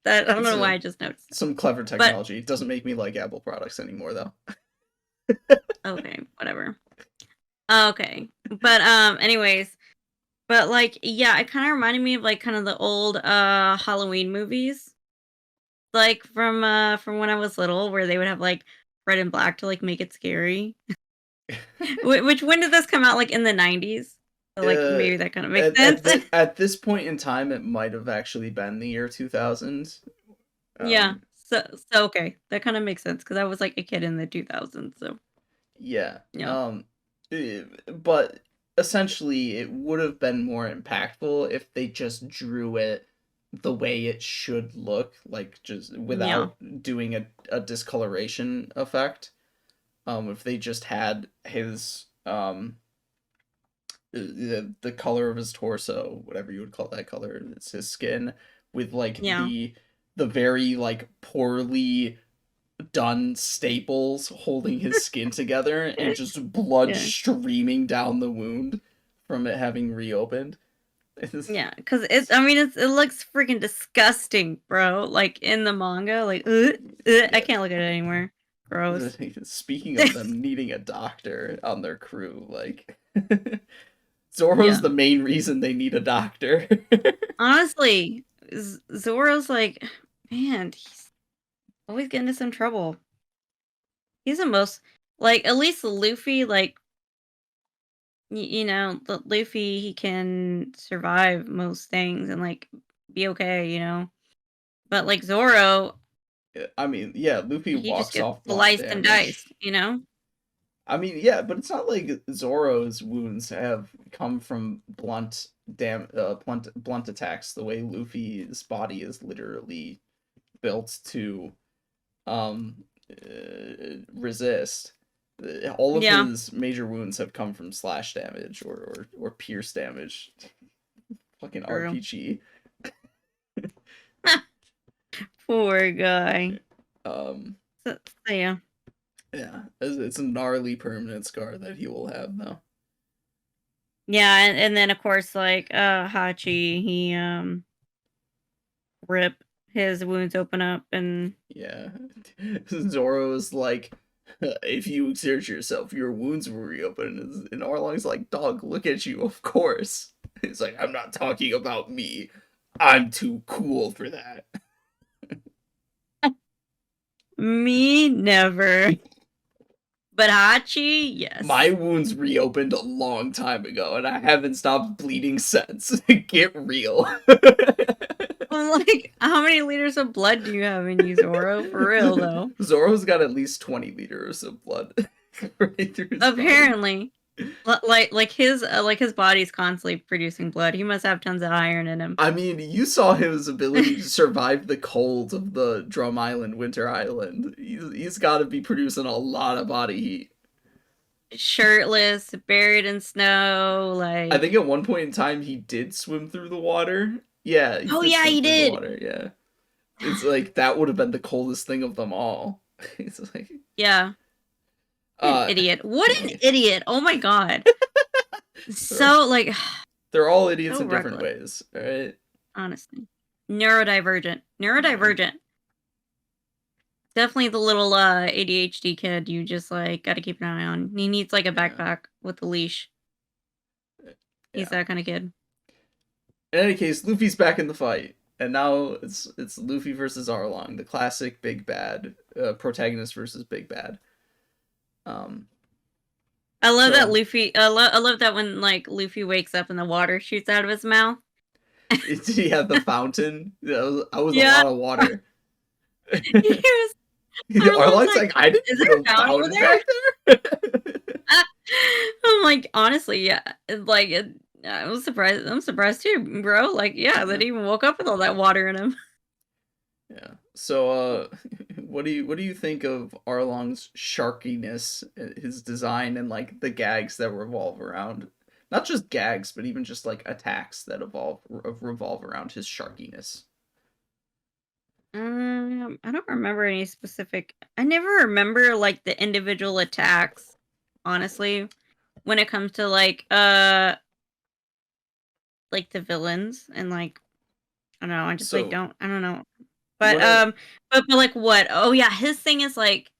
That I don't it's know why I just noticed. some clever But technology. It doesn't make me like Apple products anymore though. okay, whatever. Okay. But anyways, but like yeah, it kind of reminded me of like kind of the old Halloween movies. Like from when I was little where they would have like red and black to like make it scary. Which when did this come out, like in the 90s? So like Uh, maybe that kind of makes sense. at this point in time, it might have actually been the year 2000. Yeah. Um, So okay, that kind of makes sense because I was like a kid in the 2000s. So yeah. yeah, But essentially, it would have been more impactful if they just drew it the way it should look, like just yeah, without doing a discoloration effect. If they just had his the color of his torso, whatever you would call that color, it's his skin, with like yeah, the very like poorly done staples holding his skin together and just blood Yeah. streaming down the wound from it having reopened. Yeah, because it looks freaking disgusting, bro. Like in the manga, like I can't look at it anymore. Gross. Speaking of them needing a doctor on their crew, like Zoro's Yeah. the main reason they need a doctor. Honestly, Zoro's like, man, he's always getting into some trouble. He's the most like at least Luffy, like the Luffy he can survive most things and like be okay, But like Zoro, I mean, yeah, Luffy he just walks gets off blunt sliced and damage. diced. I mean, yeah, but it's not like Zoro's wounds have come from blunt attacks. The way Luffy's body is literally built to resist. All of Yeah. his major wounds have come from slash damage or pierce damage. Fucking True. RPG. Poor guy. So, yeah. Yeah, it's a gnarly permanent scar that he will have though. Yeah, and then of course like Hachi, he rip his wounds open up and yeah. Zoro's like, if you exert yourself, your wounds will reopen. And Arlong's like, dog, look at you, of course. He's like, I'm not talking about me. I'm too cool for that. Me never. But Hachi, yes. My wounds reopened a long time ago, and I haven't stopped bleeding since. Get real. I'm like, how many liters of blood do you have in you, Zoro? For real, though. Zoro's got at least 20 liters of blood right through his apparently. Body. Like his body's constantly producing blood. He must have tons of iron in him. I mean, you saw his ability to survive the cold of the Drum Island, Winter Island. He's got to be producing a lot of body heat. Shirtless, buried in snow, like... I think at one point in time he did swim through the water. Yeah. He did. Water, yeah. It's like, that would have been the coldest thing of them all. It's like... Yeah. An idiot. What an idiot. Oh my god. So, like... They're all idiots in different ways, right? Honestly. Neurodivergent. Definitely the little ADHD kid you just, like, gotta keep an eye on. He needs, like, a backpack with a leash. He's that kind of kid. In any case, Luffy's back in the fight. And now it's Luffy versus Arlong, the classic big bad, protagonist versus big bad. I love that Luffy. I love that when like Luffy wakes up and the water shoots out of his mouth. He had the fountain. That was a lot of water. Arlong's like, I didn't. Is there a fountain over there? I'm like, honestly, yeah. Like, I was surprised. I'm surprised too, bro. Like, yeah, that he even woke up with all that water in him. Yeah. So, what do you think of Arlong's sharkiness, his design, and like the gags that revolve around, not just gags, but even just like attacks that revolve around his sharkiness? I don't remember any specific. I never remember like the individual attacks, honestly, when it comes to like the villains and like I don't know. I just like don't. I don't know. But but like what? Oh yeah, his thing is like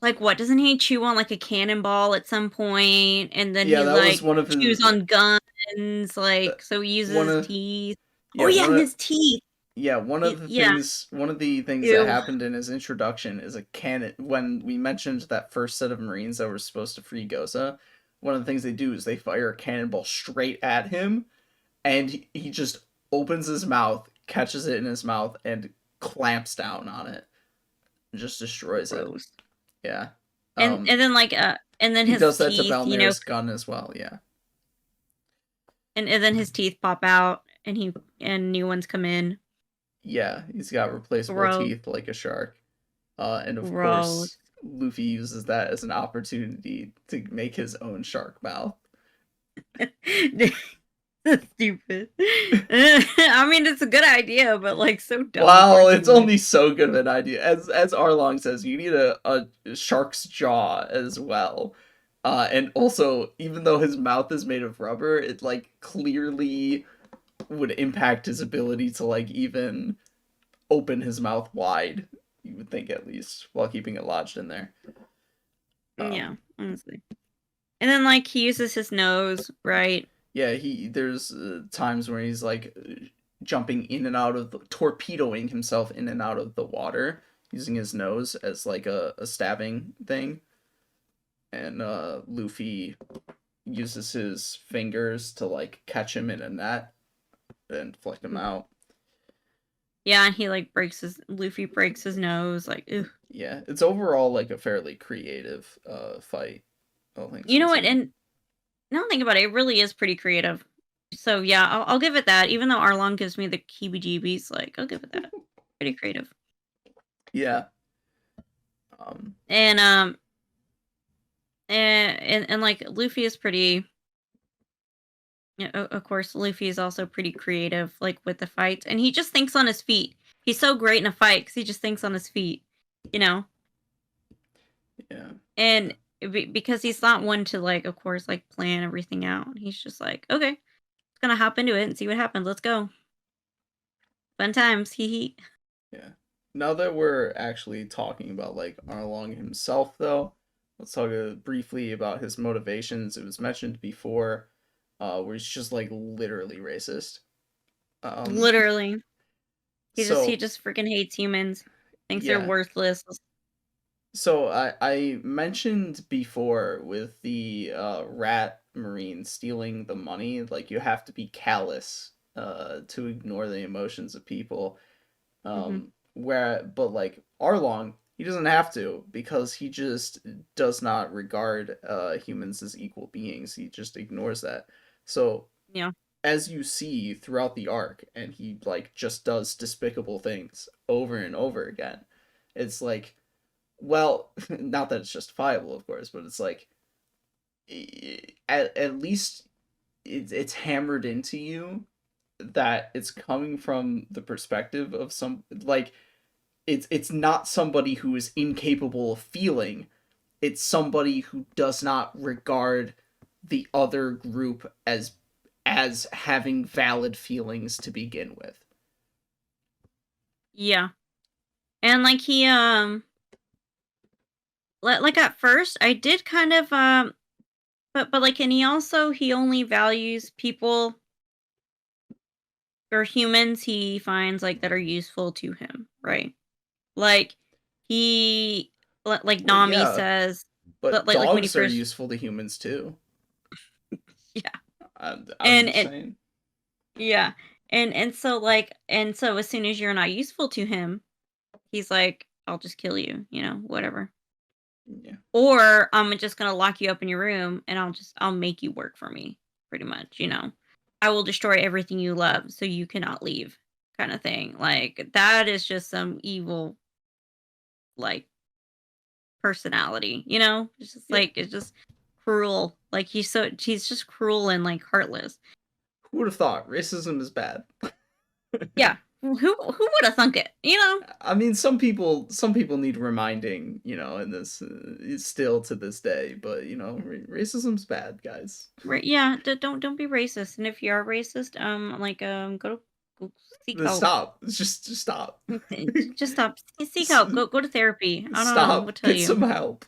what? Doesn't he chew on like a cannonball at some point, and then he like chews on guns, like so he uses his teeth. Yeah, his teeth. Yeah, one of the things that happened in his introduction is a cannon. When we mentioned that first set of Marines that were supposed to free Goza, one of the things they do is they fire a cannonball straight at him, and he just opens his mouth, catches it in his mouth, and clamps down on it. Just destroys it. Yeah. And then like and then his does that to Balmer's gun as well, yeah. And then his teeth pop out and new ones come in. Yeah, he's got replaceable teeth like a shark. And of course Luffy uses that as an opportunity to make his own shark mouth. Stupid. I mean, it's a good idea, but like so dumb. Well, it's only so good of an idea. As Arlong says, you need a shark's jaw as well. And also, even though his mouth is made of rubber, it like clearly would impact his ability to like even open his mouth wide. You would think, at least, while keeping it lodged in there. Yeah, honestly. And then like he uses his nose, right? Yeah, there's times where he's like jumping in and out of torpedoing himself in and out of the water using his nose as like a stabbing thing. And Luffy uses his fingers to like catch him in a net and flick him out. Yeah, and he like Luffy breaks his nose, like, ew. Yeah, it's overall like a fairly creative fight. You know what, and now think about it, it really is pretty creative. So yeah, I'll give it that. Even though Arlong gives me the heebie-jeebies, like I'll give it that. Pretty creative. Yeah. And like Luffy is pretty. Yeah, of course, Luffy is also pretty creative, like with the fights, and he just thinks on his feet. He's so great in a fight because he just thinks on his feet, you know. Yeah. And because he's not one to like, of course, like plan everything out. He's just like, okay, it's gonna hop into it and see what happens. Let's go. Fun times, hee hee. Yeah. Now that we're actually talking about like Arlong himself, though, let's talk briefly about his motivations. It was mentioned before, where he's just like literally racist. Literally, he just freaking hates humans. Thinks they're worthless. So I mentioned before with the rat marine stealing the money, like you have to be callous to ignore the emotions of people. But like Arlong, he doesn't have to, because he just does not regard humans as equal beings. He just ignores that. So yeah, as you see throughout the arc, and he like just does despicable things over and over again, it's like, well, not that it's justifiable, of course, but it's like, at least it's hammered into you that it's coming from the perspective of some, like, it's not somebody who is incapable of feeling, it's somebody who does not regard the other group as having valid feelings to begin with. Yeah. And like he like at first I did kind of but like, and he only values people or humans he finds like that are useful to him, right? Like he like Nami says, but like dogs when he first are useful to humans too. Yeah. I'm and just saying. Yeah. And so like, and so as soon as you're not useful to him, he's like, I'll just kill you, you know, whatever. Yeah. Or I'm just gonna lock you up in your room and I'll make you work for me, pretty much, you know. I will destroy everything you love so you cannot leave, kind of thing. Like that is just some evil like personality, you know? It's just like, it's just cruel. Like he's just cruel and like heartless. Who would have thought racism is bad? Yeah. Who would have thunk it? You know. I mean, some people need reminding, you know, in this still to this day. But you know, racism's bad, guys. Right? Yeah. Don't be racist. And if you are racist, go seek help. Stop. Just stop. Just stop. Seek help. Go to therapy. I don't know what to tell you. Get some help.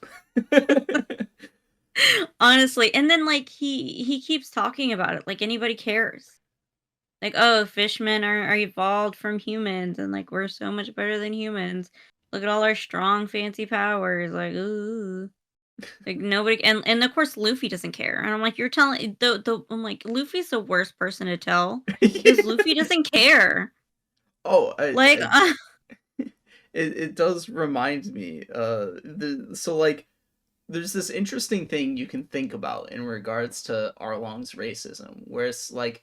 Honestly, and then like he keeps talking about it like anybody cares. Like, oh, fishmen are evolved from humans, and like we're so much better than humans. Look at all our strong, fancy powers. Like, ooh, like nobody, and of course Luffy doesn't care. And I'm like, you're telling I'm like, Luffy's the worst person to tell because Luffy doesn't care. Oh, like, it does remind me. So like, there's this interesting thing you can think about in regards to Arlong's racism, where it's like,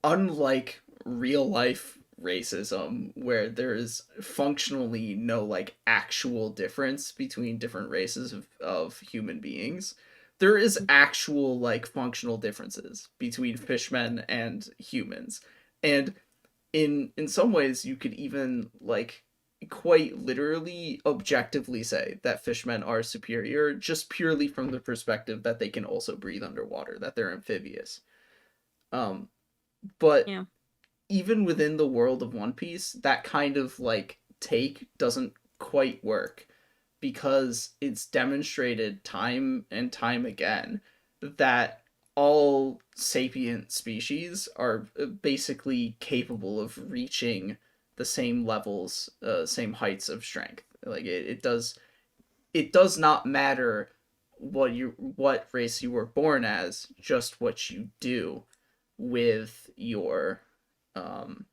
unlike real life racism, where there is functionally no like actual difference between different races of human beings, there is actual like functional differences between fishmen and humans, and in some ways you could even like quite literally objectively say that fishmen are superior just purely from the perspective that they can also breathe underwater, that they're amphibious. But Yeah. even within the world of One Piece, that kind of like take doesn't quite work, because it's demonstrated time and time again that all sapient species are basically capable of reaching the same levels, same heights of strength. Like it does not matter what race you were born as, just what you do with your um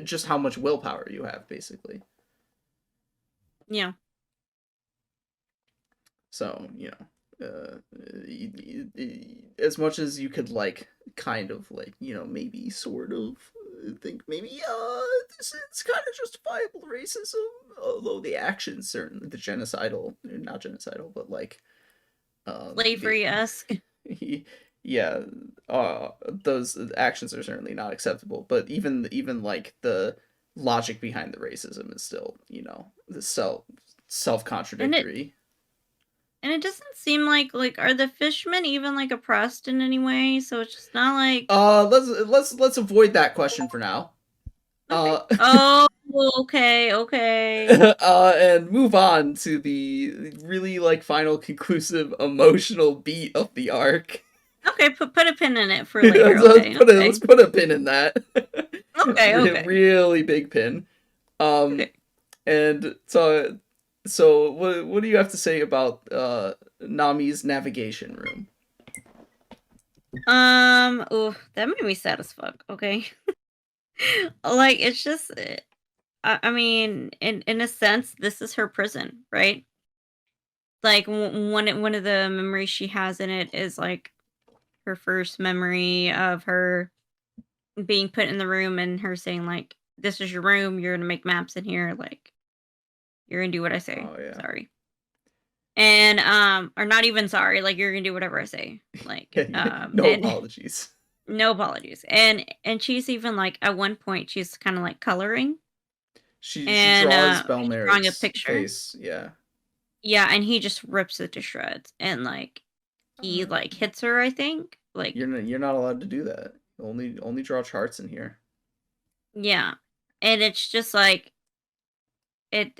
just how much willpower you have, basically. Yeah. So, as much as you could like kind of like, maybe sort of think maybe this is kind of justifiable racism, although the actions, certainly the genocidal, not genocidal, but like Slavery-esque. yeah, those actions are certainly not acceptable, but even like the logic behind the racism is still, the self contradictory. And it doesn't seem like are the fishmen even like oppressed in any way? So it's just not like Let's avoid that question for now. okay. Oh, okay. And move on to the really like final conclusive emotional beat of the arc. Okay, put a pin in it for later. Okay, let's put a pin in that. Okay. Really big pin. Okay. And so what do you have to say about Nami's navigation room? Oh, that made me sad as fuck. Okay. Like it's just I mean, in a sense, this is her prison, right? Like one of the memories she has in it is like her first memory of her being put in the room and her saying like, "This is your room. You're gonna make maps in here. Like, you're gonna do what I say. Oh yeah. Sorry." And or not even sorry. Like, you're gonna do whatever I say. Like, No and apologies. no apologies. And she's even like at one point she's kind of like coloring She and draws she's drawing a Belmeric's picture. face. Yeah. Yeah, and he just rips it to shreds and like he like hits her. I think like You're not allowed to do that. Only draw charts in here. yeah, and it's just like it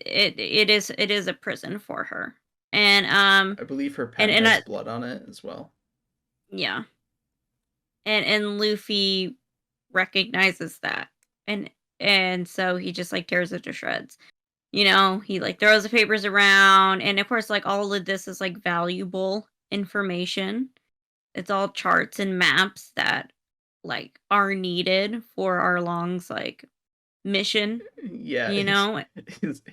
is a prison for her. And I believe her pen and has blood on it as well. yeah. And Luffy recognizes that. And so he just like tears it to shreds. You know, he like throws the papers around and of course like all of this is like valuable information. It's all charts and maps that like are needed for Arlong's like mission, Yeah, you know?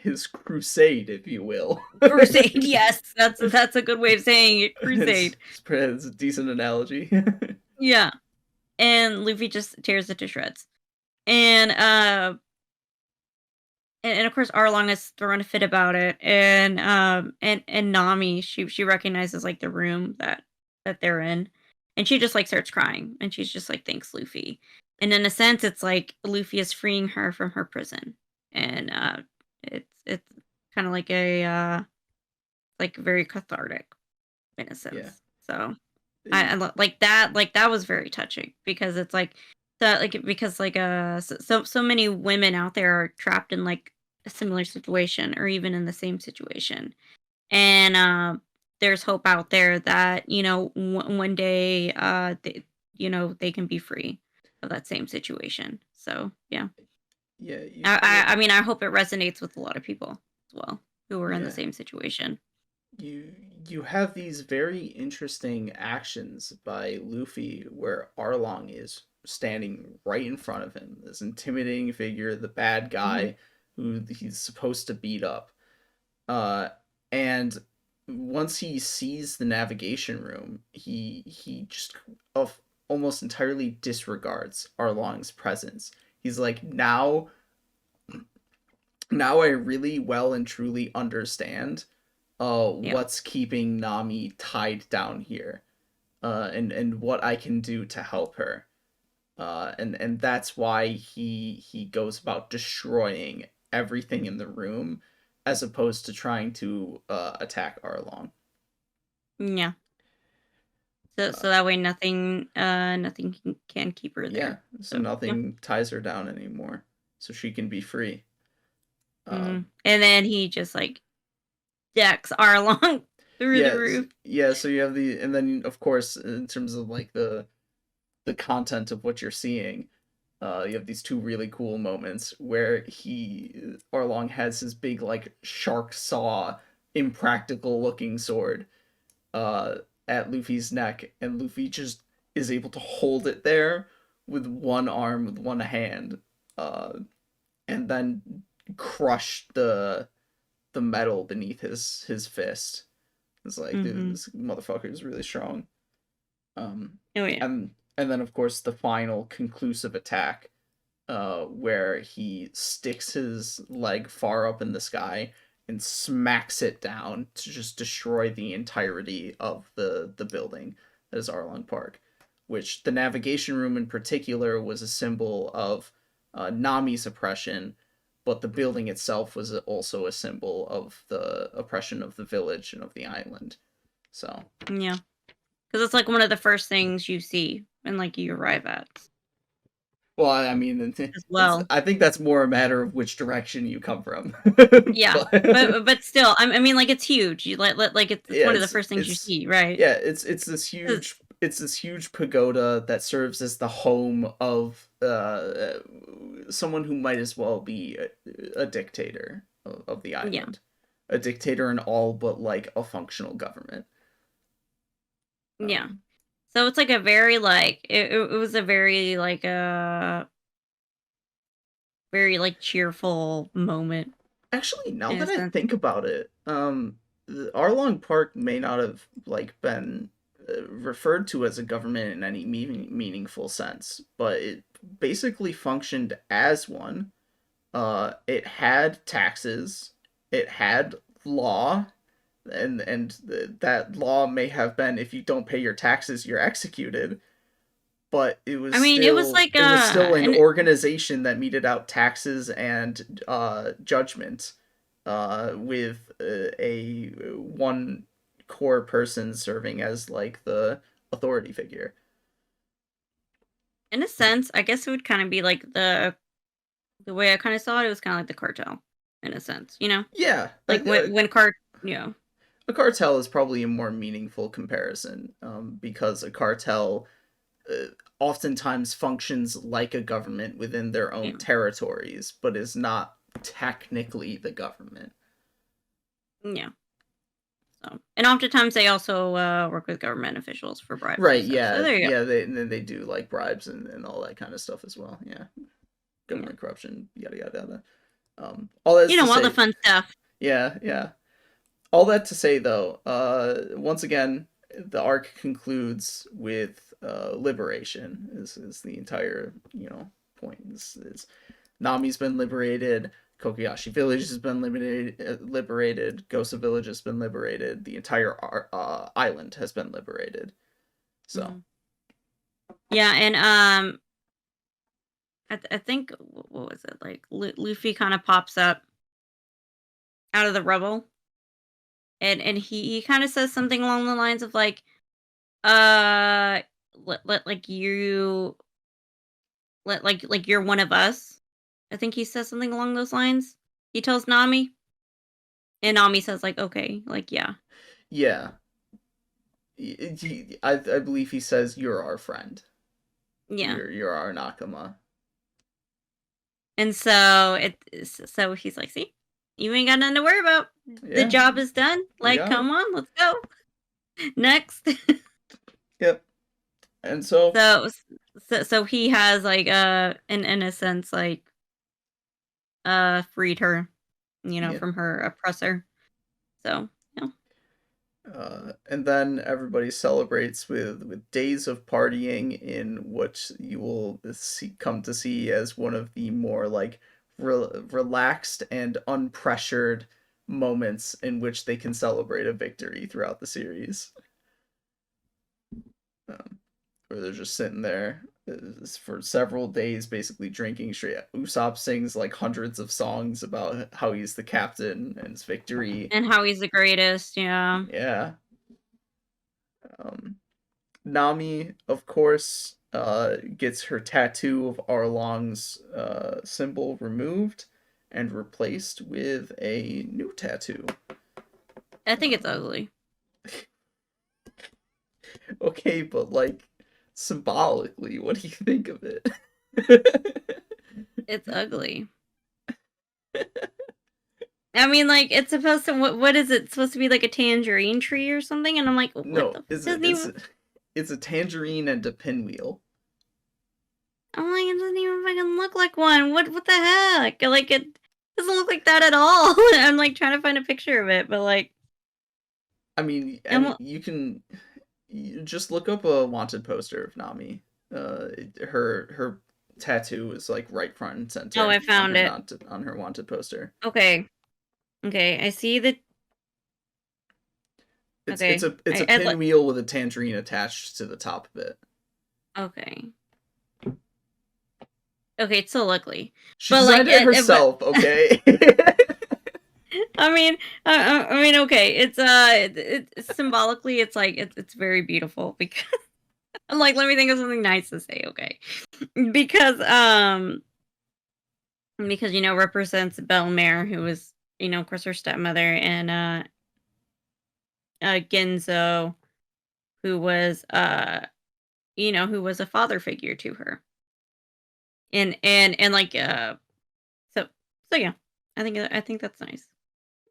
his crusade, if you will. Crusade, yes, that's a good way of saying it. Crusade. It's a decent analogy. Yeah. And Luffy just tears it to shreds. And and of course Arlong is throwing a fit about it. And Nami, she recognizes like the room that they're in. And she just like starts crying and she's just like thanks Luffy. And in a sense it's like Luffy is freeing her from her prison. And it's kind of like very cathartic in a sense. Yeah. So like that was very touching because it's like that like because like so many women out there are trapped in like a similar situation or even in the same situation. And there's hope out there that one day they can be free of that same situation. So yeah. Yeah. I mean I hope it resonates with a lot of people as well who are in the Yeah. same situation. You have these very interesting actions by Luffy where Arlong is standing right in front of him, this intimidating figure, the bad guy who he's supposed to beat up. And once he sees the navigation room, he just almost entirely disregards Arlong's presence. He's like, now I really well and truly understand Yeah. what's keeping Nami tied down here, and what I can do to help her. And that's why he goes about destroying everything in the room, as opposed to trying to attack Arlong. Yeah. So Uh, that way nothing can keep her yeah, there. so So yeah. nothing ties her down anymore, so she can be free. And then he just like decks Arlong through the Yeah, roof. yeah. So you have and then of course, in terms of like the content of what you're seeing, you have these two really cool moments where Arlong has his big like shark saw, impractical looking sword, uh, at Luffy's neck, and Luffy just is able to hold it there with one arm, with one hand, uh, and then crush the metal beneath his fist. It's like, dude, this motherfucker is really strong. Oh yeah. And then of course the final conclusive attack, where he sticks his leg far up in the sky and smacks it down to just destroy the entirety of the building that is Arlong Park, which the navigation room in particular was a symbol of Nami's oppression, but the building itself was also a symbol of the oppression of the village and of the island. So Yeah. Because it's like one of the first things you see and like you arrive at well, I mean, as well. I think that's more a matter of which direction you come from. Yeah. But But still, I mean, like it's huge. You like it's yeah, one of the first things you see, right? yeah, it's this huge pagoda that serves as the home of someone who might as well be a dictator of the Yeah. island, a dictator in all but like a functional government. Yeah. So it's like a very like it was a very very cheerful moment Actually, now in a that I sense. think about it, Arlong Park may not have like been referred to as a government in any meaningful sense, but it basically functioned as one. It had taxes, it had law, and that law may have been, if you don't pay your taxes, you're executed. But I mean, it was like it was still an and organization that meted out taxes and judgment, with a one core person serving as like the authority figure. in a sense, I guess it would kind of be like the way I kind of saw it, it was kind of like the cartel in a sense, you know? Yeah, Like when yeah. a cartel is probably a more meaningful comparison, because a cartel uh, oftentimes functions like a government within their own Yeah. territories, but is not technically the government. Yeah. So, and oftentimes they also work with government officials for bribes and Right, stuff. So yeah, there you yeah, they do like bribes and all that kind of stuff as well. Yeah, go. Yeah. government corruption, yada yada yada. All that is You to know, all the say, fun stuff. yeah, yeah. All that to say though, once again, the arc concludes with liberation. Is the entire point. Is Nami's been liberated. Kokoyashi Village has been liberated. Gosa Village has been liberated. The entire island has been liberated. So. Mhm. Yeah, and I think what was it like? Luffy kind of pops up out of the rubble, and he kind of says something along the lines of like, uh, like you like you're one of us. I think he says something along those lines. He tells Nami, and Nami says like, okay, like yeah, Yeah, I believe he says you're our friend. yeah. You're our nakama. And so he's like, see, you ain't got nothing to worry about. The Yeah, job is done. we Like, got it. come on, let's go. Next. Yep. And so so, so he has like in a sense like freed her, yeah. from her oppressor. So, yeah. And then everybody celebrates with days of partying in what you will come to see as one of the more like relaxed and unpressured moments in which they can celebrate a victory throughout the series. Where they're just sitting there for several days, basically drinking straight. Usopp sings like hundreds of songs about how he's the captain and his victory. And how he's the greatest, yeah. Yeah. Nami, of course, gets her tattoo of Arlong's symbol removed and replaced with a new tattoo. I think it's ugly. Okay, but like symbolically, what do you think of it? It's ugly. I mean, like, it's supposed to, what is it? It's supposed to be like a tangerine tree or something? And I'm like, what No, the it's a tangerine and a pinwheel. I'm like, it doesn't even fucking look like one. What the heck? Like, it doesn't look like that at all. I'm like trying to find a picture of it, but like, I mean, you just look up a wanted poster of Nami. Her tattoo is like right front and center. Oh, I found it on her wanted poster. Okay, I see the. It's a pinwheel with a tangerine attached to the top of it. Okay, it's so ugly. She designed it herself, okay? I mean, okay. It's symbolically, it's like it's very beautiful because I'm like, let me think of something nice to say, okay? Because represents Belmare, who was of course her stepmother, and Genzo, who was who was a father figure to her, and like so yeah, I think that's nice.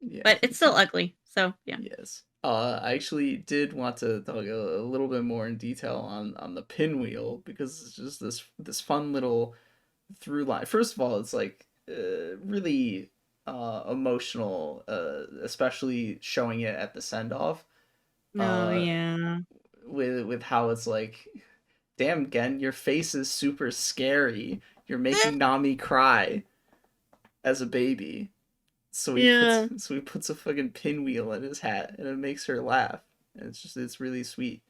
Yeah. But it's still ugly, so yeah. Yes. I actually did want to talk a little bit more in detail on the pinwheel, because it's just this fun little through line. First of all, it's like really emotional, especially showing it at the send off. Yeah. With how it's like, damn, Gen, your face is super scary. You're making Nami cry as a baby. So he puts a fucking pinwheel in his hat, and it makes her laugh. And it's really sweet.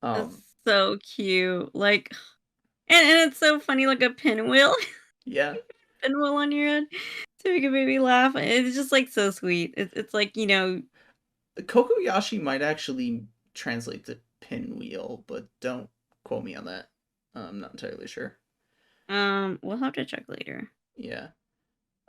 It's so cute. Like, and it's so funny, like a pinwheel. Yeah. Pinwheel on your head to make a baby laugh. It's just like so sweet. It's like, Kokoyashi might actually translate to pinwheel, but don't quote me on that. I'm not entirely sure. We'll have to check later. Yeah.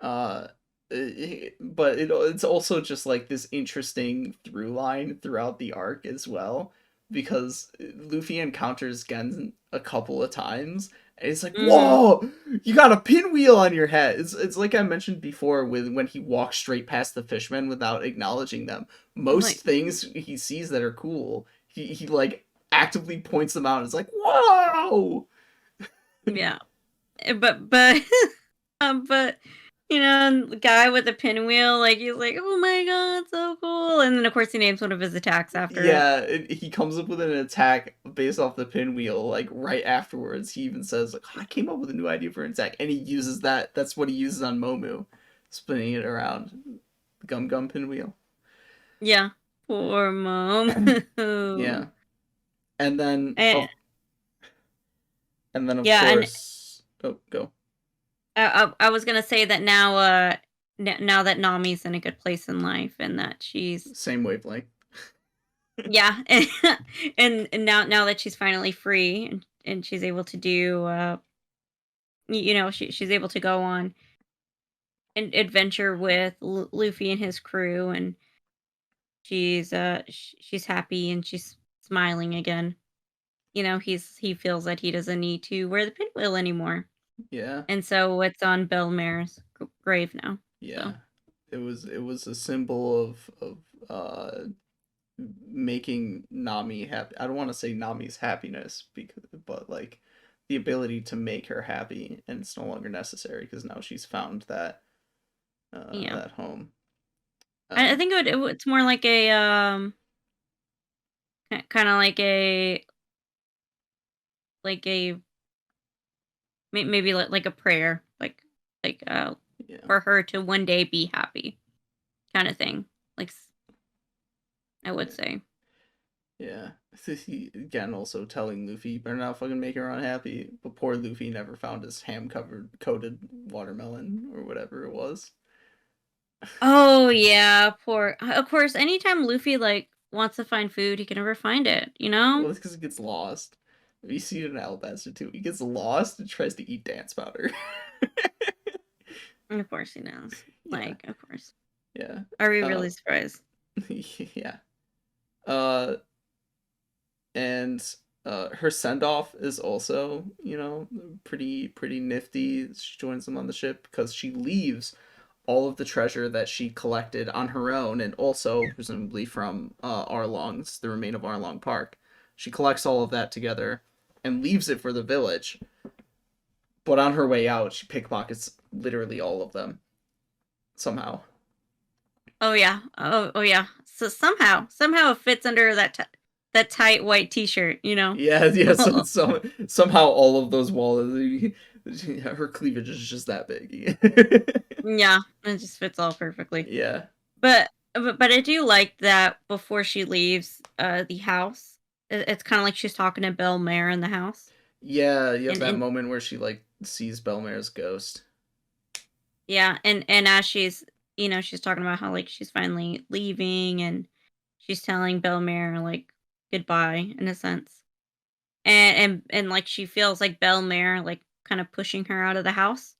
But it's also just like this interesting through line throughout the arc as well, because Luffy encounters Gen a couple of times, and he's like, "Whoa, you got a pinwheel on your head!" It's like I mentioned before when he walks straight past the fishmen without acknowledging them. Most things he sees that are cool, he like actively points them out. And it's like, "Whoa!" Yeah, but but the guy with the pinwheel, like, he's like, oh my god, so cool. And then, of course, he names one of his attacks after it. He comes up with an attack based off the pinwheel, like, right afterwards. He even says, like, I came up with a new idea for an attack. And he uses that. That's what he uses on Momu, spinning it around. Gum Gum pinwheel. Yeah. Poor Mom. Yeah. And then... And then, of course... go. I was gonna say that now that Nami's in a good place in life, and that she's same wavelength. Yeah, and now that she's finally free, and she's able to do she's able to go on an adventure with Luffy and his crew, and she's happy and she's smiling again. He feels that he doesn't need to wear the pinwheel anymore. Yeah. And so it's on Belmare's grave now. Yeah. So. It was a symbol of making Nami happy. I don't want to say Nami's happiness, but like the ability to make her happy, and it's no longer necessary because now she's found that that home. I think it's more like a kind of like a maybe like a prayer, like for her to one day be happy. kind of thing. Like, I would say. Yeah. He, again, also telling Luffy, you better not fucking make her unhappy. But poor Luffy never found his coated watermelon or whatever it was. Oh yeah, poor. Of course, anytime Luffy like wants to find food, he can never find it. You know. Well, it's because he gets lost. You see it in Alabasta too. He gets lost and tries to eat dance powder. Of course he knows. Yeah. Like, of course. Yeah. Are we really surprised? Yeah. And her send off is also, you know, pretty nifty. She joins them on the ship because she leaves all of the treasure that she collected on her own, and also presumably from Arlong's, the remain of Arlong Park. She collects all of that together and leaves it for the village. But on her way out, she pickpockets literally all of them somehow. Oh yeah. Oh yeah. So somehow it fits under that tight white T-shirt. You know. Yeah. So somehow all of those wallets, her cleavage is just that big. Yeah, it just fits all perfectly. Yeah. But I do like that before she leaves the house. It's kind of like she's talking to Belle Mare in the house. Yeah, you have that And moment where she like sees Belmare's ghost. yeah, and as she's she's talking about how like she's finally leaving and she's telling Belle Mare like goodbye in a sense. And like she feels like Belle Mare like kind of pushing her out of the house.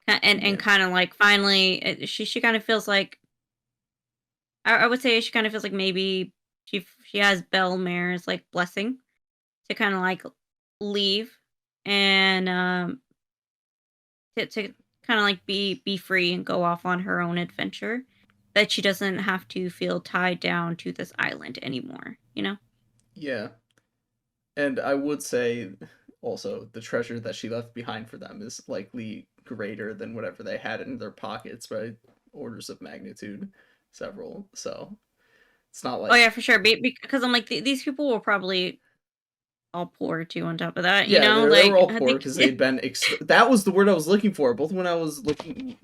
And Yeah. kind of like finally she kind of feels like I would say she kind of feels like maybe she has Belle Mare's like blessing to kind of like leave and to kind of like be free and go off on her own adventure, that she doesn't have to feel tied down to this island anymore, you know? Yeah. And I would say also the treasure that she left behind for them is likely greater than whatever they had in their pockets by orders of magnitude, several. So it's not Oh like yeah, for sure. Because I'm like these people were probably all poor too. On top of that, you yeah, know, they were like all I poor think because they'd been that was the word I was looking for. Both when I was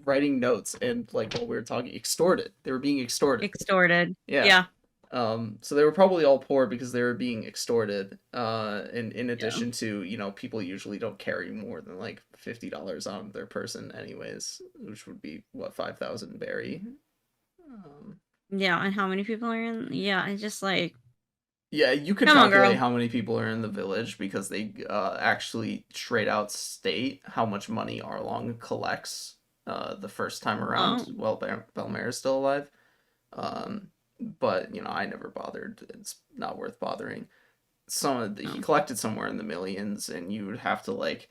writing notes and like while we were talking, extorted. They were being extorted. extorted. Yeah. Yeah, So they were probably all poor because they were being extorted. And in yeah, addition to, you know, people usually don't carry more than like $50 on their person, anyways, which would be what 5,000 berry. Um, yeah. And how many people are in? Yeah, it's just like, yeah, you could come on, calculate girl. how many people are in the village because they actually straight out state how much money Arlong collects the first time around. Oh, Well, Belmare is still alive. Um, but you know, I never bothered. It's not worth bothering. He no. collected somewhere in the millions, and you would have to like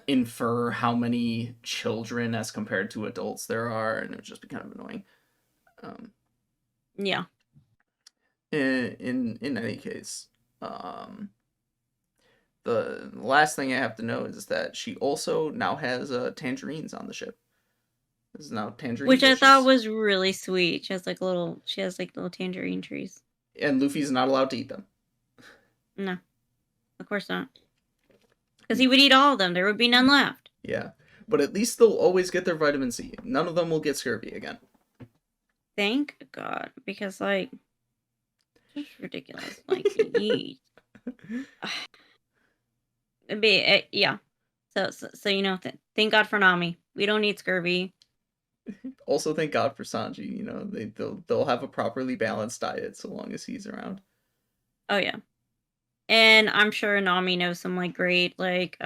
infer how many children as compared to adults there are, and it would just be kind of annoying. Um, Yeah. in any case, um, the last thing I have to know is that she also now has tangerines on the ship. There's now tangerine Which I thought bushes, was really sweet. She has like little tangerine trees. and Luffy's not allowed to eat them. No, of course not. Because he would eat all of them. There would be none left. Yeah, but at least they'll always get their vitamin C. None of them will get scurvy again. Thank God. Because like it's ridiculous. Like ye yeah. So you know, thank God for Nami. We don't need scurvy. Also, thank God for Sanji. You know, they'll have a properly balanced diet so long as he's around. Oh yeah. And I'm sure Nami knows some like great like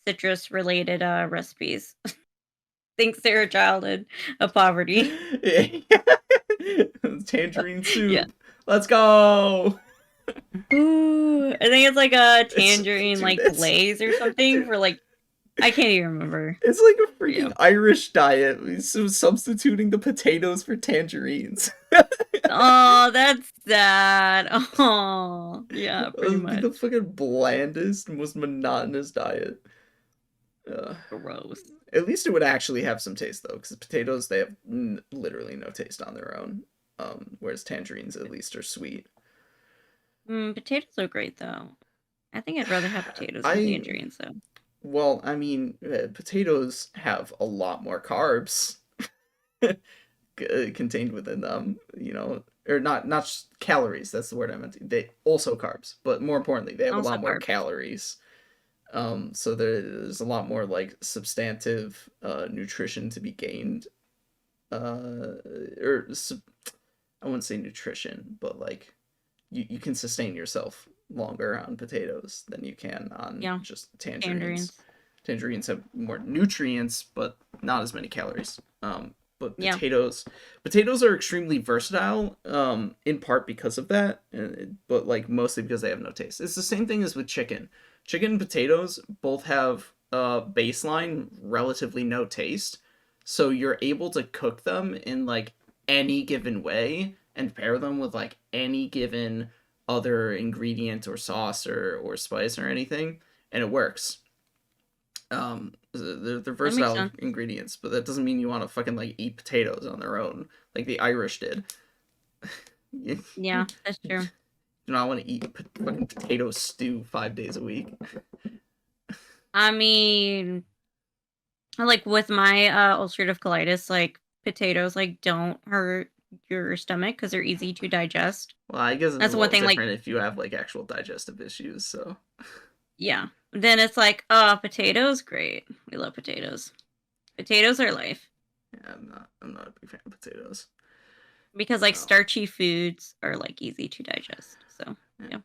citrus related recipes. Thanks to her childhood of poverty. Tangerine Yeah. soup. Let's go. Ooh, I think it's like a It's tangerine dude, like glaze or something for like I can't even remember. it's like a Yeah. freaking Irish diet. So substituting the potatoes for tangerines. Oh, that's sad. Oh, yeah, That pretty would be much. the fucking blandest, most monotonous diet. Uh, Gross. at least it would actually have some taste though, because potatoes they have literally no taste on their own. Whereas tangerines at least are sweet. Potatoes are great though. I think I'd rather have potatoes than I tangerines though. Well, I mean, potatoes have a lot more carbs. contained within them, or not just calories, that's the word I meant. They also carbs, but more importantly, they have a Also lot more carbs. calories. So there's a lot more like substantive nutrition to be gained. Or I wouldn't say nutrition, but like you can sustain yourself longer on potatoes than you can on Yeah. just tangerines. Tangerines. Tangerines have more nutrients, but not as many calories. But Yeah. potatoes are extremely versatile, in part because of that, but like mostly because they have no taste. It's the same thing as with chicken. Chicken and potatoes both have baseline relatively no taste, so you're able to cook them in like any given way and pair them with like any given other ingredient or sauce or spice or anything, and it works. They're That makes versatile sense. ingredients, but that doesn't mean you want to fucking like eat potatoes on their own like the Irish did. You Yeah, that's true. do not want to eat fucking potato stew 5 days a week. I mean, like with my ulcerative colitis, like potatoes like don't hurt your stomach because they're easy to digest. Well, I guess it's That's a one little thing. Like, different if you have like actual digestive issues. So yeah. Then it's like, oh, potatoes, great. We love potatoes. Potatoes are life yeah, I'm not a big fan of potatoes. because like So starchy foods are like easy to digest. So yeah.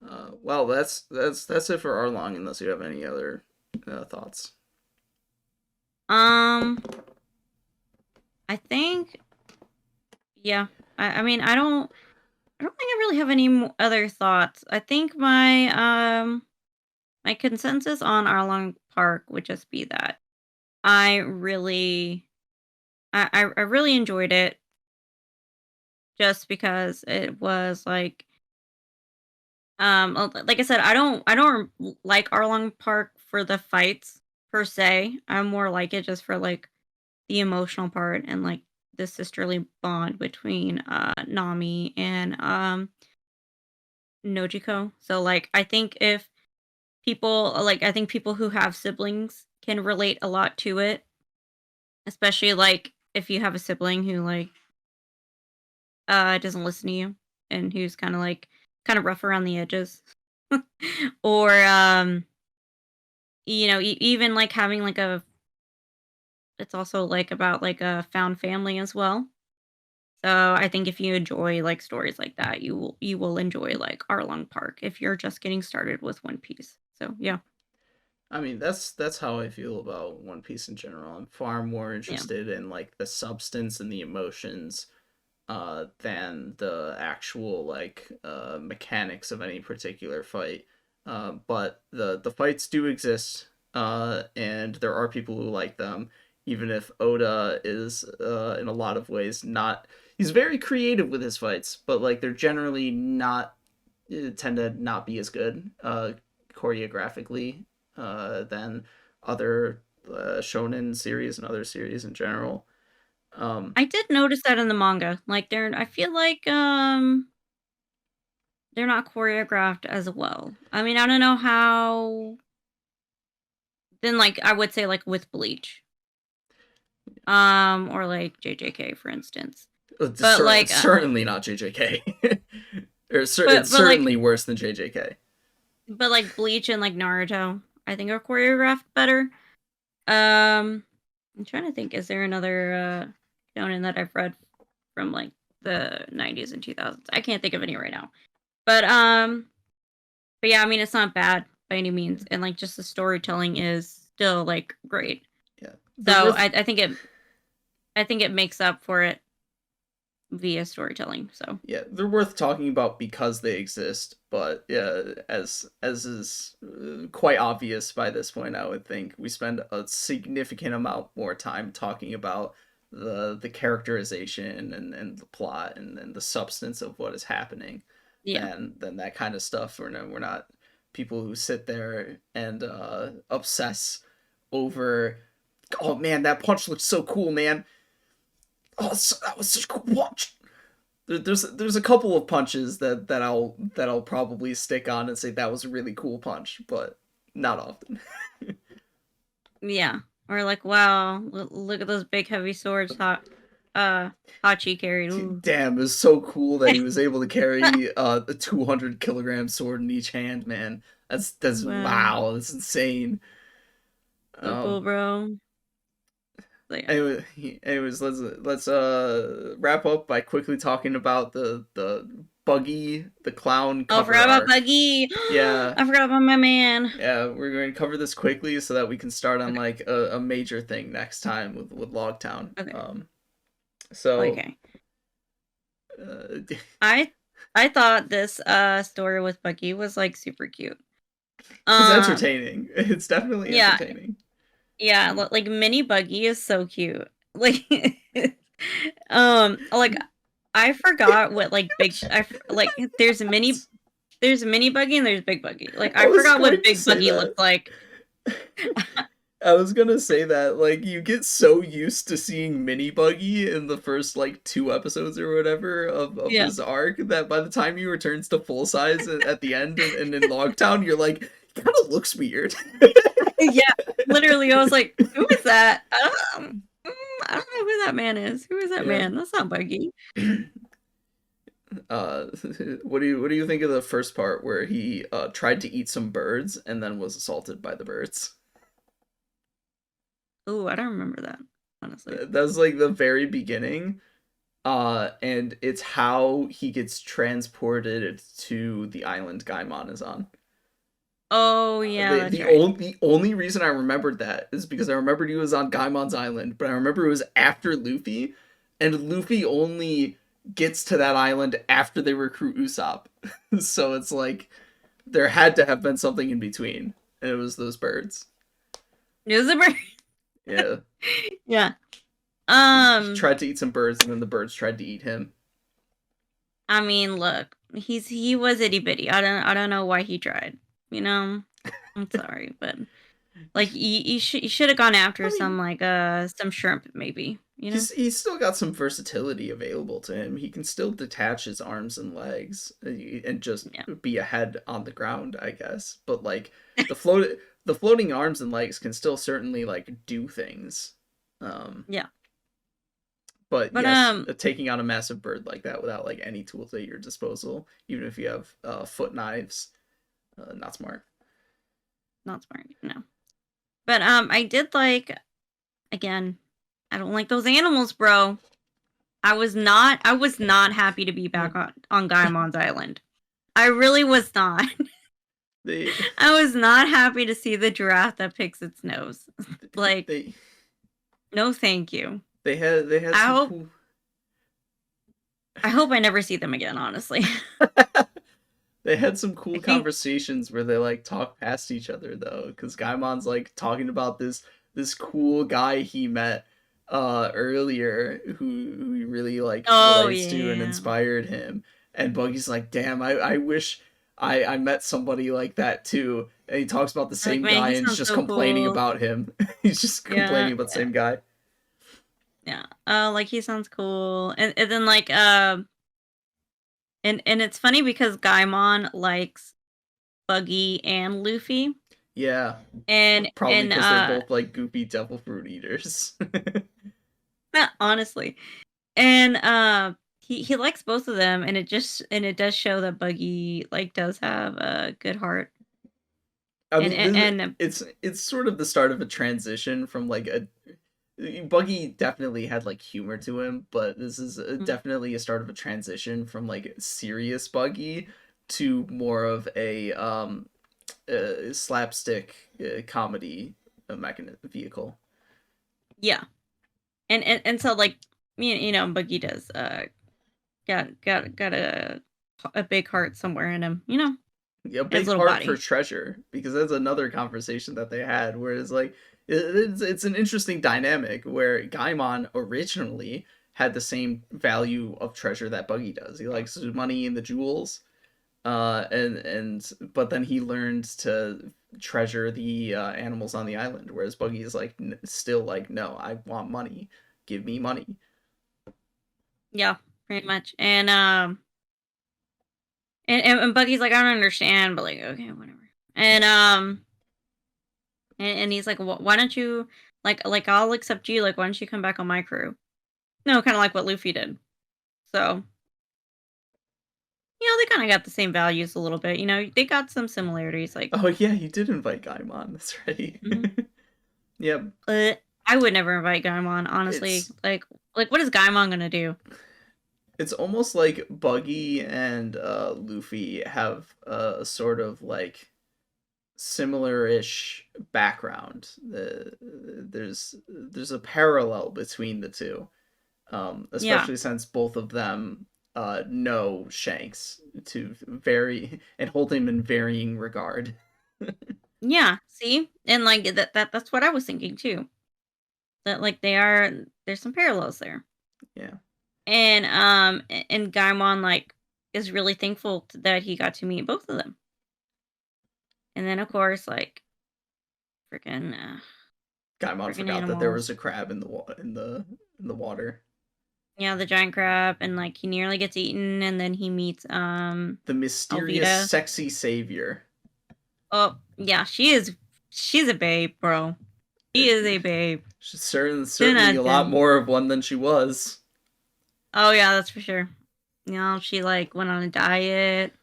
yeah. Well, that's it for our long. Unless you have any other thoughts. Um, I think yeah. I mean, I don't think I really have any other thoughts. I think my consensus on Arlong Park would just be that I really I really enjoyed it just because it was like I said, I don't like Arlong Park for the fights per se. I more like it just for like the emotional part and like the sisterly bond between Nami and Nojiko. So like I think people who have siblings can relate a lot to it, especially like if you have a sibling who like doesn't listen to you and who's kind of rough around the edges. Or even like having like a it's also like about like a found family as well. So I think if you enjoy like stories like that, you will enjoy like Arlong Park if you're just getting started with One Piece. So yeah. I mean, that's how I feel about One Piece in general. I'm far more Yeah. interested in like the substance and the emotions than the actual like mechanics of any particular fight. But the fights do exist, and there are people who like them. Even if Oda is in a lot of ways not, he's very creative with his fights, but like they're generally not tend to not be as good choreographically than other shonen series and other series in general. I did notice that in the manga. Like I feel like they're not choreographed as well. I mean, I don't know how then like I would say like with Bleach. Or like JJK for instance. But like Certainly not JJK. but It's but like certainly worse than JJK. but like Bleach and like Naruto, I think are choreographed better. Um I'm trying to think, is there another shonen that I've read from like the 90s and 2000s? I can't think of any right now. But yeah, I mean it's not bad by any means, and like just the storytelling is still like great. Yeah, they're So worth. I think it makes up for it via storytelling. So Yeah, they're worth talking about because they exist. But yeah, as is quite obvious by this point, I would think we spend a significant amount more time talking about the characterization and the plot and the substance of what is happening yeah. than that kind of stuff. We're not people who sit there and obsess over. Oh man, that punch looks so cool, man. Oh, that was such a cool punch. There's a couple of punches that I'll probably stick on and say that was a really cool punch, but not often. Yeah. Or like, wow, look at those big heavy swords Hachi carried. Ooh. Damn, it was so cool that he was able to carry a 200 kilogram sword in each hand, man. That's Wow. wow, that's insane. So cool, bro. So, yeah. Anyways, let's wrap up by quickly talking about the Buggy, the clown Oh, I cover forgot about arc. Buggy. Yeah. I forgot about my man. Yeah, we're going to cover this quickly so that we can start on Okay. like a major thing next time with Logtown. Okay. So Okay. uh, I thought this story with Buggy was like super cute. it's entertaining. It's definitely Yeah. entertaining. Yeah, like mini Buggy is so cute. Like like I forgot what like like there's mini Buggy and there's big Buggy. Like I forgot what big Buggy looked like. I was gonna say that, like, you get so used to seeing Mini Buggy in the first, like, 2 episodes or whatever of Yeah. this arc, that by the time he returns to full size at the end and in Logtown, you're like, he kind of looks weird. Yeah, literally, I was like, who is that? I don't know who that man is. Who is that man? That's not Buggy. What do you think of the first part where he tried to eat some birds and then was assaulted by the birds? Oh, I don't remember that, honestly. That's like the very beginning. And it's how he gets transported to the island Gaimon is on. Oh yeah, The, that's the, right. only, the only reason I remembered that is because I remembered he was on Gaimon's island, but I remember it was after Luffy, and Luffy only gets to that island after they recruit Usopp. So it's like there had to have been something in between, and it was those birds. It was a bird. Yeah. Yeah. He tried to eat some birds, and then the birds tried to eat him. I mean, look, he was itty bitty. I don't know why he tried. You know, I'm sorry, but like you should have gone after some like some shrimp maybe. You know, He's still got some versatility available to him. He can still detach his arms and legs and just be a head on the ground, I guess. But like the floating arms and legs can still certainly like do things. Yeah. But yes, taking on a massive bird like that without like any tools at your disposal, even if you have foot knives, not smart. Not smart, no. But I did like, again, I don't like those animals, bro. I was not happy to be back on Gaimon's island. I really was not. I was not happy to see the giraffe that picks its nose. Like, no, thank you. They had. I hope I never see them again. Honestly. They had some cool conversations where they like talk past each other though, because Gaimon's like talking about this cool guy he met earlier who he really like relates to and inspired him, and Buggy's like, damn, I wish I met somebody like that too. And he talks about the same guy and he's just complaining about him. He's just complaining about the same guy. Yeah. Like he sounds cool. And then like and it's funny because Gaimon likes Buggy and Luffy. Yeah. And probably because they're both like goofy devil fruit eaters. Honestly. And he likes both of them, and it does show that Buggy like does have a good heart. I mean, it's sort of the start of a transition from like Buggy definitely had like humor to him, but this is definitely a start of a transition from like serious Buggy to more of a slapstick comedy vehicle. Yeah, and so like you know Buggy does got a big heart somewhere in him, you know. Yeah, big heart for treasure, because that's another conversation that they had where it's like it's an interesting dynamic where Gaimon originally had the same value of treasure that Buggy does. He likes the money and the jewels, but then he learned to treasure the animals on the island, whereas Buggy is like still like, no, I want money, give me money. Yeah, pretty much. And Buggy's like, I don't understand, but like, okay, whatever. And he's like, well, why don't you Like I'll accept you. Like, why don't you come back on my crew? No, kind of like what Luffy did. So, they kind of got the same values a little bit. They got some similarities. Like, Oh yeah, he did invite Gaimon. That's right. mhm. Yep. I would never invite Gaimon, honestly. It's Like what is Gaimon gonna do? it's almost like Buggy and Luffy have a sort of like similar-ish background. There's a parallel between the two, Yeah, especially since both of them know Shanks to vary and hold him in varying regard. yeah. See, and like that's what I was thinking too. That like there's some parallels there. Yeah. And Gaimon like is really thankful that he got to meet both of them. And then of course like freaking Gaimon freaking forgot that there was animals. a crab in the water. Yeah, the giant crab, and like he nearly gets eaten, and then he meets The mysterious, Alvida. sexy savior. Oh yeah, she's a babe, bro. She is a babe. She's certainly Dun, a lot dun. more of one than she was. Oh yeah, that's for sure. She like went on a diet,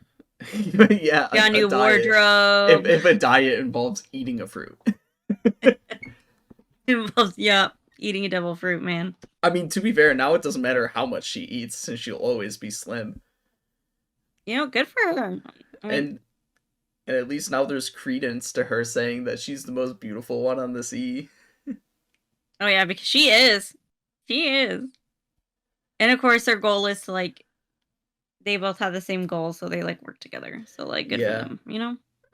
Yeah, got a a new diet. wardrobe. If a diet involves eating a fruit. Involves eating a devil fruit, man. I mean, to be fair, now it doesn't matter how much she eats, since she'll always be slim. Good for her. I mean, And at least now there's credence to her saying that she's the most beautiful one on the sea. oh yeah, because she is. She is. And of course their goal is to like they both have the same goal, so they like work together. So like good for Yeah. them.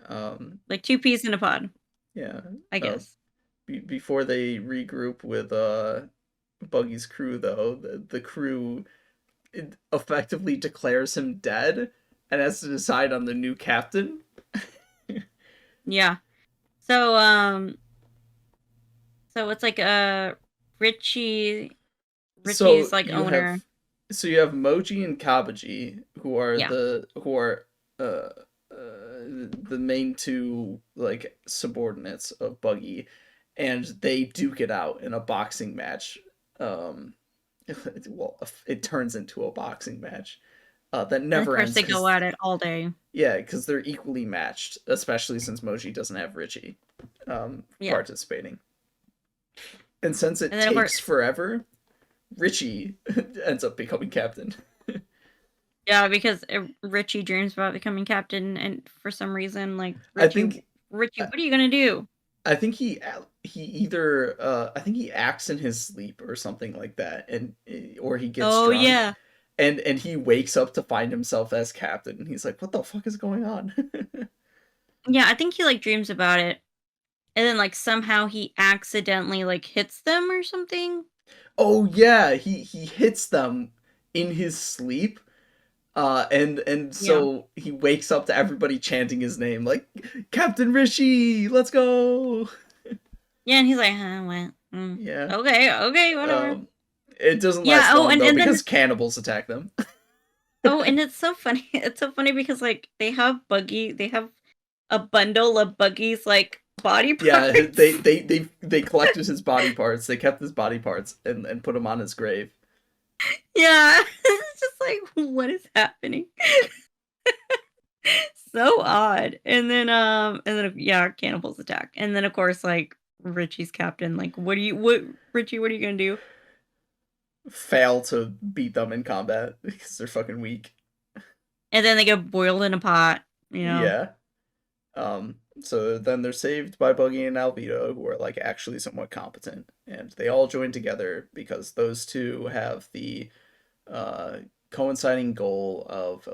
Um. Like two peas in a pod, Yeah. I Uh, guess. before they regroup with Buggy's crew, though, the crew effectively declares him dead and has to decide on the new captain. Yeah. So so it's like Richie So Richie's like owner. you have Moji and Kabaji, who are Yeah. uh, the main two like subordinates of Buggy, and they duke it out in a boxing match. Um, well, it turns into a boxing match that And of never course ends they go because at it all day. because they're equally matched, especially since Moji doesn't have Richie Yeah. participating, and since it And then of course takes forever, Richie ends up becoming captain. yeah, because Richie dreams about becoming captain, and for some reason like I Richie think Richie, what are you going to do? I think he either I think he acts in his sleep or something like that, and or he gets Oh drunk, yeah. and he wakes up to find himself as captain, and he's like, "What the fuck is going on?" Yeah, I think he like dreams about it. And then like somehow he accidentally like hits them or something. Oh yeah, he hits them in his sleep, and Yeah. so he wakes up to everybody chanting his name like Captain Rishi, let's go. Yeah, and he's like, huh, what? Yeah. Okay, whatever. Um, it doesn't Yeah, last oh, long though and then because cannibals attack them. oh, and it's so funny. It's so funny because like they have a bundle of Buggy's like body Yeah, parts. they collected his body parts. They kept his body parts and put him on his grave. Yeah. It's just like what is happening? So odd. And then yeah, cannibals attack. And then of course like Richie's captain, like what Richie, what are you gonna do? Fail to beat them in combat because they're fucking weak. And then they get boiled in a pot. Yeah. So then they're saved by Buggy and Alvito, who are like actually somewhat competent, and they all join together because those two have the uh, coinciding goal of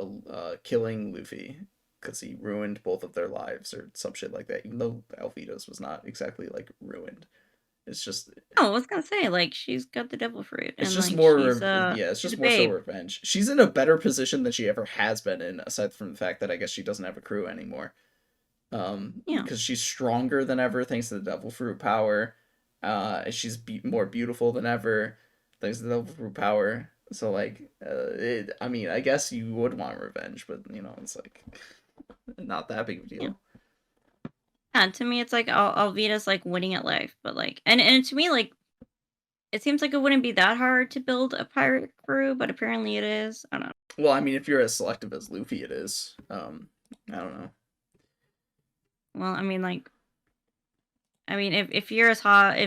killing Luffy because he ruined both of their lives or some shit like that. Even though Alvito's was not exactly like ruined, it's just Oh, I was gonna say, like, she's got the devil fruit it's and just like more yeah, it's she's a just more so babe. revenge. She's in a better position than she ever has been in, aside from the fact that I guess she doesn't have a crew anymore. Yeah. Because she's stronger than ever thanks to the devil fruit power. She's more beautiful than ever thanks to the devil fruit power. So like, I mean, I guess you would want revenge, but it's like not that big of a Yeah. deal. Yeah, to me, it's like Alvida's like winning at life, but like, and to me, like, it seems like it wouldn't be that hard to build a pirate crew, but apparently it is. I don't know. Well, I mean, if you're as selective as Luffy, it is. I don't know. Well, I mean, like, if you're as hot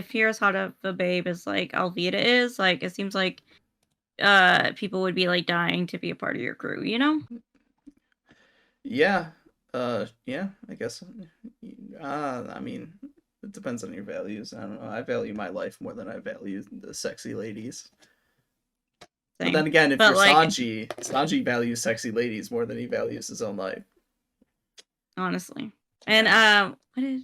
of a babe as like Alvida is, like, it seems like people would be like dying to be a part of your crew, you know? Yeah. Yeah, I guess. I mean, it depends on your values. I don't know. I value my life more than I value the sexy ladies. But then Same. again, if But you're like, Sanji values sexy ladies more than he values his own life. honestly. And Yeah. what is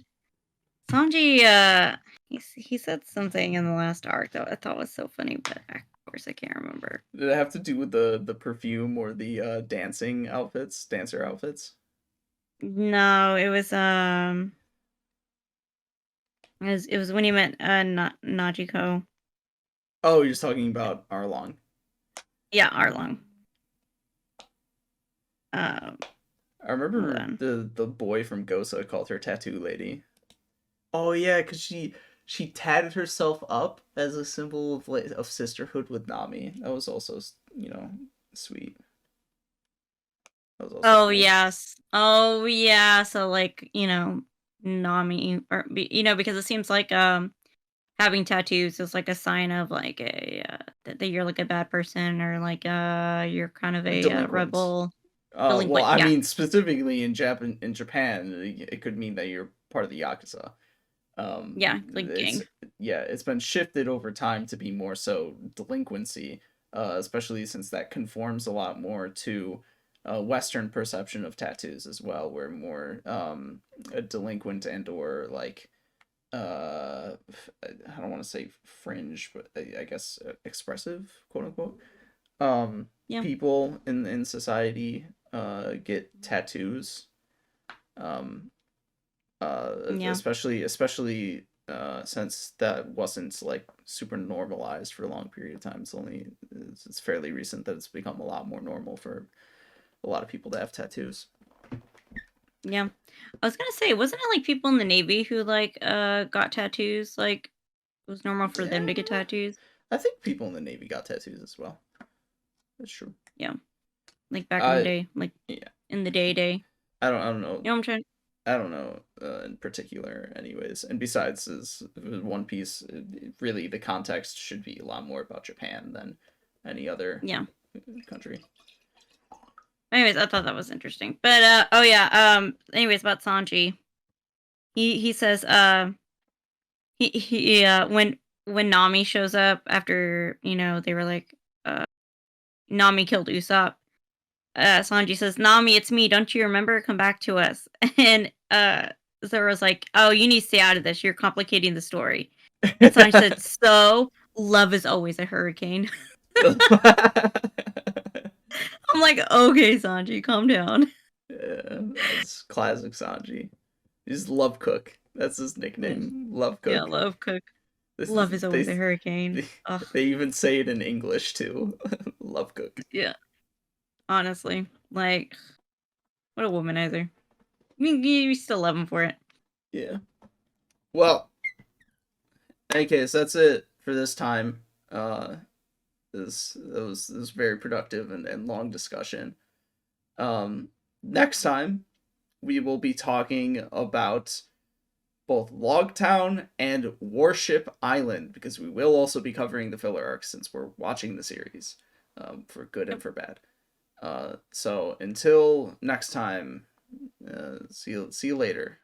Sanji? He said something in the last arc that I thought was so funny, but of course I can't remember. Did it have to do with the perfume or the dancer outfits? No, it was when he met Najiko. Oh, you're just talking about Arlong. Yeah, Arlong. Um, I hold remember on. the boy from Gosa called her Tattoo Lady. Oh yeah, because she tatted herself up as a symbol of sisterhood with Nami. That was also sweet. That was also Oh cool. yes. Oh yeah. So like, Nami or because it seems like having tattoos is like a sign of like a that you're like a bad person or like you're kind of A a delinquent. rebel Well, delinquent. I Yeah. mean specifically in Japan, it could mean that you're part of the Yakuza. Yeah, like It's gang. it's been shifted over time to be more so delinquency, especially since that conforms a lot more to Western perception of tattoos as well, where more a delinquent and or like I don't want to say fringe, but I guess expressive, quote unquote, Yeah. people in society get tattoos. Um, Yeah. especially since that wasn't like super normalized for a long period of time. It's fairly recent that it's become a lot more normal for a lot of people to have tattoos. Yeah. I was gonna say, wasn't it like people in the Navy who like got tattoos? Like it was normal for them Yeah, to get tattoos? I think people in the Navy got tattoos as well. That's true. Yeah. Like back in the I day. Like Yeah. in the day. I don't know. You know what I'm trying. I don't know in particular, anyways. And besides, is One Piece really the context should be a lot more about Japan than any other Yeah. country. Anyways, I thought that was interesting. But oh yeah, anyways about Sanji. He says he when Nami shows up after, they were like Nami killed Usopp. Sanji says, "Nami, it's me. Don't you remember? Come back to us." And Zoro's like, "Oh, you need to stay out of this. You're complicating the story." And Sanji said, "So, love is always a hurricane." I'm like, "Okay, Sanji, calm down." Yeah, that's classic Sanji. He's Love Cook. That's his Mm. nickname. Love Yeah, Cook. love cook. This is Love is always a hurricane. Ugh, they even say it in English too. Love Cook. yeah. Honestly, like, what a womanizer. I mean, you still love him for it. Yeah. Well, in any case, that's it for this time. This was very productive and long discussion. Next time we will be talking about both Logtown and Warship Island, because we will also be covering the filler arcs since we're watching the series, for good and Yep. for bad. So until next time, see you later.